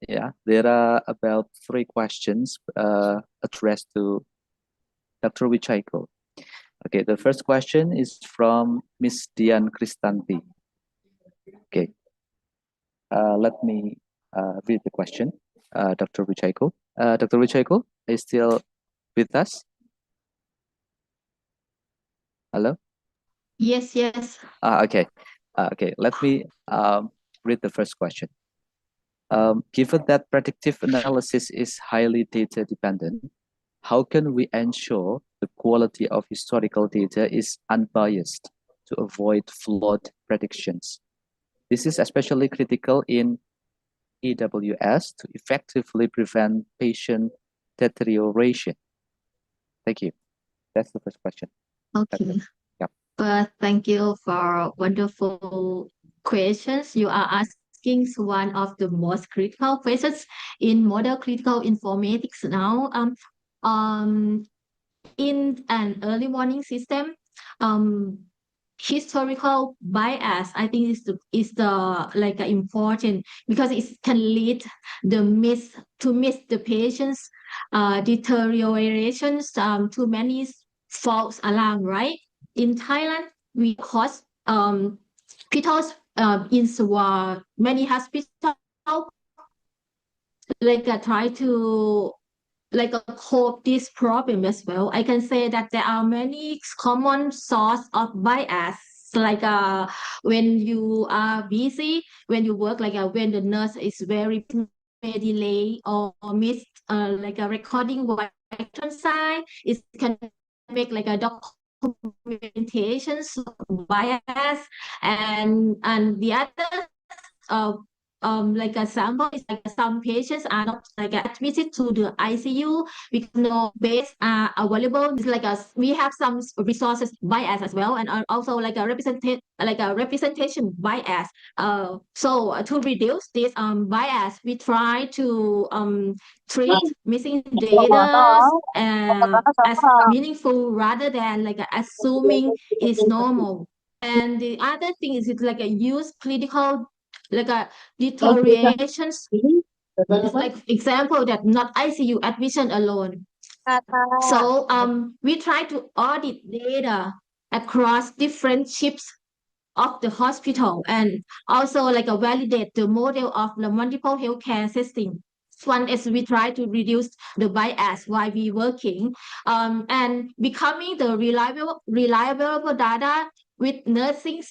Yeah, there are about 3 questions addressed to Dr. Wichaiko. Okay, the first question is from Miss Dian Kristanti. Okay, let me read the question, Dr. Wichaiko. Dr. Wichaiko, are you still with us? Hello? Yes, yes. Okay, okay, let me read the first question. Given that predictive analysis is highly data dependent, how can we ensure the quality of historical data is unbiased to avoid flawed predictions? This is especially critical in EWS to effectively prevent patient deterioration. Thank you. That's the first question. Okay. Yep. But thank you for wonderful questions. You are asking one of the most critical questions in modern critical informatics now. In an early warning system, historical bias, I think is the like important, because it can lead to miss the patient's deteriorations, to many false alarm, right? In Thailand, we host hospitals in many hospitals like try to cope this problem as well. I can say that there are many common source of bias, when you are busy, when you work, when the nurse is very may delay or miss a recording vital sign. It can make a documentation bias, and the other a sample is some patients are not admitted to the ICU because no beds are available. It's we have some resources bias as well, and also a representation bias. So to reduce this bias, we try to treat missing data as meaningful rather than assuming it's normal. And the other thing is use clinical deteriorations. It's example that not ICU admission alone. So we try to audit data across different shifts of the hospital, and also validate the model of the multiple healthcare system. One is we try to reduce the bias while we working, and becoming the reliable data with nursing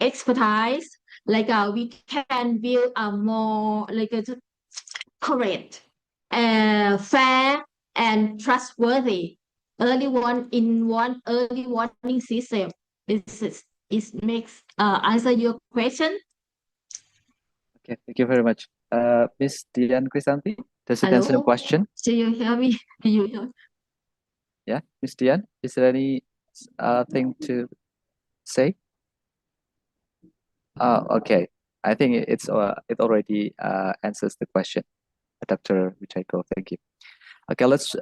expertise. We can build a more correct, fair, and trustworthy early warning system. It makes answer your question. Okay, thank you very much. Miss Dian Krisanti, does it answer the Hello? question? Do you hear me? Do you hear? Yeah, Miss Dian, is there any thing to say? Okay. I think it already answers the question, Dr. Wichaiko. Thank you. Okay, let's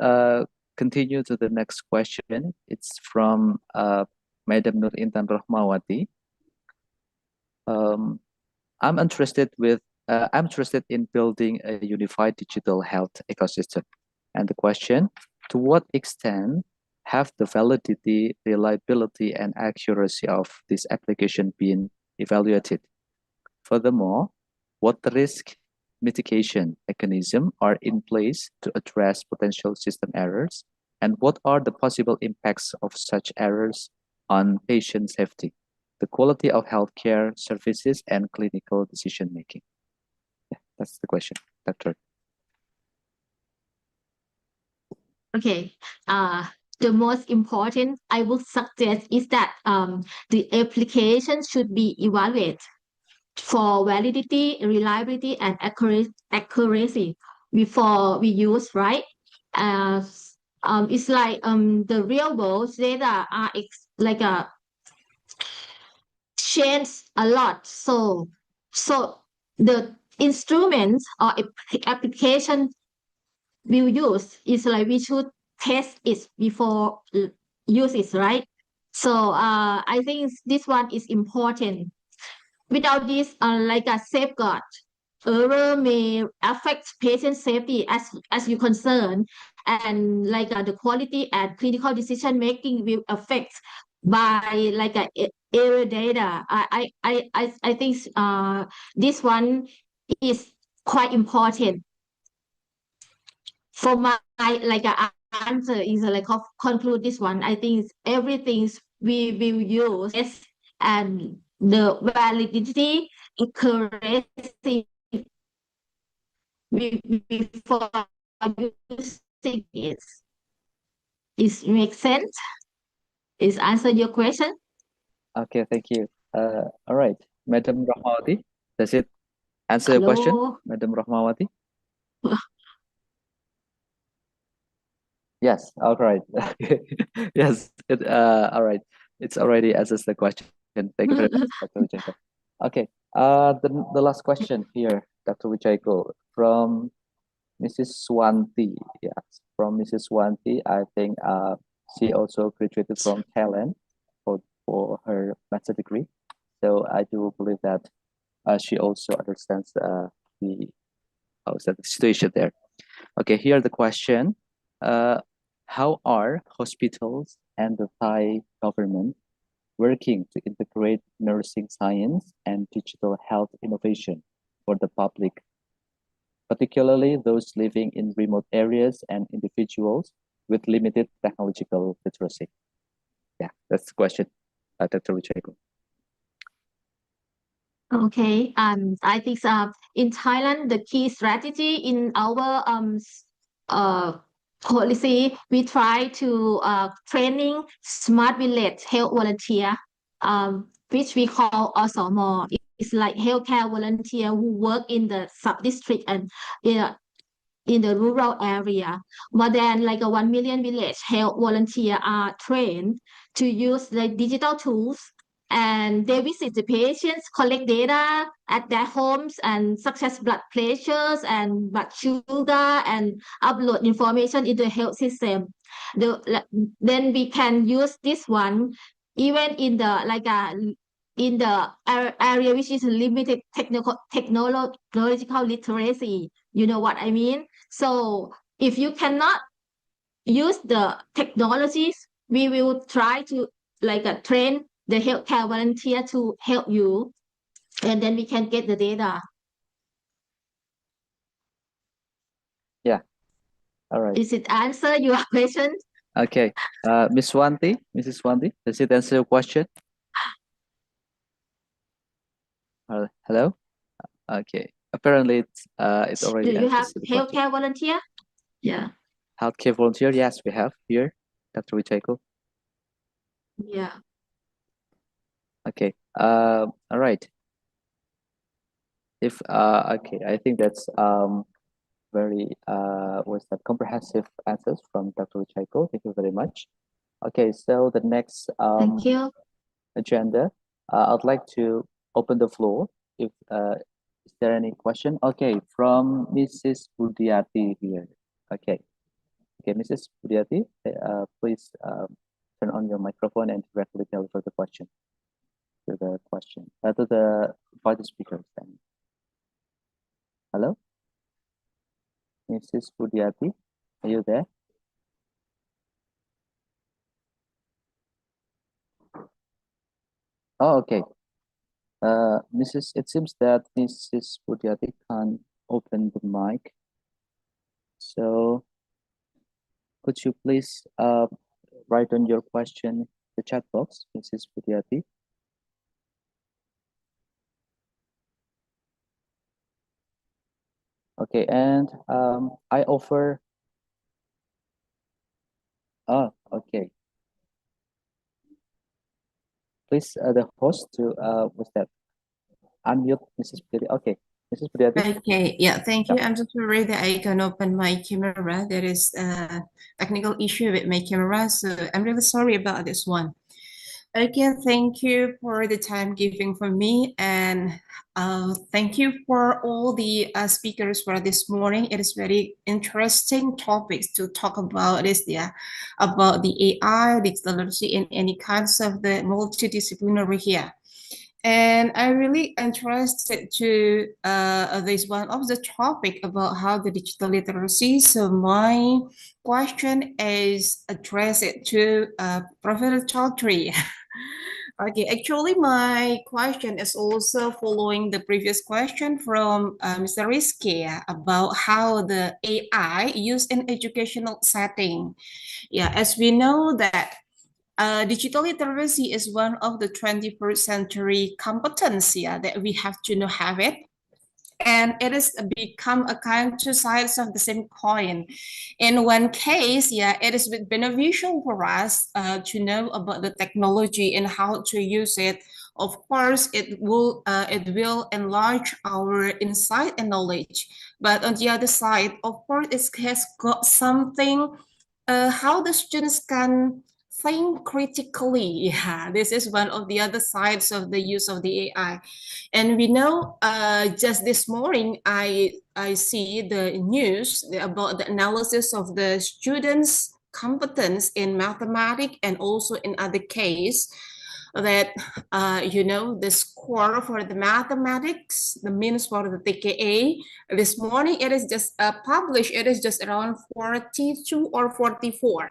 continue to the next question. It's from Madam Nur Intan Rahmawati. I'm interested in building a unified digital health ecosystem. And the question, to what extent have the validity, reliability, and accuracy of this application been evaluated? Furthermore, what risk mitigation mechanisms are in place to address potential system errors, and what are the possible impacts of such errors on patient safety, the quality of healthcare services, and clinical decision-making? Yeah, that's the question, Doctor. Okay. The most important I would suggest is that the application should be evaluated for validity, reliability, and accuracy before we use, right? It's the real world data are change a lot. So the instruments or application we use is we should test it before use it, right? So I think this one is important. Without this, a safeguard, error may affect patient safety as you concern, and the quality and clinical decision making will affect by error data. I think this one is quite important. For my answer is conclude this one. I think everything we will use and the validity, accuracy before using it. Is make sense? Is answer your question? Okay, thank you. All right, Madam Rahmawati, does it answer your question, Madam Rahmawati? Yes, all right. Yes, all right. It's already answers the question. Thank you very much, Dr. Wichaiko. Okay, the last question here, Dr. Wichaiko, from Mrs. Swanti. Yes, from Mrs. Swanti. I think she also graduated from Thailand for her master degree. So I do believe that she also understands the situation there. Okay, here the question. How are hospitals and the Thai government working to integrate nursing science and digital health innovation for the public particularly those living in remote areas and individuals with limited technological literacy? Yeah, that's the question, Dr. Wichayko. Okay, I think in Thailand, the key strategy in our policy, we try to training smart village health volunteer, which we call ASOMO. It's like healthcare volunteer who work in the sub-district and in the rural area. More than like 1 million village health volunteer are trained to use the digital tools, and they visit the patients, collect data at their homes, and such as blood pressures and blood sugar, and upload information into the health system. Then we can use this one even in the in the area which is limited technological literacy. You know what I mean? So if you cannot use the technologies, we will try to train the healthcare volunteer to help you, and then we can get the data. Yeah. All right. Is it answer your question? Okay. Mrs. Wanti, does it answer your question? Hello? Okay. Apparently it's already Do you have answers the question. healthcare volunteer? Yeah. Healthcare volunteer, yes, we have here, Dr. Wichayko. Yeah. Okay. All right. If okay, I think that's very what's that, comprehensive answers from Dr. Wichayko. Thank you very much. Okay, so the next Thank you. agenda, I'd like to open the floor. If is there any question? Okay, from Mrs. Budiati here. Okay, Mrs. Budiati, please turn on your microphone and directly deliver the question to the party speakers. Then. Hello, Mrs. Budiati, are you there? Oh, okay. It seems that Mrs. Budiati can't open the mic. So could you please write on your question in the chat box, Mrs. Budiati? Okay, and I offer. Oh, okay. Please, the host to what's that? Unmute Mrs. Budiati. Okay, Mrs. Budiati. Okay, yeah, thank you. I'm just worried that I can open my camera. There is a technical issue with my camera, so I'm really sorry about this one. Again, thank you for the time giving for me, and thank you for all the speakers for this morning. It is very interesting topics to talk about this, yeah, about the AI, digital literacy, and any kinds of the multidisciplinary here. And I really interested to this one of the topic about how the digital literacy. So my question is addressed to Professor Chaudhry. Okay, actually my question is also following the previous question from Mr. Rizky about how the AI used in educational setting. Yeah, as we know that digital literacy is one of the 21st century competency that we have to have it. And it has become a kind of two sides of the same coin. In one case, yeah, it is beneficial for us to know about the technology and how to use it. Of course, it will enlarge our insight and knowledge. But on the other side, of course, it has got something how the students can think critically. Yeah, this is one of the other sides of the use of the AI. And we know just this morning, I see the news about the analysis of the students' competence in mathematics and also in other case that, the score for the mathematics, the means for the TKA, this morning it is just published, it is just around 42 or 44.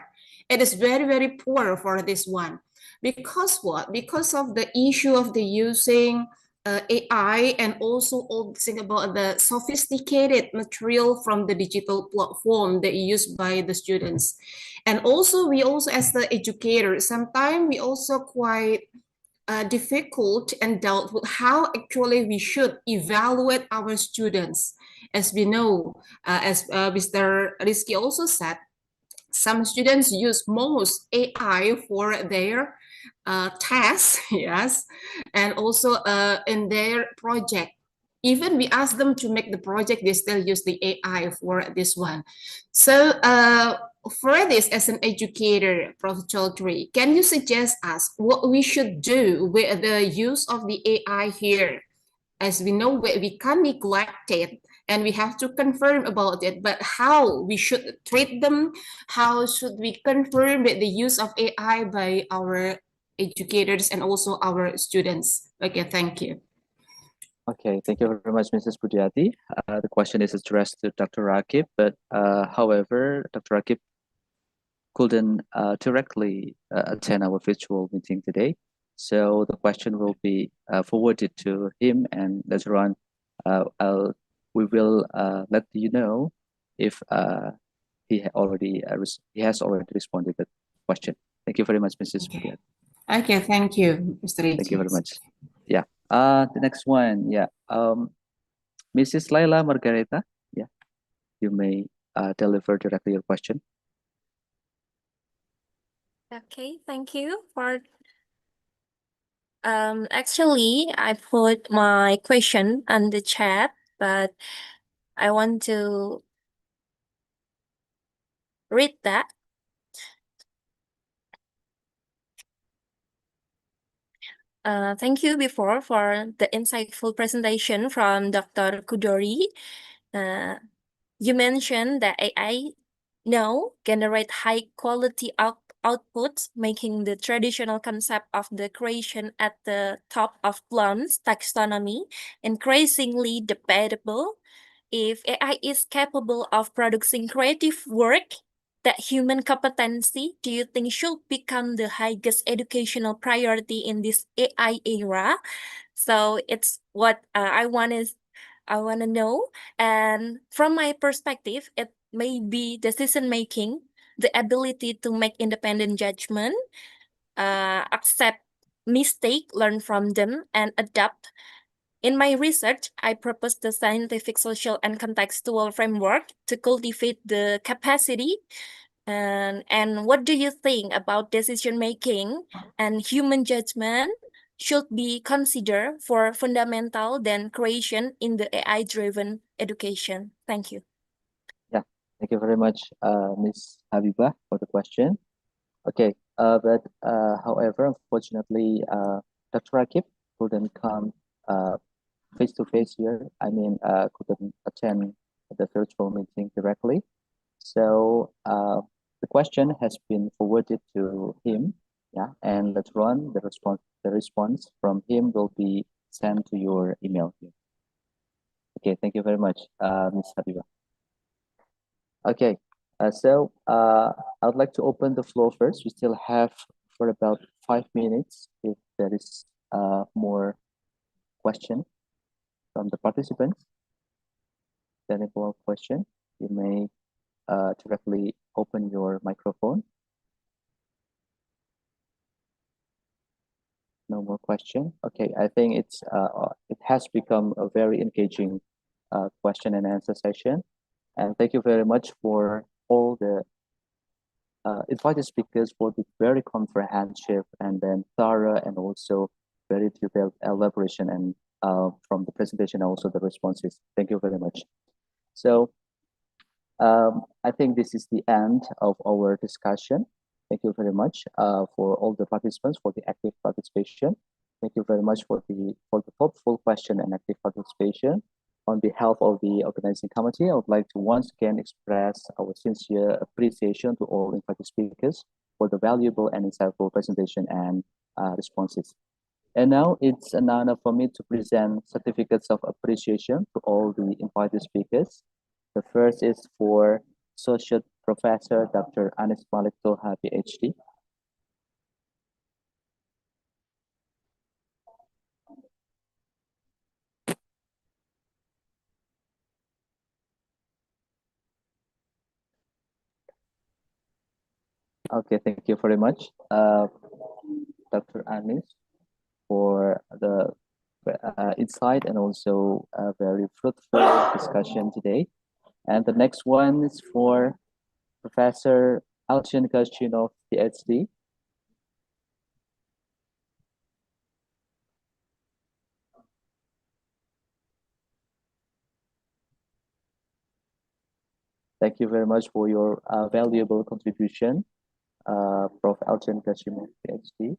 It is very, very poor for this one. Because what? Because of the issue of the using AI and also all thing about the sophisticated material from the digital platform that used by the students. And also we also as the educator, sometimes we also quite difficult and doubtful how actually we should evaluate our students. As we know, as Mr. Rizky also said, some students use most AI for their tasks, yes, and also in their project. Even we ask them to make the project, they still use the AI for this one. So for this, as an educator, Prof. Chaudhry, can you suggest us what we should do with the use of the AI here? As we know, we can't neglect it and we have to confirm about it, but how we should treat them, how should we confirm the use of AI by our educators and also our students? Okay, thank you. Okay, thank you very much, Mrs. Budiati. The question is addressed to Dr. Rakib, but however, Dr. Rakib couldn't directly attend our virtual meeting today. So the question will be forwarded to him, and later on, we will let you know if he has already responded to the question. Thank you very much, Mrs. Okay. Okay, thank you, Mr. Rizky. Thank you very much. Yeah. The next one, yeah. Mrs. Laila Margareta, yeah, you may deliver directly your question. Okay, thank you for actually I put my question on the chat, but I want to read that. Thank you before for the insightful presentation from Dr. Kudori. You mentioned that AI now generate high quality outputs, making the traditional concept of the creation at the top of Bloom's taxonomy increasingly debatable. If AI is capable of producing creative work, that human competency, do you think should become the highest educational priority in this AI era? So it's what I want to know. And from my perspective, it may be decision making, the ability to make independent judgment, accept mistake, learn from them, and adapt. In my research, I proposed the scientific, social, and contextual framework to cultivate the capacity. And what do you think about decision making and human judgment should be considered for fundamental than creation in the AI-driven education? Thank you. Yeah, thank you very much, Ms. Habibah, for the question. Okay, but however, unfortunately, Dr. Rakib couldn't come face to face here. I mean, couldn't attend the virtual meeting directly. So the question has been forwarded to him. Yeah, and later on, the response from him will be sent to your email here. Okay, thank you very much, Ms. Habibah. Okay, so I would like to open the floor first. We still have for about 5 minutes if there is more question from the participants. If any more question, you may directly open your microphone. No more question. Okay, I think it has become a very engaging question and answer session. And thank you very much for all the invited speakers for the very comprehensive and then thorough and also very detailed elaboration and from the presentation and also the responses. Thank you very much. So I think this is the end of our discussion. Thank you very much for all the participants for the active participation. Thank you very much for the thoughtful question and active participation. On behalf of the organizing committee, I would like to once again express our sincere appreciation to all invited speakers for the valuable and insightful presentation and responses. And now it's an honor for me to present certificates of appreciation to all the invited speakers. The first is for Associate Professor Dr. Anis Malik Toha, PhD. Okay, thank you very much, Dr. Anis, for the insight and also a very fruitful discussion today. And the next one is for Professor Alcin Kashinov, PhD. Thank you very much for your valuable contribution, Prof. Alcin Kashinov, PhD.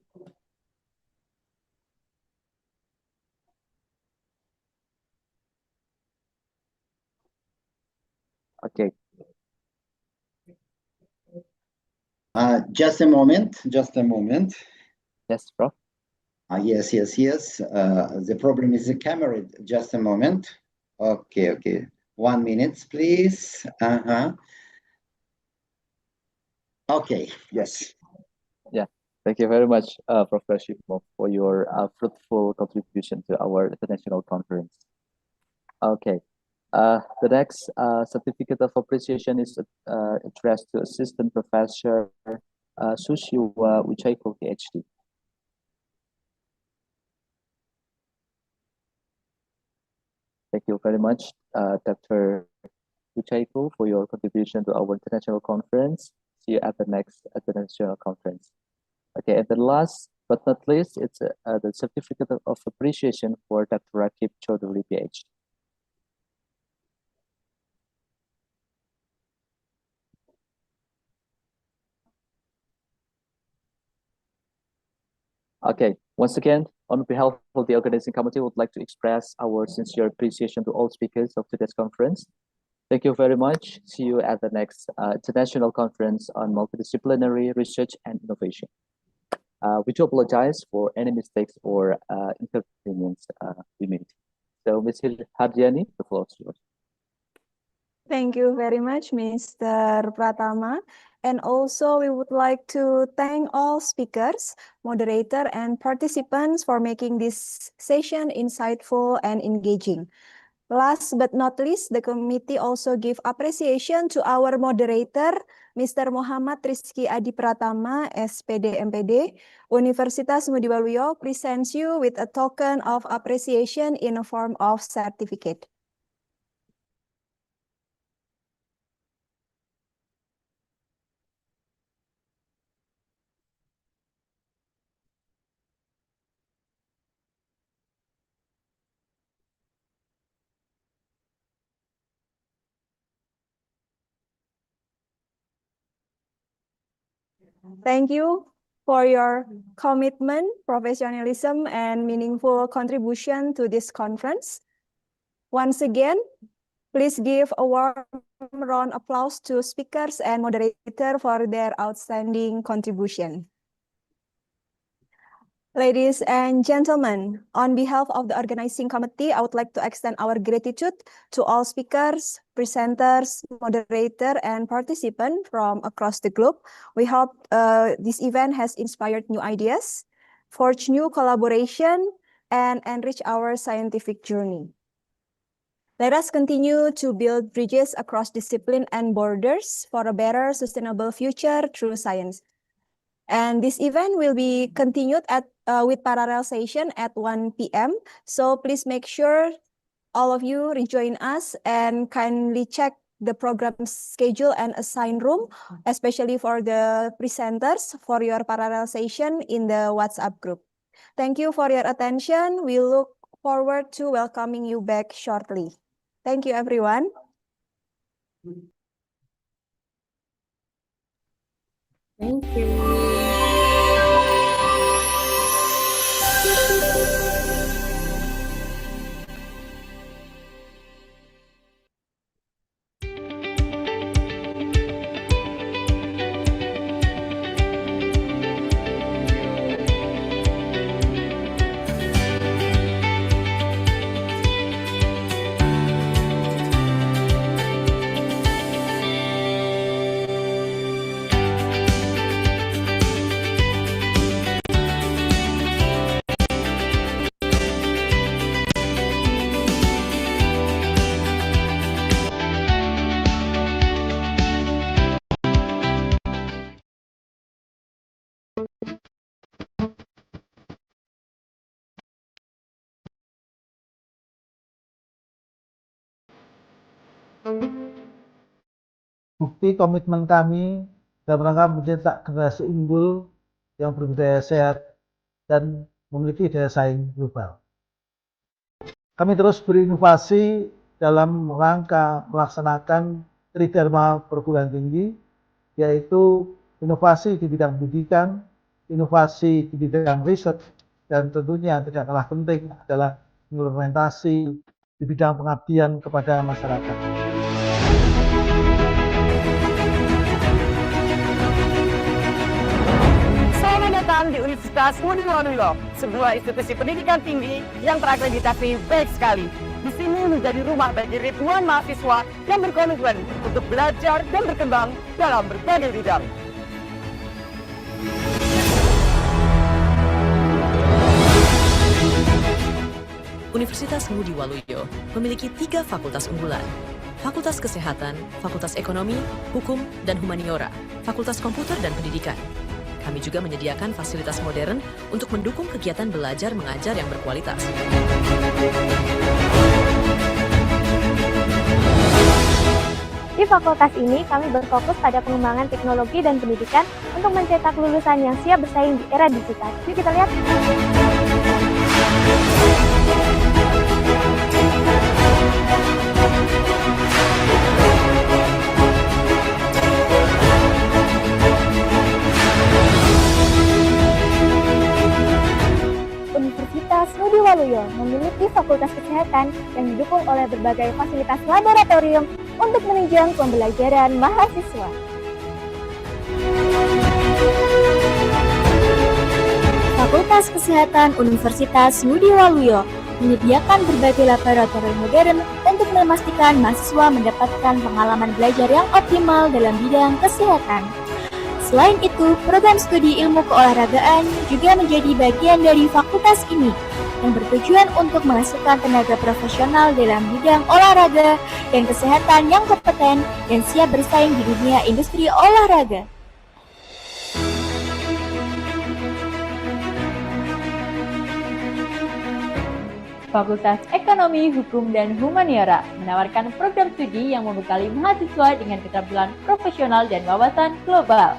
Okay. Just a moment, just a moment. Yes, Prof. Yes. The problem is the camera. Just a moment. Okay. 1 minute, please. Okay, yes. Yeah, thank you very much, Professor Shipmo, for your fruitful contribution to our international conference. Okay, the next certificate of appreciation is addressed to Assistant Professor Sushiwa Wichaiko, PhD. Thank you very much, Dr. Wichaiko, for your contribution to our international conference. See you at the next international conference. Okay, and the last but not least, it's the certificate of appreciation for Dr. Rakib Chaudhuri, PhD. Okay, once again, on behalf of the organizing committee, we would like to express our sincere appreciation to all speakers of today's conference. Thank you very much. See you at the next international conference on multidisciplinary research and innovation. We do apologize for any mistakes or inconvenience we made. So, Ms. Hardiani, the floor is yours. Thank you very much, Mr. Pratama. And also, we would like to thank all speakers, moderator, and participants for making this session insightful and engaging. Last but not least, the committee also give appreciation to our moderator, Mr. Muhammad Rizky Adi Pratama, SPD MPD. Universitas Ngudi Waluyo presents you with a token of appreciation in a form of certificate. Thank you for your commitment, professionalism, and meaningful contribution to this conference. Once again, please give a warm round of applause to speakers and moderator for their outstanding contribution. Ladies and gentlemen, on behalf of the organizing committee, I would like to extend our gratitude to all speakers, presenters, moderator, and participants from across the globe. We hope this event has inspired new ideas, forged new collaboration, and enriched our scientific journey. Let us continue to build bridges across discipline and borders for a better sustainable future through science. And this event will be continued with parallel session at 1 p.m. So please make sure all of you rejoin us and kindly check the program schedule and assign room, especially for the presenters for your parallel session in the WhatsApp group. Thank you for your attention. We look forward to welcoming you back shortly. Thank you, everyone. Thank you. Bukti komitmen kami dalam rangka mencetak generasi unggul yang berbudaya sehat dan memiliki daya saing global. Kami terus berinovasi dalam rangka melaksanakan tridharma perguruan tinggi, yaitu inovasi di bidang pendidikan, inovasi di bidang riset, dan tentunya tidak kalah penting adalah implementasi di bidang pengabdian kepada masyarakat. Selamat datang di Universitas Ngudi Waluyo, sebuah institusi pendidikan tinggi yang terakreditasi baik sekali. Di sini menjadi rumah bagi ribuan mahasiswa yang berkomitmen untuk belajar dan berkembang dalam berbagai bidang. Universitas Ngudi Waluyo memiliki 3 fakultas unggulan: Fakultas Kesehatan, Fakultas Ekonomi, Hukum, dan Humaniora, Fakultas Komputer dan Pendidikan. Kami juga menyediakan fasilitas modern untuk mendukung kegiatan belajar mengajar yang berkualitas. Di fakultas ini, kami berfokus pada pengembangan teknologi dan pendidikan untuk mencetak lulusan yang siap bersaing di era digital. Yuk kita lihat. Universitas Ngudi Waluyo memiliki Fakultas Kesehatan yang didukung oleh berbagai fasilitas laboratorium untuk menunjang pembelajaran mahasiswa. Fakultas Kesehatan Universitas Ngudi Waluyo menyediakan berbagai laboratorium modern untuk memastikan mahasiswa mendapatkan pengalaman belajar yang optimal dalam bidang kesehatan. Selain itu, program studi ilmu keolahragaan juga menjadi bagian dari fakultas ini yang bertujuan untuk menghasilkan tenaga profesional dalam bidang olahraga dan kesehatan yang kompeten dan siap bersaing di dunia industri olahraga. Fakultas Ekonomi, Hukum, dan Humaniora menawarkan program studi yang membekali mahasiswa dengan keterampilan profesional dan wawasan global.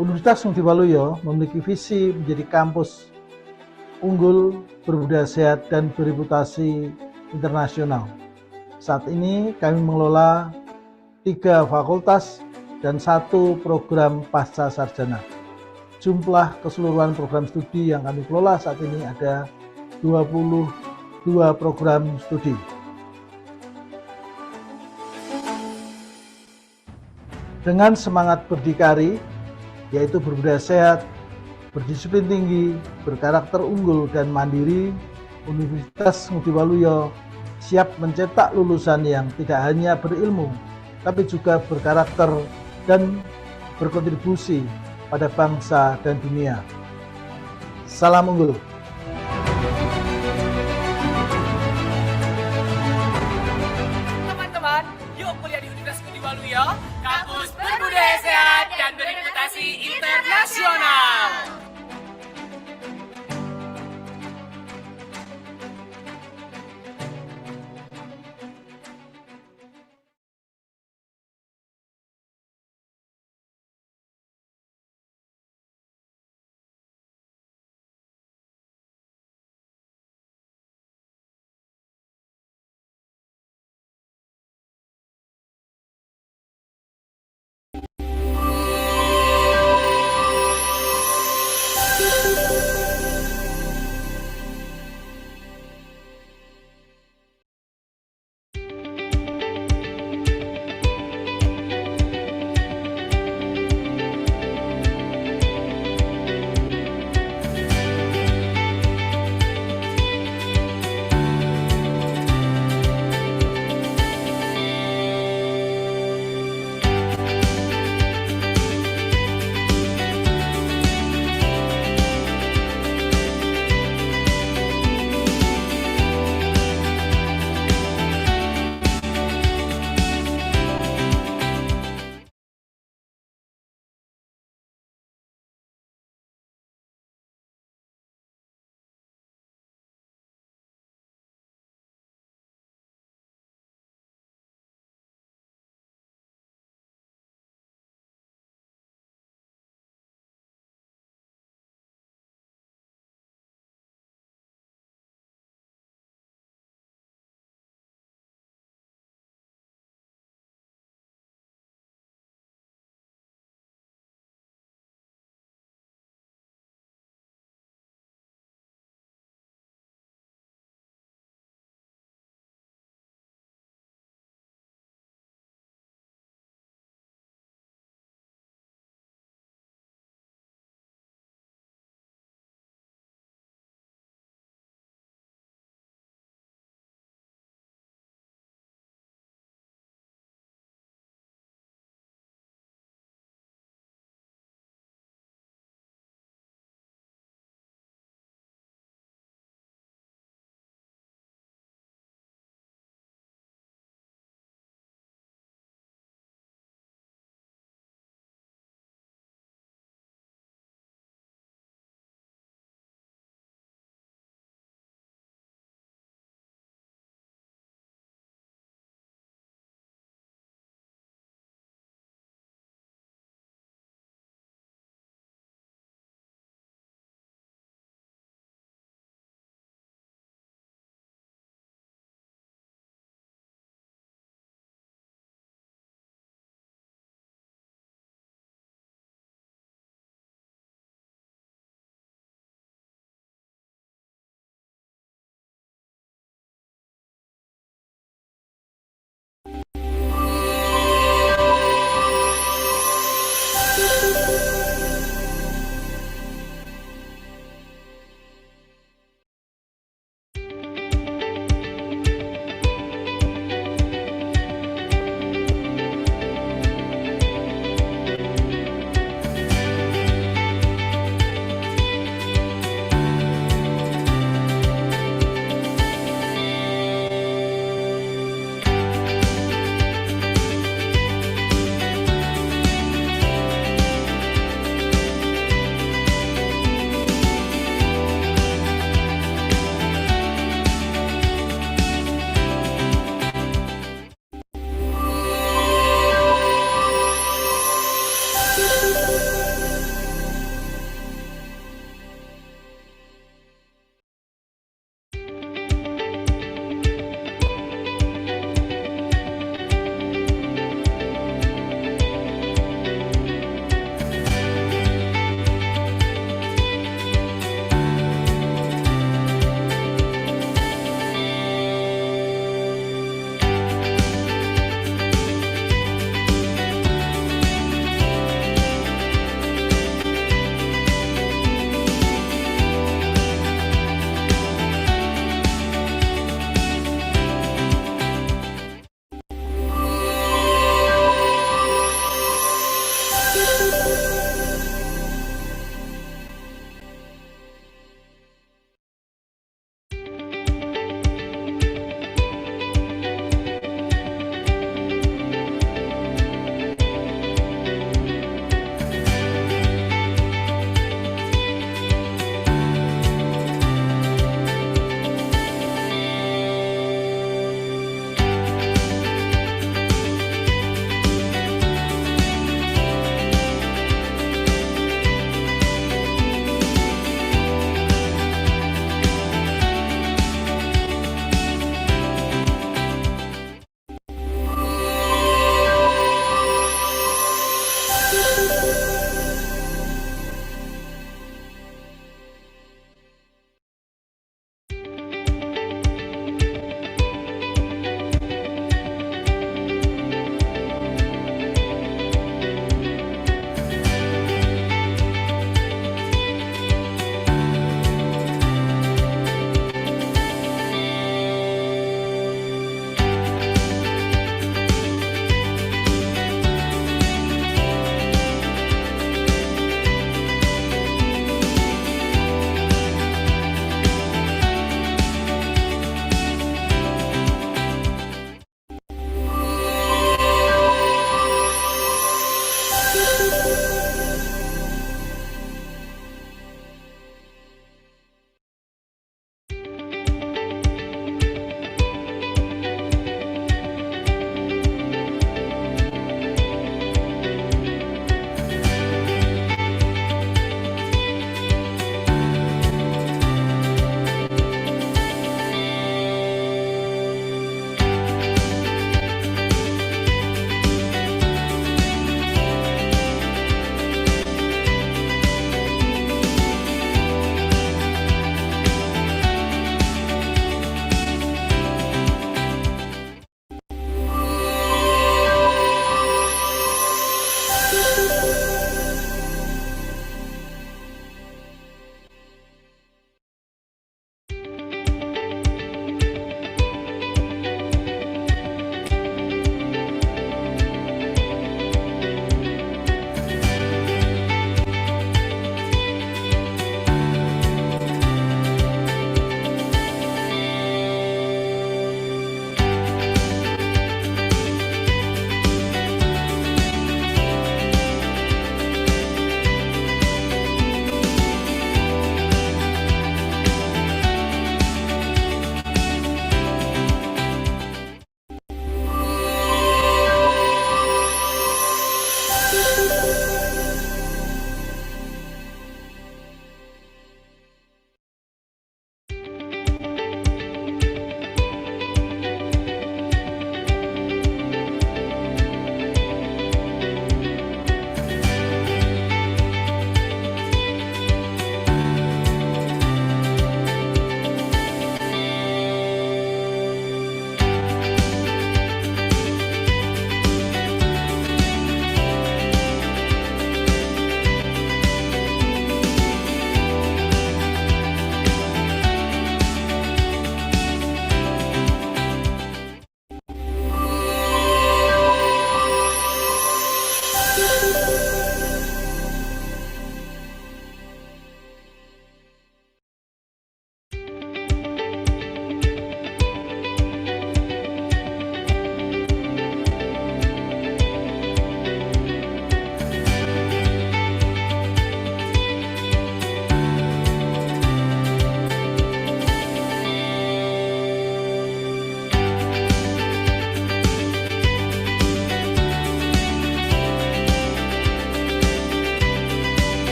Universitas Ngudi Waluyo memiliki visi menjadi kampus unggul, berbudaya sehat, dan bereputasi internasional. Saat ini kami mengelola 3 fakultas dan 1 program pasca sarjana. Jumlah keseluruhan program studi yang kami kelola saat ini ada 22 program studi. Dengan semangat berdikari, yaitu berbudaya sehat, berdisiplin tinggi, berkarakter unggul, dan mandiri, Universitas Ngudi Waluyo siap mencetak lulusan yang tidak hanya berilmu, tapi juga berkarakter dan berkontribusi pada bangsa dan dunia. Salam unggul. Teman-teman, yuk kuliah di Universitas Ngudi Waluyo, kampus berbudaya sehat dan bereputasi internasional.